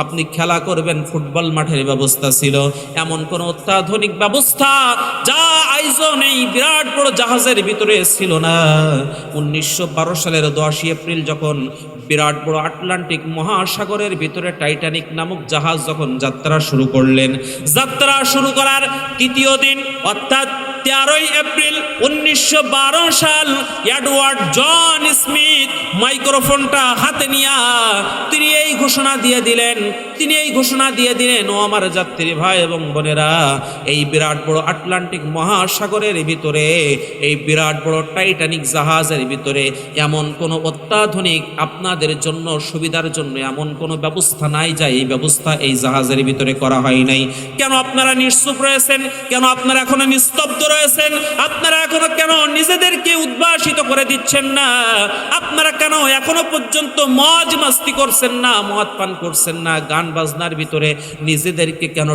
[SPEAKER 1] আপনি খেলা করবেন, ফুটবল মাঠের ব্যবস্থা ছিল। এমন কোন অত্যাধুনিক ব্যবস্থা যা আয়োজন এই বিরাট বড় জাহাজের ভিতরে ছিল না। 1912 সালের 10 এপ্রিল যখন বিরাট বড় আটলান্টিক মহাসাগরের ভিতরে টাইটানিক নামক জাহাজ যখন যাত্রা শুরু করলেন, যাত্রা শুরু করার তৃতীয় দিন অর্থাৎ 13 এপ্রিল 1912 সাল এডওয়ার্ড জন স্মিথ মাইক্রোফোনটা হাতে নিয়ে তিনি এই ঘোষণা দিয়ে দিলেন, ও আমার যাত্রী ভাই এবং বোনেরা, এই বিরাট বড় আটলান্টিক মহাসাগরের ভিতরে, এই বিরাট বড় টাইটানিক জাহাজের ভিতরে এমন কোনো অত্যাধুনিক আপনাদের জন্য সুবিধার জন্য এমন কোনো ব্যবস্থা নাই যা এই ব্যবস্থা এই জাহাজের ভিতরে করা হয় নাই। কেন আপনারা নিশ্চুপ রয়েছেন? কেন আপনারা এখনো নিস্তব্ধ রয়েছেন? আপনারা এখনো কেন নিজেদেরকে উদ্ভাসিত করে দিচ্ছেন না? আপনারা কেন এখনো পর্যন্ত মজ মাস্তি করছেন না, মদ পান করছেন না, গান বাজনার ভিতরে নিজেদেরকে কেন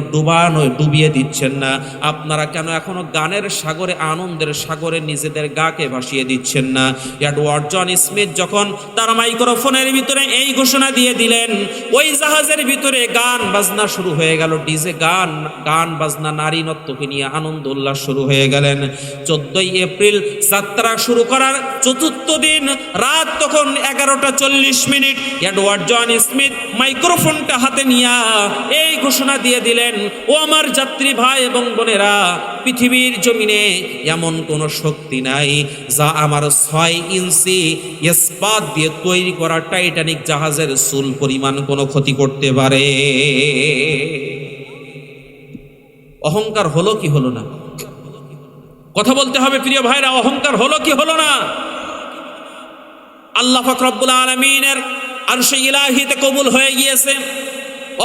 [SPEAKER 1] ডুবিয়ে দিচ্ছেন না? আপনারা কেন এখনো গানের সাগরে, আনন্দের সাগরে নিজেদের গাকে ভাসিয়ে দিচ্ছেন না? এডওয়ার্ড জন স্মিথ যখন তার মাইক্রোফোনের ভিতরে এই ঘোষণা দিয়ে দিলেন, ওই জাহাজের ভিতরে গান বাজনা শুরু হয়ে গেল, ডিজে গান বাজনা, নারী নর্তকী নিয়ে আনন্দ উল্লাস শুরু হয়ে গেলেন। 14 এপ্রিল যাত্রা শুরু করার চতুর্থ দিন রাত তখন 11:40। এডওয়ার্ড জন স্মিথ মাইক্রোফোনটা হাতে নিয়ে এই ঘোষণা দিয়ে দিলেন, ও আমার যাত্রী ভাই এবং বোনেরা, পৃথিবীর জমিনে এমন কোন শক্তি নাই যা আমার 6 ইঞ্চি ইস্পাত দিয়ে তৈরি করা টাইটানিক জাহাজের চুল পরিমাণ কোনো ক্ষতি করতে পারে। অহংকার হলো কি হলো না? কথা বলতে হবে প্রিয় ভাইরা, অহংকার হলো কি হলো না? আল্লাহ পাক রব্বুল আলামিনের আরশে ইলাহিতে কবুল হয়ে গিয়েছে,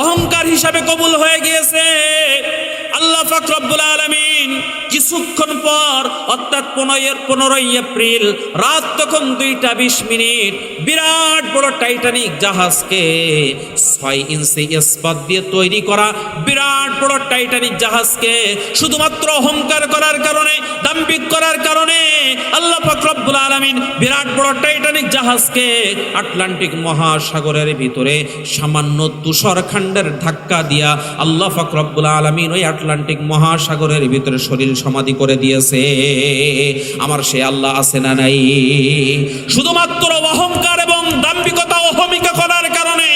[SPEAKER 1] অহংকার হিসাবে কবুল হয়ে গিয়েছে। আল্লাহ পাক রব্বুল আলামিন কিছুক্ষণ পর অর্থাৎ 15 এপ্রিল রাত তখন 2:20 বিরাট বড় টাইটানিক জাহাজকে 6 ইঞ্চি ইস্পাত দিয়ে তৈরি করা বিরাট বড় টাইটানিক জাহাজকে শুধুমাত্র অহংকার করার কারণে, দাম্ভিক করার কারণে আল্লাহ পাক রব্বুল আলামিন বিরাট বড় টাইটানিক জাহাজকে আটলান্টিক মহাসাগরের ভিতরে সামান্য তুষারখণ্ডের ধাক্কা দিয়া আল্লাহ পাক রব্বুল আলামিন ওই আটলান্টিক মহাসাগরের ভিতরে শরীর সমাধি করে দিয়েছে। আমার সে আল্লাহ আছে না নাই? শুধুমাত্র অহংকার এবং দাম্ভিকতা অহমিকা করার কারণে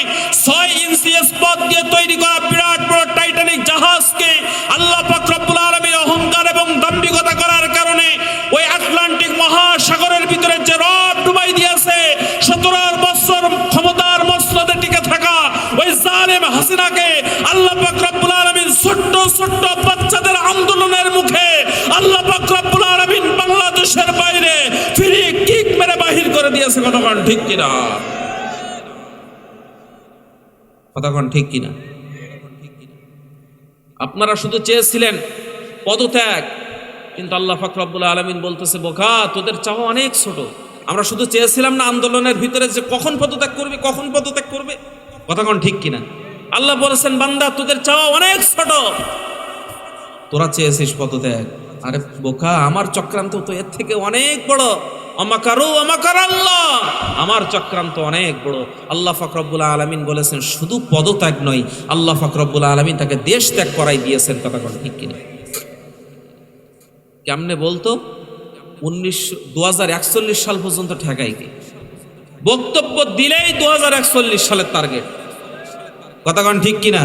[SPEAKER 1] 6 ইঞ্চি ইস্পাত দিয়ে তৈরি করা বিরাট বড় টাইটানিক জাহাজকে আল্লাহ পাক রব্বুল আলামিন অহংকার এবং দাম্ভিকতা করার কারণে ওই আটলান্টিক মহাসাগরের ভিতরে যে রড ডুবাই দিয়েছে, 17 বছর ক্ষমতার মসনদে টিকে থাকা ওই জালেম হাসিনাকে আল্লাহ পাক রব্বুল আলামিন ছোট্ট ছোট্ট বাচ্চাদের আন্দোলনের মুখে আল্লাহ পাক রব্বুল আলামিন বাংলাদেশের বাইরে ফ্রি কিক মেরে বাহির করে দিয়েছে। কতক্ষণ ঠিক কিনা? কতক্ষণ ঠিক কিনা? আপনারা শুধু চেয়েছিলেন পদত্যাগ, কিন্তু আল্লাহ পাক রব্বুল আলামিন বলতেছে, বোকা, তোদের চাওয়া অনেক ছোট। আমরা শুধু চেয়েছিলাম না আন্দোলনের ভিতরে যে কখন পদত্যাগ করবে, কখন পদত্যাগ করবে। কতক্ষণ ঠিক কিনা? আল্লাহ বলেছেন, বান্দা, তোদের চাওয়া অনেক ছোট, তোরা চেয়েছিস পদত্যাগ। আরে বোকা, আমার চক্রান্ত তো এর থেকে অনেক বড়। আমাকারু আমাকার আল্লাহ, আমার চক্রান্ত অনেক বড়। আল্লাহ পাক রব্বুল আলামিন বলেছেন শুধু পদত্যাগ নয়, আল্লাহ পাক রব্বুল আলামিন তাকে দেশ ত্যাগ করাই দিয়েছেন। কতক্ষণ ঠিক কিনা? কেমনে বলতো? 2041 সাল পর্যন্ত ঠেকাই কি? বক্তব্য দিলেই 2041 সালের টার্গেট। কতক্ষণ ঠিক কিনা?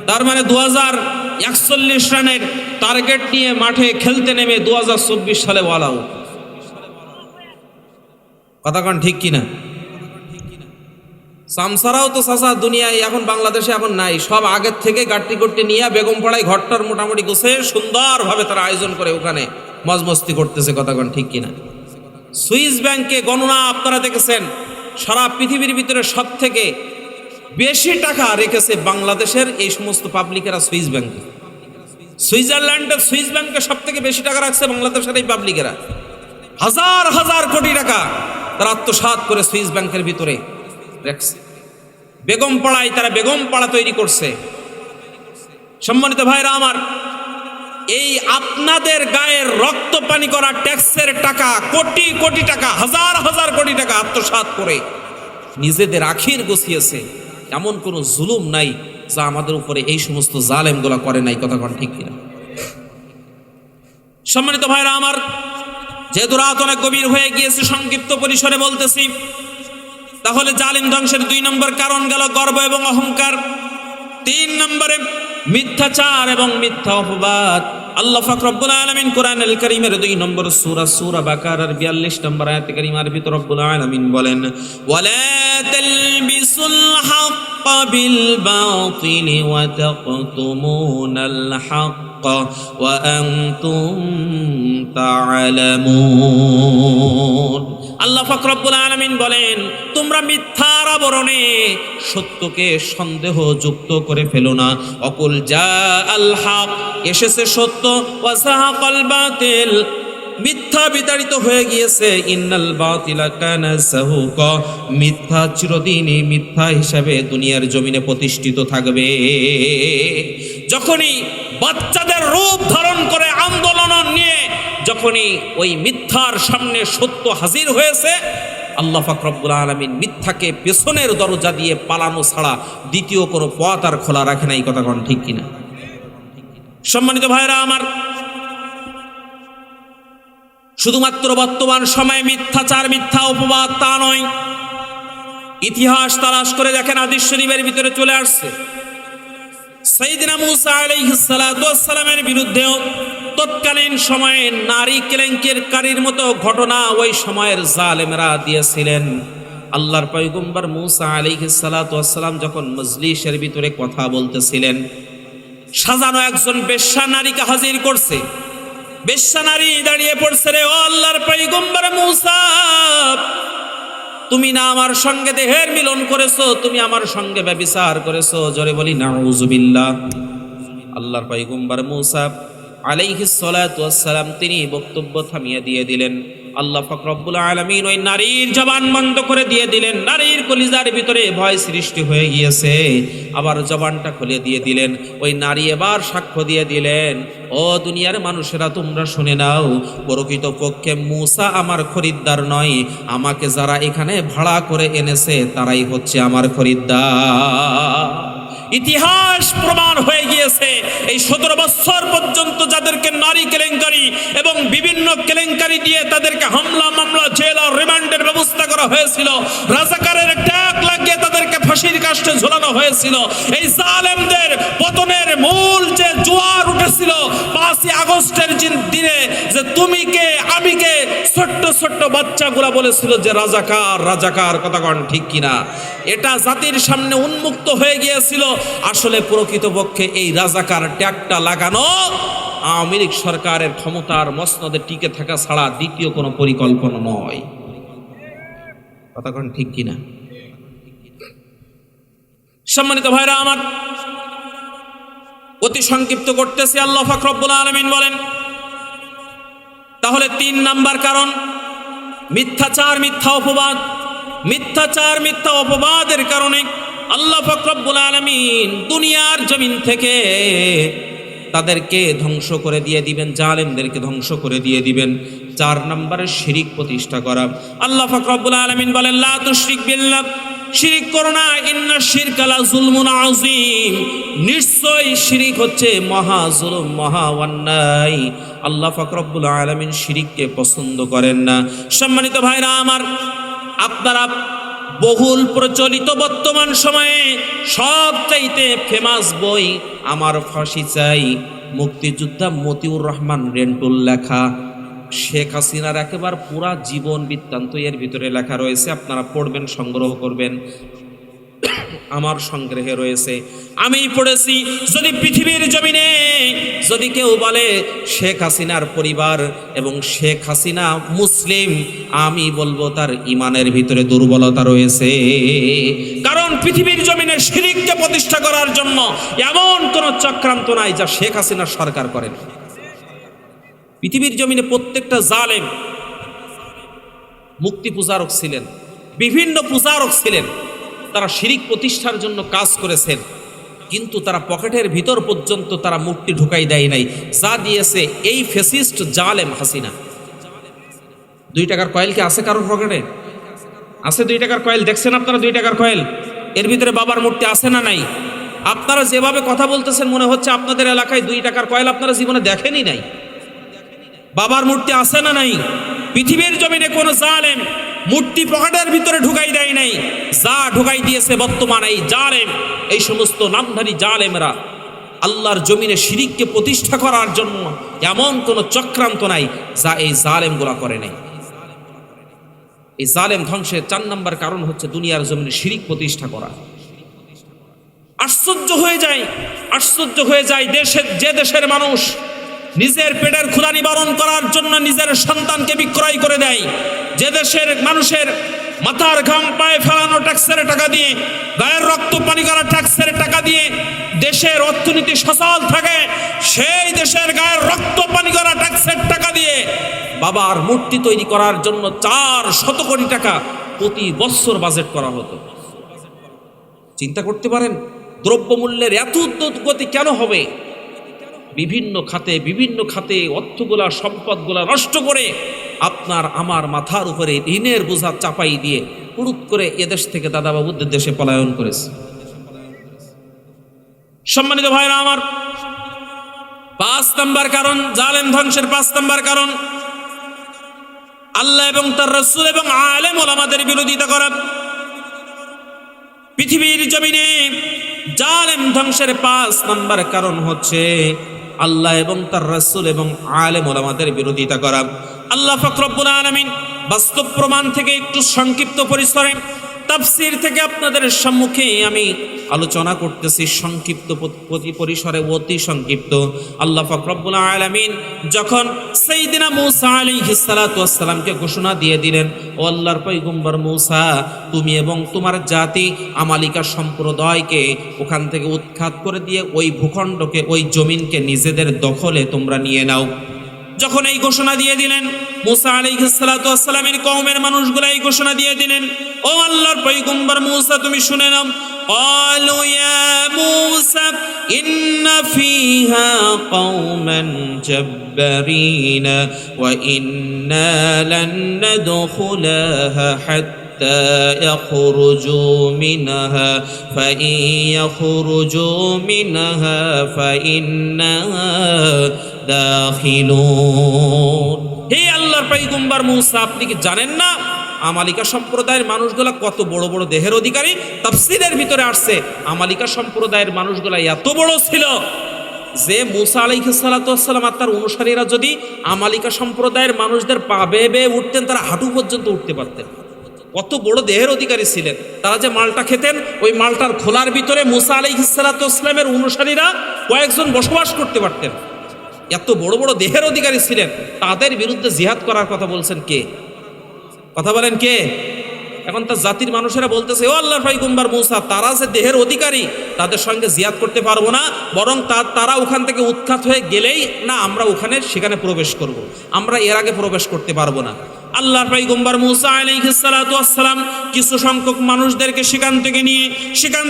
[SPEAKER 1] তার মানে 2041 রানের টার্গেট নিয়ে মাঠে খেলতে নেমে 2024 সালে ওয়াল আউট। কতক্ষণ ঠিক কিনা? সামসারাও তো চাচা দুনিয়ায় এখন বাংলাদেশে এখন নাই, সব আগের থেকে গাট্টি গট্টি নিয়ে বেগমপাড়ায় ঘরটার মোটামুটি গোছে সুন্দরভাবে তারা আয়োজন করে ওখানে মজমস্তি করতেছে। কতক্ষণ ঠিক কিনা? সুইস ব্যাংকে গণনা আপনারা দেখেছেন, সারা পৃথিবীর ভিতরে সব থেকে বেশি টাকা রেখেছে বাংলাদেশের এই সমস্ত পাবলিকেরা সুইস ব্যাংকে। সুইজারল্যান্ডের সুইস ব্যাংকে সব থেকে বেশি টাকা রাখছে বাংলাদেশের এই পাবলিকেরা। হাজার হাজার কোটি টাকা তারা আত্মসাৎ করে সুইস ব্যাংকের ভিতরে রাখছে। বেগমপাড়ায় তারা বেগমপাড়া তৈরি করছে। সম্মানিত ভাইরা আমার, এই আপনাদের গায়ের রক্ত পানি করা ট্যাক্সের টাকা, কোটি কোটি টাকা, হাজার হাজার কোটি টাকা আত্মসাৎ করে নিজেদের আখির গুছিয়েছে। এমন কোনো জুলুম নাই যা আমাদের উপরে এই সমস্ত জালেমগুলা করে নাই। কতক্ষণ ঠিক কিনা? সম্মানিত ভাইরা আমার, যেহেতু রাত অনেক গভীর হয়ে গিয়েছে, সংক্ষিপ্ত পরিসরে বলতেছি। তাহলে জালিম ধ্বংসের 2 নম্বর কারণ গেল গর্ব এবং অহংকার। 3 নম্বরে মিথ্যাচার এবং মিথ্যা অপবাদ। আল্লাহ পাক রব্বুল আলামিন কোরআনুল কারীমের 2 নম্বর সূরা বাকারার 42 নম্বর আয়াতে কারীমার ভিতর রব্বুল আলামিন বলেন, ওয়ালা তালবিসুল হাক্কা বিল বাতিলি ওয়া তাকতুমুনাল হাক্কা ওয়া আনতুম তা'লামুন। আল্লাহ পাক রব্বুল আলামিন বলেন, তোমরা মিথ্যার আবরণে সত্যকে সন্দেহ যুক্ত করে ফেলো না। অকুল জা আল হক, এসেছে সত্য, ওয়া যাহাকাল বাতিল, মিথ্যা বিতাড়িত হয়ে গিয়েছে। ইন্নাল বাতিলা কানা যাহুকা, মিথ্যা চিরদিনই মিথ্যা হিসাবে দুনিয়ার জমিনে প্রতিষ্ঠিত থাকবে। যখনই বাচ্চাদের রূপ ধারণ করে আন্দোলন নিয়ে যখনই ওই মিথ্যার সামনে সত্য হাজির হয়েছে, আল্লাহ পাক রব্বুল আলামিন মিথ্যাকে পেছনের দরজা দিয়ে পালানো ছাড়া দ্বিতীয় কোনো পথ আর খোলা রাখে নাই। কতক্ষণ ঠিক কিনা? সম্মানিত ভাইরা আমার, শুধুমাত্র বর্তমান সময়ে মিথ্যাচার, মিথ্যা অপবাদ তা নয়, ইতিহাস তালাশ করে দেখেন হাদিস শরীফের ভিতরে চলে আসছে সাইয়েদনা মুসা আলাইহিস সালাতু ওয়াস সালামের বিরুদ্ধেও তৎকালীন সময়ে নারী কেলেঙ্কারির মতো ঘটনা ওই সময়ের জালেমরা দিয়েছিলেন। আল্লাহর পয়গম্বর মুসা আলাইহিস সালাতু ওয়াস সালাম যখন মজলিসের ভিতরে কথা বলতেছিলেন, সাজানো একজন বেশ্যা নারীকে হাজির করছে। বেশ্যা নারী দাঁড়িয়ে পড়ছে, রে ও আল্লাহর পয়গম্বর মুসা, তুমি না আমার সঙ্গে দেহের মিলন করেছো, তুমি আমার সঙ্গে ব্যভিচার করেছো। জোরে বলি নাউযুবিল্লাহ। আল্লাহর পয়গম্বর মুসা আলাইহিস সালাতু ওয়াস সালাম তিনি বক্তব্য থামিয়ে দিয়ে দিলেন। আল্লাহ পাক রব্বুল আলামিন ওই নারীর জবান বন্ধ করে দিয়ে দিলেন। নারীর কলিজার ভিতরে ভয় সৃষ্টি হয়ে গিয়েছে, আবার জবানটা খুলে দিয়ে দিলেন। ওই নারী এবার সাক্ষ্য দিয়ে দিলেন, ও দুনিয়ার মানুষেরা তোমরা শুনে নাও, প্রকৃতপক্ষে মুসা আমার খরিদ্দার নয়, আমাকে যারা এখানে ভাড়া করে এনেছে তারাই হচ্ছে আমার খরিদ্দার। ইতিহাস প্রমাণ হয়ে গিয়েছে এই 17 বছর পর্যন্ত যাদেরকে নারী কেলেঙ্কারি এবং বিভিন্ন কেলেঙ্কারি দিয়ে তাদেরকে হামলা মামলা জেল আর রিমান্ডের ব্যবস্থা করা হয়েছিল, রাজাকারের ট্যাগ লাগিয়ে তাদেরকে ফাঁসির কাস্টে ঝোলানো হয়েছিল। এই জালেমদের পতনের মূল যে জোয়ার উঠেছিল 5ই আগস্টের দিনে, যে তুমি কে আমি কে, ছোট্ট ছোট্ট বাচ্চাগুলা বলেছিল যে রাজাকার রাজাকার, কথা কন ঠিক কিনা? এটা জাতির সামনে উন্মুক্ত হয়ে গিয়েছিল। আসলে প্রকৃতপক্ষে এই রাজাকার ট্যাগটা লাগানো আওয়ামী লীগ সরকারের ক্ষমতার মসনদে টিকে থাকা ছাড়া দ্বিতীয় কোনো পরিকল্পনা নয়, কথা কন ঠিক কিনা? সম্মানিত ভাইরা আমার, অতি সংক্ষিপ্ত করতেছি। আল্লাহ পাক রব্বুল আলামিন বলেন, তাহলে 3 নাম্বার কারণ মিথ্যাচার, মিথ্যা অপবাদ। মিথ্যাচার, মিথ্যা অপবাদের কারণে আল্লাহ পাক রব্বুল আলামিন দুনিয়ার জমিন থেকে তাদেরকে ধ্বংস করে দিয়ে দিবেন, জালেমদেরকে ধ্বংস করে দিয়ে দিবেন। 4 নম্বরে শিরিক প্রতিষ্ঠা করা। আল্লাহ পাক রব্বুল আলামিন বলেন, লা তুশরিক বিল্লাহ, শিরিক করো না, ইন্না শিরকা লা যুলমুন আযীম, নিশ্চয় শিরিক হচ্ছে মহা জুলুম, মহা অন্যায়। আল্লাহ পাক রব্বুল আলামিন শিরিককে পছন্দ করেন না। সম্মানিত ভাইরা আমার, আপনারা বহুল প্রচলিত বর্তমান সময়ে সবচাইতে ফেমাস বই আমার ফাঁসি চাই, মুক্তিযোদ্ধা মতিউর রহমান রেন্টুল লেখা, শেখ হাসিনার একেবারে পুরা জীবন বৃত্তান্ত এর ভিতরে লেখা রয়েছে। আপনারা পড়বেন, সংগ্রহ করবেন, আমার সংগ্রহে রয়েছে, আমি পড়েছি। যদি পৃথিবীর জমিনে যদি কেউ বলে শেখ হাসিনার পরিবার এবং শেখ হাসিনা মুসলিম, আমি বলবো তার ইমানের ভিতরে দুর্বলতা রয়েছে। কারণ পৃথিবীর জমিনে শিরককে প্রতিষ্ঠা করার জন্য এমন কোন চক্রান্ত নাই যা শেখ হাসিনার সরকার করেন। পৃথিবীর জমিনে প্রত্যেকটা জালেম মুক্তি পূজারক ছিলেন, বিভিন্ন পূজারক ছিলেন, তারা শিরিক প্রতিষ্ঠার জন্য কাজ করেছেন, কিন্তু তারা পকেটের ভিতর পর্যন্ত তারা মুক্তি ঢুকাই দেয় নাই, যা দিয়েছে এই ফ্যাসিস্ট জালেম হাসিনা। 2 টাকার কয়েল কি আছে কারোর পকেটে? আছে 2 টাকার কয়েল? দেখছেন আপনারা 2 টাকার কয়েল? এর ভিতরে বাবার মূর্তি আছে না নাই? আপনারা যেভাবে কথা বলতেছেন মনে হচ্ছে আপনাদের এলাকায় 2 টাকার কয়েল আপনারা জীবনে দেখেনই নাই। বাবার মূর্তি আছে না নাই? পৃথিবীর জমিনে কোন জালেম মূর্তি পকেটের ভিতরে ঢুকাই দেয় নাই, যা ঢুকাই দিয়েছে বর্তমানে এই জালেম, এই সমস্ত নামধারী জালেমরা। আল্লাহর জমিনে শিরিককে প্রতিষ্ঠা করার জন্য এমন কোন চক্রান্ত নাই যা এই জালেমগুলা করে নাই। এই জালেম ধ্বংসের 4 নম্বর কারণ হচ্ছে দুনিয়ার জমিনে শিরিক প্রতিষ্ঠা করা। আশ্চর্য হয়ে যায় যে দেশের মানুষ নিজের পেটের ক্ষুধা নিবারণ করার জন্য নিজের সন্তানকে বিক্রয় করে দেয়, যে দেশের মানুষের মাথার ঘাম পায়ে ফেলানো ট্যাক্সের টাকা দিয়ে, গায়ের রক্ত পানি করা ট্যাক্সের টাকা দিয়ে দেশের অর্থনীতি সচল থাকে, সেই দেশের গায়ের রক্ত পানি করা ট্যাক্সের টাকা দিয়ে বাবার মূর্তি তৈরি করার জন্য 400 কোটি টাকা প্রতি বছর বাজেট করা হতো। চিন্তা করতে পারেন দ্রব্যমূল্যের এত উদ্যোগতি কেন হবে? বিভিন্ন খাতে অর্থগুলা সম্পদগুলা নষ্ট করে আপনার আমার মাথার উপরে ঋণের বোঝা চাপাই দিয়ে হুড়ুট করে এদেশ থেকে দাদাবাবুদের দেশে পলায়ন করেছে। সম্মানিত ভাইরা আমার, 5 নম্বর কারণ জালেম ধ্বংসের 5 নম্বর কারণ আল্লাহ এবং তার রাসূল এবং আলেম ওলামাদের বিরোধিতা করা। পৃথিবীর জমিনে জালেম ধ্বংসের 5 নাম্বার কারণ হচ্ছে আল্লাহ এবং তার রাসূল এবং আলেম ওলামাদের বিরোধিতা করা। আল্লাহ পাক রব্বুল আলামিন বাস্তব প্রমাণ থেকে একটু সংক্ষিপ্ত পরিসরে তাফসীর থেকে আপনাদের সম্মুখে আমি আলোচনা করতেছি, সংক্ষিপ্ত পরিসরে, অতি সংক্ষিপ্ত। আল্লাহ পাক রব্বুল আলামিন যখন সাইয়্যিদিনা মূসা আলাইহিস সালাতু ওয়াস সালামকে ঘোষণা দিয়ে দিলেন, ও আল্লাহর পয়গম্বর মূসা, তুমি এবং তোমার জাতি আমালিকা সম্প্রদায়কে ওখান থেকে উৎখাত করে দিয়ে ওই ভূখণ্ডকে, ওই জমিনকে নিজেদের দখলে তোমরা নিয়ে নাও। যখন এই ঘোষণা দিয়ে দিলেন, মূসা আলাইহিস সালাতু ওয়াস সালামের কওমের মানুষগুলো এই ঘোষণা দিয়ে দিলেন, ও আল্লাহর পয়গম্বর মূসা তুমি শুনে নাও। ক্বালু ইয়া মূসা ইন্না ফীহা কওমান জাব্বারিন ওয়া ইন্না লান নাদখুলাহা হাত্তা ইয়াখরুজু মিনহা ফাইন ইয়াখরুজু মিনহা ফাইন্না দাখিলুন। হে আল্লাহর পয়গম্বর মূসা, আপনি কি জানেন না আমালিকা সম্প্রদায়ের মানুষগুলা কত বড় বড় দেহের অধিকারী? তাফসীরের ভিতরে আসছে আমালিকা সম্প্রদায়ের মানুষগুলা এত বড় ছিল যে মূসা আলাইহিস সালাতু ওয়াস সালাম আর তার অনুসারীরা যদি আমালিকা সম্প্রদায়ের মানুষদের পা বেয়ে বেয়ে উঠতেন, তারা হাঁটু পর্যন্ত উঠতে পারতেন। কত বড় দেহের অধিকারী ছিলেন তারা। যে মালটা খেতেন, ওই মালটার খোলার ভিতরে মূসা আলাইহিস সালাতু ওয়াস সালামের অনুসারীরা কয়েকজন বসবাস করতে পারতেন। এত বড় বড় দেহের অধিকারী ছিলেন। তাদের বিরুদ্ধে জিহাদ করার কথা বলছেন কে? কথা বলেন কে? এখন তার জাতির মানুষেরা বলতেছে, ও আল্লাহর পয়গম্বর মূসা, তারা যে দেহের অধিকারী তাদের সঙ্গে জিহাদ করতে পারবো না, বরং তারা ওখান থেকে উৎখাত হয়ে গেলেই না আমরা সেখানে প্রবেশ করব, আমরা এর আগে প্রবেশ করতে পারবো না। আল্লাহর পয়গম্বর মূসা আলাইহিস সালাতু ওয়াস সালাম কিছু সংখ্যক মানুষদেরকে সেখান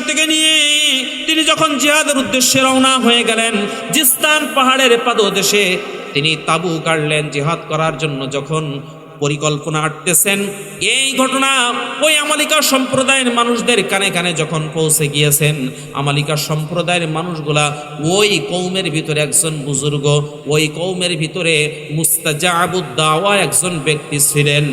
[SPEAKER 1] থেকে নিয়ে তিনি যখন জিহাদের উদ্দেশ্যে রওনা হয়ে গেলেন, জিস্তান পাহাড়ের পাদদেশে তিনি তাবু গাড়লেন জিহাদ করার জন্য। যখন পরিকল্পনা আটতেছেন, এই ঘটনা ওই আমালিকা সম্প্রদায়ের মানুষদের কানে কানে যখন পৌঁছে গিয়েছেন, আমালিকা সম্প্রদায়ের মানুষগুলা ওই কওমের ভিতরে একজন বুজুর্গ, ওই কওমের ভিতরে মুস্তাজাবুদ দাওয়া একজন ব্যক্তি ছিলেন,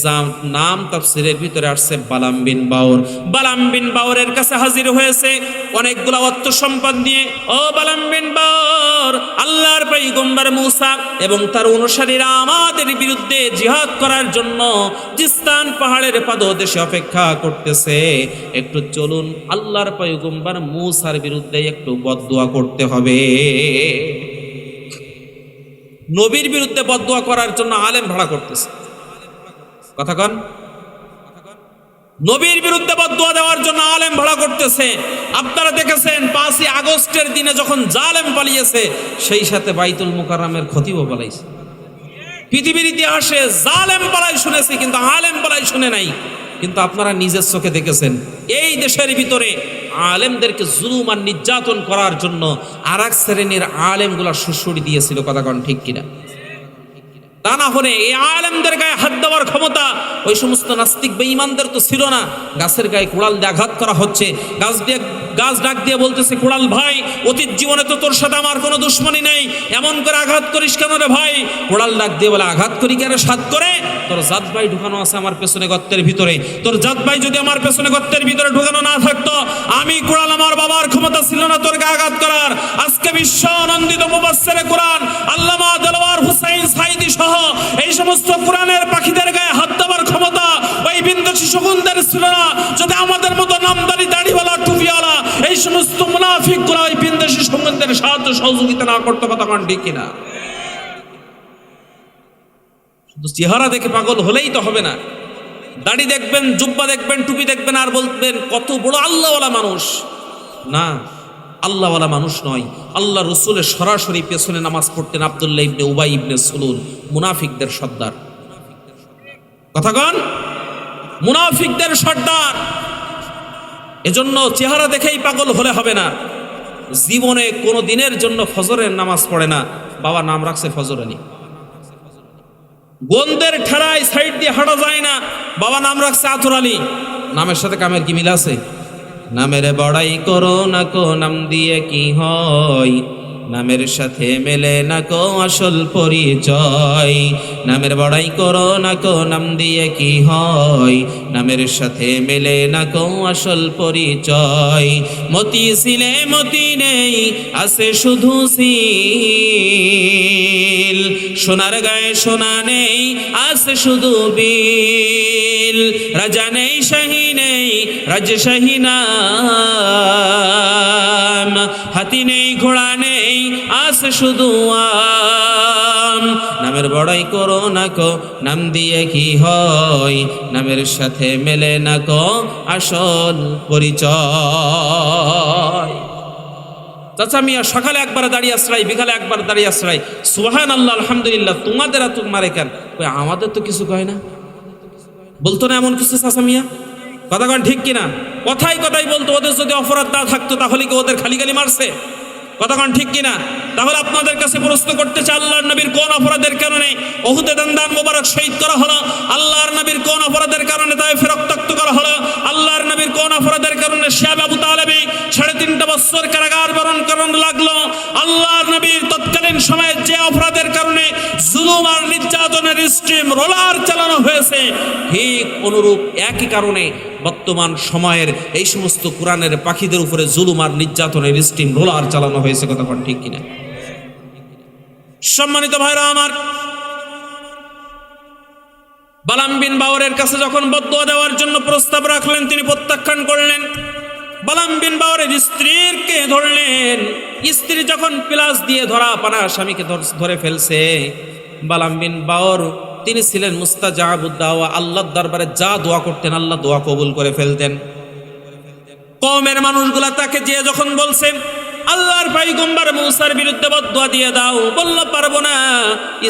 [SPEAKER 1] যার নাম তাফসীরের ভিতরে আসছে বালাম বিন বাওর। বালাম বিন বাওরের কাছে হাজির হয়েছে অনেকগুলা অর্থ সম্পদ নিয়ে। ও বালাম বিন বাওর, আল্লাহর পয়গম্বর মূসা এবং তার অনুসারীরা আমাদের বিরুদ্ধে জিহাদ করার জন্য জিস্তান পাহাড়ের পাদদেশে অপেক্ষা করতেছে, একটু চলুন আল্লাহর পয়গম্বর মূসার বিরুদ্ধে একটু বদদুয়া করতে হবে। নবীর বিরুদ্ধে বদদুয়া করার জন্য আলেম ভাড়া করতেছে। কথা কন, নবীর বিরুদ্ধে বদদুয়া দেওয়ার জন্য আলেম ভাড়া করতেছে। আপনারা দেখেছেন 5ই আগস্টের দিনে যখন জালেম পালিয়েছে, সেই সাথে বাইতুল মুকাররমের খতিবও পালাইছে। পৃথিবীর ইতিহাসে জালেম পালাই শুনেছি, কিন্তু আলেম পালাই শুনে নাই। কিন্তু আপনারা নিজের চোখে দেখেছেন এই দেশের ভিতরে আলেমদেরকে জুলুম আর নির্যাতন করার জন্য আর এক শ্রেণীর আলেমগুলা সুসুড়ি দিয়েছিল। কথা কন ঠিক কিনা? তা না হলে এই আলেমদের গায়ে হাত দেওয়ার ক্ষমতা ওই সমস্ত নাস্তিক বেঈমানদের তো ছিল না। গাছের গায়ে কুড়াল দিয়ে আঘাত করা হচ্ছে, গাছ ডাক দিয়ে বলতেছে, কুড়াল ভাই, অতীত জীবনে তো তোর সাথে আমার কোনো দুশ্মনী নেই, এমন করে আঘাত করিস কেন রে ভাই? কুড়াল ডাক দিয়ে বলে, আঘাত করি কেন সাত করে? তোর জাত ভাই ঢুকানো আছে আমার পেছনে গর্তের ভিতরে। তোর জাত ভাই যদি আমার পেছনে গর্তের ভিতরে ঢুকানো না থাকতো, আমি কুড়াল, আমার বাবার ক্ষমতা ছিল না তোর গায়ে আঘাত করার। আজকে বিশ্ব আনন্দিত মুফাসসিরে কুরআন আল্লামা দেলওয়ার হুসাইন সাইদি সহ এই সমস্ত কোরআনের পাখিদের গায়ে হাত দেওয়ার ক্ষমতা ওই বিন্দাসী শকুনদের ছিল না। যদি আমাদের মতো নামদারি দাড়িওয়ালা টুপিওয়ালা এই সমস্ত মুনাফিকগুলো ওই বিন্দাসী শকুনদের সাহায্য সহযোগিতা না করতে, কথা কন ঠিক কিনা? শুধু চেহারা দেখে পাগল হলেই তো হবে না। দাড়ি দেখবেন, জুব্বা দেখবেন, টুপি দেখবেন আর বলবেন কত বড় আল্লাহওয়ালা মানুষ। না, আল্লাহওয়ালা মানুষ নয়। আল্লাহ রসুলের সরাসরি পেছনে নামাজ পড়তেন আব্দুল্লাহ ইবনে উবাই ইবনে সুলুল, মুনাফিকদের সর্দার। কথা কন, মুনাফিকদের সর্দার। এজন্য চেহারা দেখেই পাগল হলে হবে না। জীবনে কোনো দিনের জন্য ফজরের নামাজ পড়ে না, বাবা নাম রাখছে ফজর আলী। গোন্দের ঠেলায় সাইড দিয়ে হাঁটা যায় না, বাবা নাম রাখছে আতর আলী। নামের সাথে কামের কি মিল আছে? নামের বড়াই করো না কো, নাম দিয়ে কি হয়? নামের সাথে মেলে না কো আসল পরিচয়। নামের বড়াই করো না কো নাম দিয়ে কি হয়, নামের সাথে মেলে না কো আসল পরিচয়। মতি ছিলে মতি নেই আছে শুধু সিল, সোনার গায়ে সোনা নেই আছে শুধু বিল। রাজা নেই শাহী নেই রাজশাহী নাম, হাতি নেই ঘোড়া নেই আছে শুধু আম। নামের বড়াই করো না কো নাম দিয়ে কি হয়, নামের সাথে মেলে না কো আসল পরিচয়। চাচা মিয়া সকালে একবার দাঁড়িয়ে আসরাই, বিকালে একবার দাঁড়িয়ে আসরাই, সুবহানাল্লাহ আলহামদুলিল্লাহ, তোমাদের আর তোমার কেন, আমাদের তো কিছু কয় না, বলতো না এমন কিছু চাচা মিয়া? কথা কন ঠিক কিনা? কথাই কথাই বলতো। ওদের যদি অপরাধ না থাকতো তাহলে কি ওদের খালি খালি মারছে? কথা কন ঠিক কিনা? তাহলে আপনাদের কাছে প্রশ্ন করতে চাই, আল্লাহর নবীর কোন অপরাধের কারণে উহুদে দান মোবারক শহীদ করা হলো? আল্লাহর নবীর কোন অপরাধের কারণে তায়েফে রক্তাক্ত করা হলো? আল্লাহর নবীর কোন অপরাধের কারণে শিহাব আবু তালেবী 3.5 বছর কারাগার বরণ করতে লাগলো? আল্লাহর নবীর তৎকালীন সময়ে যে অপরাধের কারণে জুলুম আর নির্যাতনের স্টিম রোলার চালানো হয়েছে, ঠিক অনুরূপ একই কারণে বর্তমান সময়ের এই সমস্ত কোরআনের পাখিদের উপরে জুলুম আর নির্যাতনের স্টিম রোলার চালানো হয়েছে। কথা কোন ঠিক কিনা? সম্মানিত ভাইরা আমার, বালাম বিন বাওরের কাছে যখন বদদুয়া দেওয়ার জন্য প্রস্তাব রাখলেন, তিনি প্রত্যাখ্যান করলেন। বালাম বিন বাওরের স্ত্রীকে ধরলেন। স্ত্রী যখন প্লাস দিয়ে ধরা পানা স্বামীকে ধরে ফেলছে, বালাম বিন বাওর তিনি ছিলেন মুস্তাজাবুদ দাওয়া, আল্লাহর দরবারে যা দোয়া করতেন আল্লাহ দোয়া কবুল করে ফেলতেন। কওমের মানুষগুলা তাকে যে যখন বলছেন আল্লাহর পয়গম্বর মুসার বিরুদ্ধে বদদুয়া দিয়ে দাও, বলল পারবো না।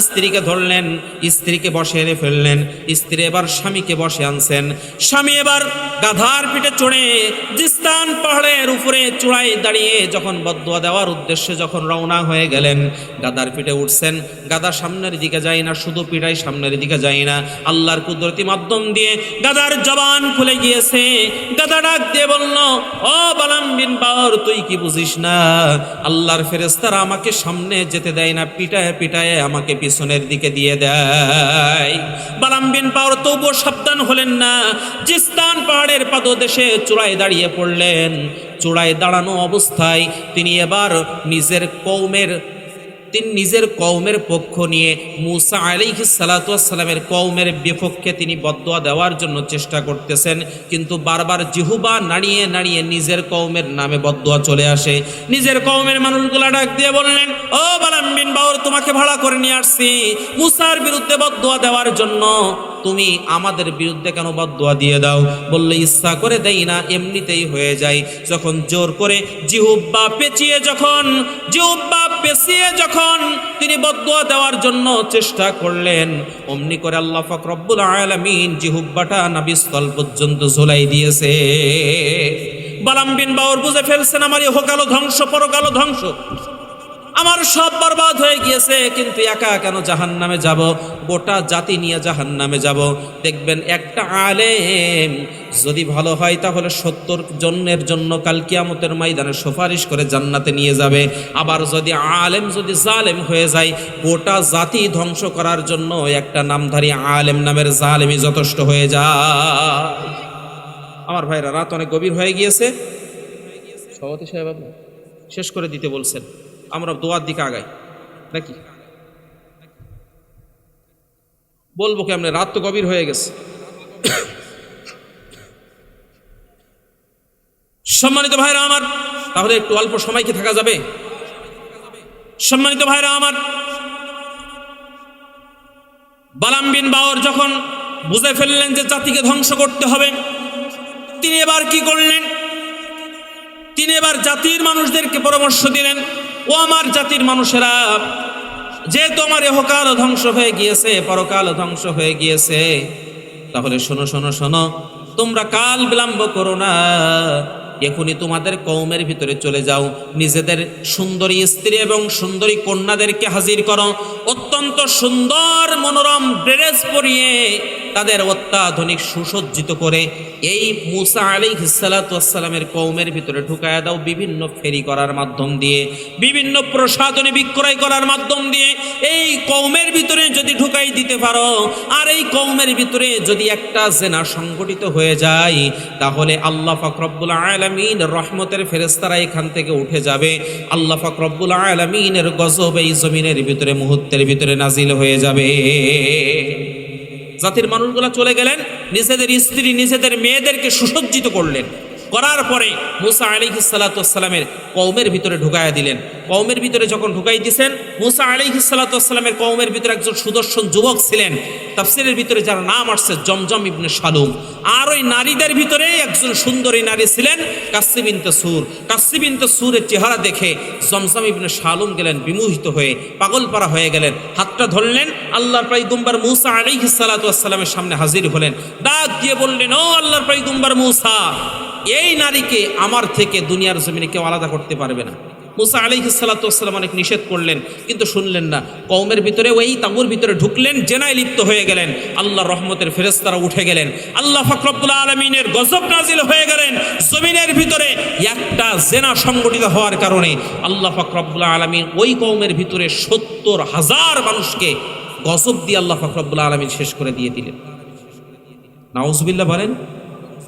[SPEAKER 1] স্ত্রীকে ধরলেন, স্ত্রীকে বসে এনে ফেললেন। স্ত্রী এবার স্বামীকে বসে আনছেন। স্বামী এবার গাধার পিঠে চড়ে জিস্তান পাহাড়ের উপরে চূড়ায় দাঁড়িয়ে যখন বদদুয়া দেওয়ার উদ্দেশ্যে যখন রওনা হয়ে গেলেন, গাধার পিঠে উঠছেন। গাধা সামনের দিকে যায় না, শুধু পিঠাই সামনের দিকে যায় না। আল্লাহর কুদরতি মাধ্যম দিয়ে গাধার জবান খুলে গিয়েছে। গাধা ডাক দিয়ে বলল, ও বালাম বিন বাওর, তুই কি বুঝিস না আল্লাহর ফেরেশতারা আমাকে সামনে যেতে দেয় না, পিটায় পিটায় আমাকে পিছনের দিকে দিয়ে দেয়। বালাম বিন বাওর তবুও সাবধান হলেন না। জিস্তান পাহাড়ের পাদদেশে চূড়ায় দাঁড়িয়ে পড়লেন। চূড়ায় দাঁড়ানো অবস্থায় তিনি এবার নিজের কওমের পক্ষ নিয়ে মুসা আলাইহিস সালাতু ওয়াস সালামের কওমের বিপক্ষে তিনি বদদুয়া দেওয়ার জন্য চেষ্টা করতেছেন, কিন্তু বারবার জিহুবা নাড়িয়ে নাড়িয়ে নিজের কওমের নামে বদদুয়া চলে আসে। নিজের কওমের মানুষগুলা ডাক দিয়ে বললেন, ও বালাম বিন বাওর, তোমাকে ভাড়া করে নিয়ে আসছি মুসার বিরুদ্ধে বদদুয়া দেওয়ার জন্য, তুমি আমাদের বিরুদ্ধে কেন বদদুয়া দিয়ে দাও? বললে, ইচ্ছা করে দেই না, এমনিতেই হয়ে যায়। যখন জোর করে জিহুব্বা পেঁচিয়ে যখন তিনি বদদুয়া দেওয়ার জন্য চেষ্টা করলেন, অমনি করে আল্লাহ পাক রব্বুল আলামিন জিহুব্বাটা নাভিস্থল পর্যন্ত ঝুলাই দিয়েছে। বালাম বিন বাওর বুঝে ফেলছেন, আমার ইহকালও ধ্বংস, পরকালও ধ্বংস, আমার সব বরবাদ হয়ে গিয়েছে। কিন্তু একা কেন জাহান্নামে যাব? গোটা জাতি নিয়ে জাহান্নামে যাব। দেখবেন একটা আলেম যদি ভালো হয় তাহলে 70 জনের জন্য কাল কিয়ামতের ময়দানে সুপারিশ করে জান্নাতে নিয়ে যাবে। আবার যদি আলেম যদি জালেম হয়ে যায়, গোটা জাতি ধ্বংস করার জন্য একটা নামধারী আলেম নামের জালেমই যথেষ্ট হয়ে যায়। আমার ভাইরা, রাত অনেক গভীর হয়ে গিয়েছে। সভাপতি সাহেব আপনি শেষ করে দিতে বলছেন, আমরা দোয়ার দিকে আগাই নাকি? বলবো কেমনে, রাত তো গভীর হয়ে গেছে। সম্মানিত ভাইরা আমার, তাহলে একটু অল্প সময় কি থাকা যাবে? সম্মানিত ভাইরা আমার, বালাম বিন বাওর যখন বুঝে ফেললেন যে জাতিকে ধ্বংস করতে হবে, তিনি এবার কি করলেন? তিনি এবার জাতির মানুষদেরকে পরামর্শ দিলেন, ও আমার জাতির মানুষেরা, যেহেতু আমার ইহকাল ধ্বংস হয়ে গিয়েছে, পরকাল ধ্বংস হয়ে গিয়েছে, তাহলে শোনো শোনো শোনো, তোমরা কাল বিলম্ব করো না, এখনই তোমাদের কওমের ভিতরে চলে যাও, নিজেদের সুন্দরী স্ত্রী এবং সুন্দরী কন্যাদেরকে হাজির করো, অত্যন্ত সুন্দর মনোরম ড্রেস পরিয়ে তাদের অত্যাধুনিক সুসজ্জিত করে এই মূসা আলাইহিস সালাতু ওয়াস সালামের কওমের ভিতরে ঢুকায়া দাও, বিভিন্ন ফেরি করার মাধ্যম দিয়ে, বিভিন্ন প্রসাধনী বিক্রয় করার মাধ্যম দিয়ে এই কওমের ভিতরে যদি ঢুকাই দিতে পারো, আর এই কওমের ভিতরে যদি একটা জেনা সংগঠিত হয়ে যায়, তাহলে আল্লাহ পাক রব্বুল আলামিন রহমতের ফেরেশতারা এখান থেকে উঠে যাবে। আল্লাহ পাক রব্বুল আলামিনের গজব এই জমিনের ভিতরে মুহূর্তের ভিতরে নাজিল হয়ে যাবে। জাতির মানুষগুলা চলে গেলেন, নিজেদের স্ত্রী নিজেদের মেয়েদেরকে সুসজ্জিত করলেন, করার পরে মূসা আলাইহিস সালাতু ওয়াস সালামের কওমের ভিতরে ঢুকায়া দিলেন। কওমের ভিতরে যখন ঢুকাই দিয়েছেন, মূসা আলাইহিস সালাতু ওয়াস সালামের কওমের ভিতরে একজন সুদর্শন যুবক ছিলেন, তাফসীরের ভিতরে যার নাম আসছে জমজম ইবনে শালুম। আর ওই নারীদের ভিতরে একজন সুন্দরী নারী ছিলেন কাসসি বিনতে সুর। কাসসি বিনতে সুরের চেহারা দেখে জমজম ইবনে শালুম গেলেন বিমোহিত হয়ে, পাগলপাড়া হয়ে গেলেন। হাতটা ধরলেন, আল্লাহর পয়গম্বর মূসা আলাইহিস সালাতু ওয়াস সালামের সামনে হাজির হলেন। ডাক দিয়ে বললেন, ও আল্লাহর পয়গম্বর মূসা, এই নারীকে আমার থেকে দুনিয়ার জমিনে কেউ আলাদা করতে পারবে না। মূসা আলাইহিস সালাতু ওয়াস সালাম অনেক নিষেধ করলেন, কিন্তু শুনলেন না। কওমের ভিতরে ওই তাঁবুর ভিতরে ঢুকলেন, জেনায় লিপ্ত হয়ে গেলেন। আল্লাহর রহমতের ফেরেশতারা উঠে গেলেন, আল্লাহ পাক রব্বুল আলামিনের গজব নাজিল হয়ে গেলেন জমিনের ভিতরে। একটা জেনা সংগঠিত হওয়ার কারণে আল্লাহ পাক রব্বুল আলামিন ওই কওমের ভিতরে ৭০,০০০ মানুষকে গজব দিয়ে আল্লাহ পাক রব্বুল আলামিন শেষ করে দিয়ে দিলেন। নাউজুবিল্লাহ বলেন।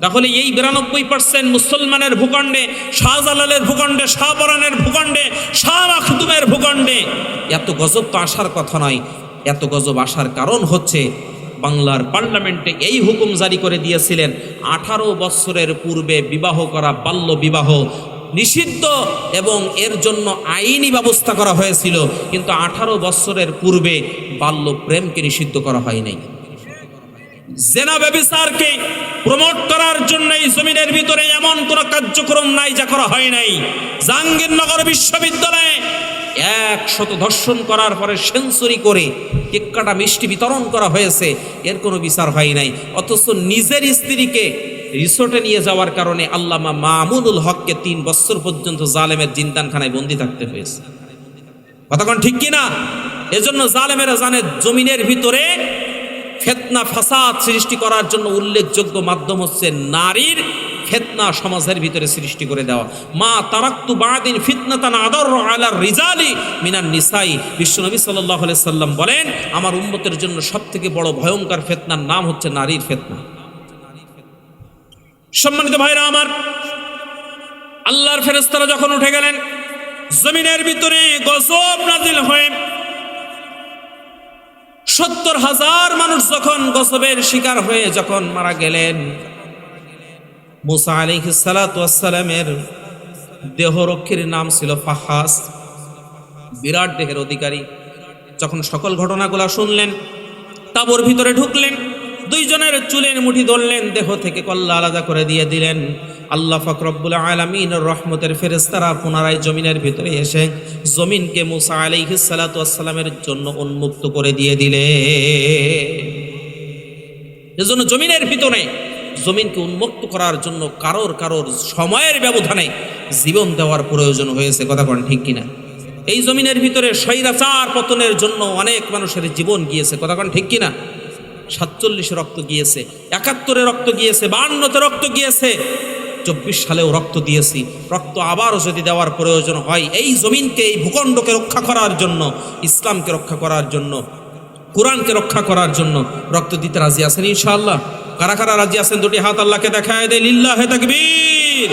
[SPEAKER 1] তাহলে এই ৯২% মুসলমানের ভূখণ্ডে, শাহজালালের ভূখণ্ডে, শাহপরানের ভূখণ্ডে, শাহ মাখদুমের ভূখণ্ডে এত গজব তো আসার কথা নয়। এত গজব আসার কারণ হচ্ছে বাংলার পার্লামেন্টে এই হুকুম জারি করে দিয়েছিলেন ১৮ বছরের পূর্বে বিবাহ করা বাল্য বিবাহ নিষিদ্ধ, এবং এর জন্য আইনি ব্যবস্থা করা হয়েছিল, কিন্তু ১৮ বছরের পূর্বে বাল্য প্রেমকে নিষিদ্ধ করা হয় নাই। জেনা ব্যভিচারকে প্রমোট করার জন্য এই জমিনের ভিতরে এমন কোন কার্যক্রম নাই যা করা হয় নাই। জাহাঙ্গীরনগর বিশ্ববিদ্যালয়ে ১০০ ধর্ষণ করার পরে সেঞ্চুরি করে কেক কাটা মিষ্টি বিতরণ করা হয়েছে, এর কোনো বিচার হয় নাই। অথচ নিজের স্ত্রীকে রিসোর্টে নিয়ে যাওয়ার কারণে আল্লামা মামুনুল হককে ৩ বছর পর্যন্ত জালেমের জিন্দানখানায় বন্দী থাকতে হয়েছে। কতক্ষণ ঠিক কিনা? এজন্য জালেমেরা জানে জমিনের ভিতরে ফিতনা ফাসাদ সৃষ্টি করার জন্য উল্লেখযোগ্য মাধ্যম হচ্ছে নারীর ফিতনা সমাজের ভিতরে সৃষ্টি করে দেওয়া। মা তারাক্তু বাদিন ফিতনাতান আদাররু আলার রিজালি মিনান নিসাই। বিশ্বনবী সাল্লাল্লাহু আলাইহি সাল্লাম বলেন, আমার উম্মতের জন্য সবথেকে বড় ভয়ঙ্কর ফিতনার নাম হচ্ছে নারীর ফিতনা। সম্মানিত ভাইরা আমার, আল্লাহর ফেরেশতারা যখন উঠে গেলেন জমিনের ভিতরে গজব নাজিল হয়ে ৭০,০০০ মানুষ যখন গজবের শিকার হয়ে যখন মারা গেলেন, মূসা আলাইহিস সালাতু ওয়াস সালামের দেহরক্ষীর নাম ছিল ফাহাস, বিরাট দেহের অধিকারী। যখন সকল ঘটনাগুলো শুনলেন, তাঁবুর ভিতরে ঢুকলেন, দুইজনের চুলের মুঠি ধরলেন, দেহ থেকে কল্লা আলাদা করে দিয়ে দিলেন। আল্লাহ পাক রব্বুল আলামিনের রহমতের ফেরেশতারা পুনরায় জমিনের ভিতরে এসে জমিনকে মূসা আলাইহিস সালাতু ওয়াস সালামের জন্য উন্মুক্ত করে দিয়ে দিলে। এজন্য জমিনের ভিতরে জমিনকে উন্মুক্ত করার জন্য কারোর সময়ের ব্যবধানে জীবন দেওয়ার প্রয়োজন হয়েছে। কথা কোন ঠিক কিনা? এই জমিনের ভিতরে স্বৈরাচার পতনের জন্য অনেক মানুষের জীবন গিয়েছে। কথা কোন ঠিক কিনা? ৪৭ রক্ত গিয়েছে, ৭১ রক্ত গিয়েছে, ৫২ রক্ত গিয়েছে, ২৪ সালেও রক্ত দিয়েছি। রক্ত আবারও যদি দেওয়ার প্রয়োজন হয় এই জমিনকে, এই ভূখণ্ডকে রক্ষা করার জন্য, ইসলামকে রক্ষা করার জন্য, কোরআনকে রক্ষা করার জন্য রক্ত দিতে রাজি আছেন ইনশাআল্লাহ? কারা কারা রাজি আছেন? দুটি হাত আল্লাহকে দেখায় দেয়, লিল্লাহে তাকবীর।